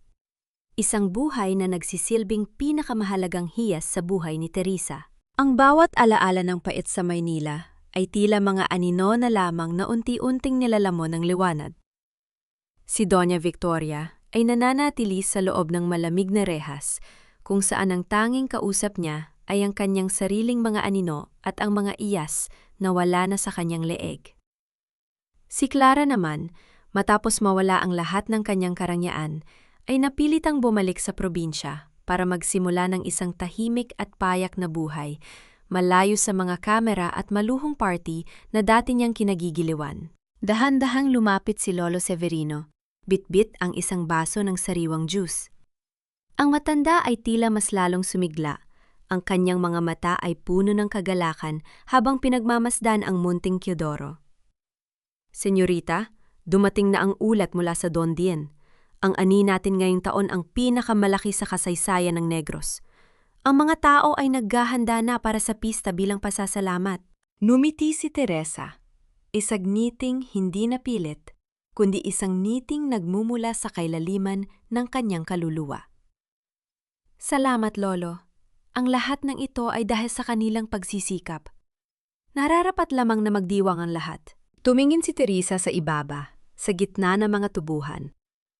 Isang buhay na nagsisilbing pinakamahalagang hiyas sa buhay ni Teresa. Ang bawat alaala ng pait sa Maynila ay tila mga anino na lamang na unti-unting nilalamon ng liwanag. Si Doña Victoria ay nananatili sa loob ng malamig na rehas, kung saan ang tanging kausap niya ay ang kanyang sariling mga anino at ang mga iyas na wala na sa kanyang leeg. Si Clara naman, matapos mawala ang lahat ng kanyang karangyaan, ay napilitang bumalik sa probinsya para magsimula ng isang tahimik at payak na buhay, malayo sa mga kamera at maluhong party na dati niyang kinagigiliwan. Dahan-dahang lumapit si Lolo Severino, bitbit ang isang baso ng sariwang juice. Ang matanda ay tila mas lalong sumigla. Ang kanyang mga mata ay puno ng kagalakan habang pinagmamasdan ang munting Teodoro. Senyorita, dumating na ang ulat mula sa Dondian. Ang ani natin ngayong taon ang pinakamalaki sa kasaysayan ng Negros. Ang mga tao ay naghahanda na para sa pista bilang pasasalamat. Numiti si Teresa, isang ngiting hindi napilit, kundi isang ngiting nagmumula sa kailaliman ng kanyang kaluluwa. Salamat, Lolo. Ang lahat ng ito ay dahil sa kanilang pagsisikap. Nararapat lamang na magdiwang ang lahat. Tumingin si Teresa sa ibaba, sa gitna ng mga tubuhan,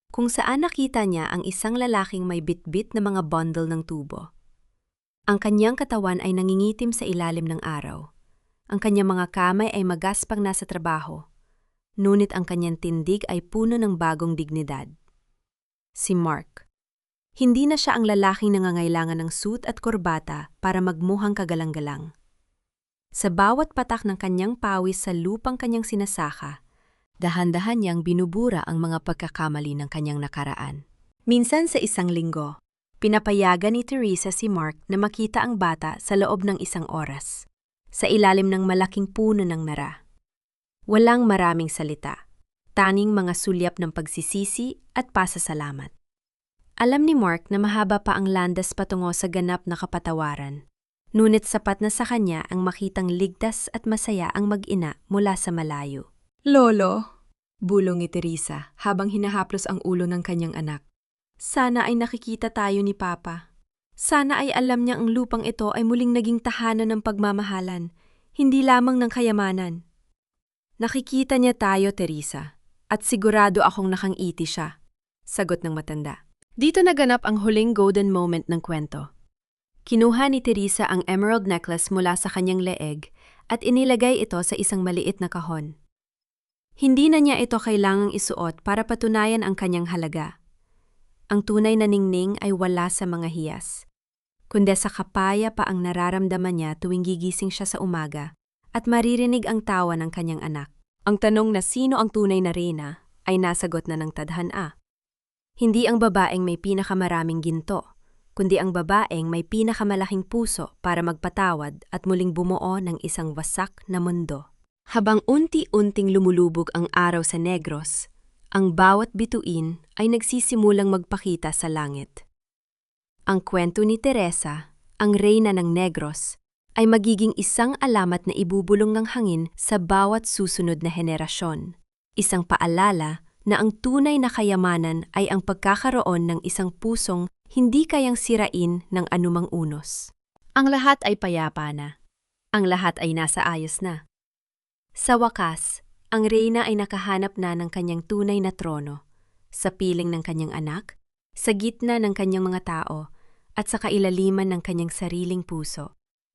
kung saan nakita niya ang isang lalaking may bitbit na mga bundle ng tubo. Ang kanyang katawan ay nangingitim sa ilalim ng araw. Ang kanyang mga kamay ay magaspang nasa trabaho. Ngunit ang kanyang tindig ay puno ng bagong dignidad. Si Mark. Hindi na siya ang lalaking nangangailangan ng suit at korbata para magmuhang kagalang-galang. Sa bawat patak ng kanyang pawis sa lupang kanyang sinasaka, dahan-dahan niyang binubura ang mga pagkakamali ng kanyang nakaraan. Minsan sa isang linggo, pinapayagan ni Teresa si Mark na makita ang bata sa loob ng isang oras, sa ilalim ng malaking puno ng nara. Walang maraming salita, tanging mga sulyap ng pagsisisi at pasasalamat. Alam ni Mark na mahaba pa ang landas patungo sa ganap na kapatawaran, ngunit sapat na sa kanya ang makitang ligtas at masaya ang mag-ina mula sa malayo. Lolo, bulong ni Teresa habang hinahaplos ang ulo ng kanyang anak. Sana ay nakikita tayo ni Papa. Sana ay alam niya ang lupang ito ay muling naging tahanan ng pagmamahalan, hindi lamang ng kayamanan. Nakikita niya tayo, Teresa, at sigurado akong nakangiti siya, sagot ng matanda. Dito naganap ang huling golden moment ng kwento. Kinuha ni Teresa ang emerald necklace mula sa kanyang leeg at inilagay ito sa isang maliit na kahon. Hindi na niya ito kailangang isuot para patunayan ang kanyang halaga. Ang tunay na ningning ay wala sa mga hiyas, kundi sa kapaya pa ang nararamdaman niya tuwing gigising siya sa umaga at maririnig ang tawa ng kanyang anak. Ang tanong na sino ang tunay na reyna ay nasagot na ng tadhana. Hindi ang babaeng may pinakamaraming ginto, kundi ang babaeng may pinakamalaking puso para magpatawad at muling bumuo ng isang wasak na mundo. Habang unti-unting lumulubog ang araw sa Negros, ang bawat bituin ay nagsisimulang magpakita sa langit. Ang kwento ni Teresa, ang reyna ng Negros, ay magiging isang alamat na ibubulong ng hangin sa bawat susunod na henerasyon. Isang paalala na ang tunay na kayamanan ay ang pagkakaroon ng isang pusong hindi kayang sirain ng anumang unos. Ang lahat ay payapa na. Ang lahat ay nasa ayos na. Sa wakas, ang reyna ay nakahanap na ng kanyang tunay na trono, sa piling ng kanyang anak, sa gitna ng kanyang mga tao, at sa kailaliman ng kanyang sariling puso.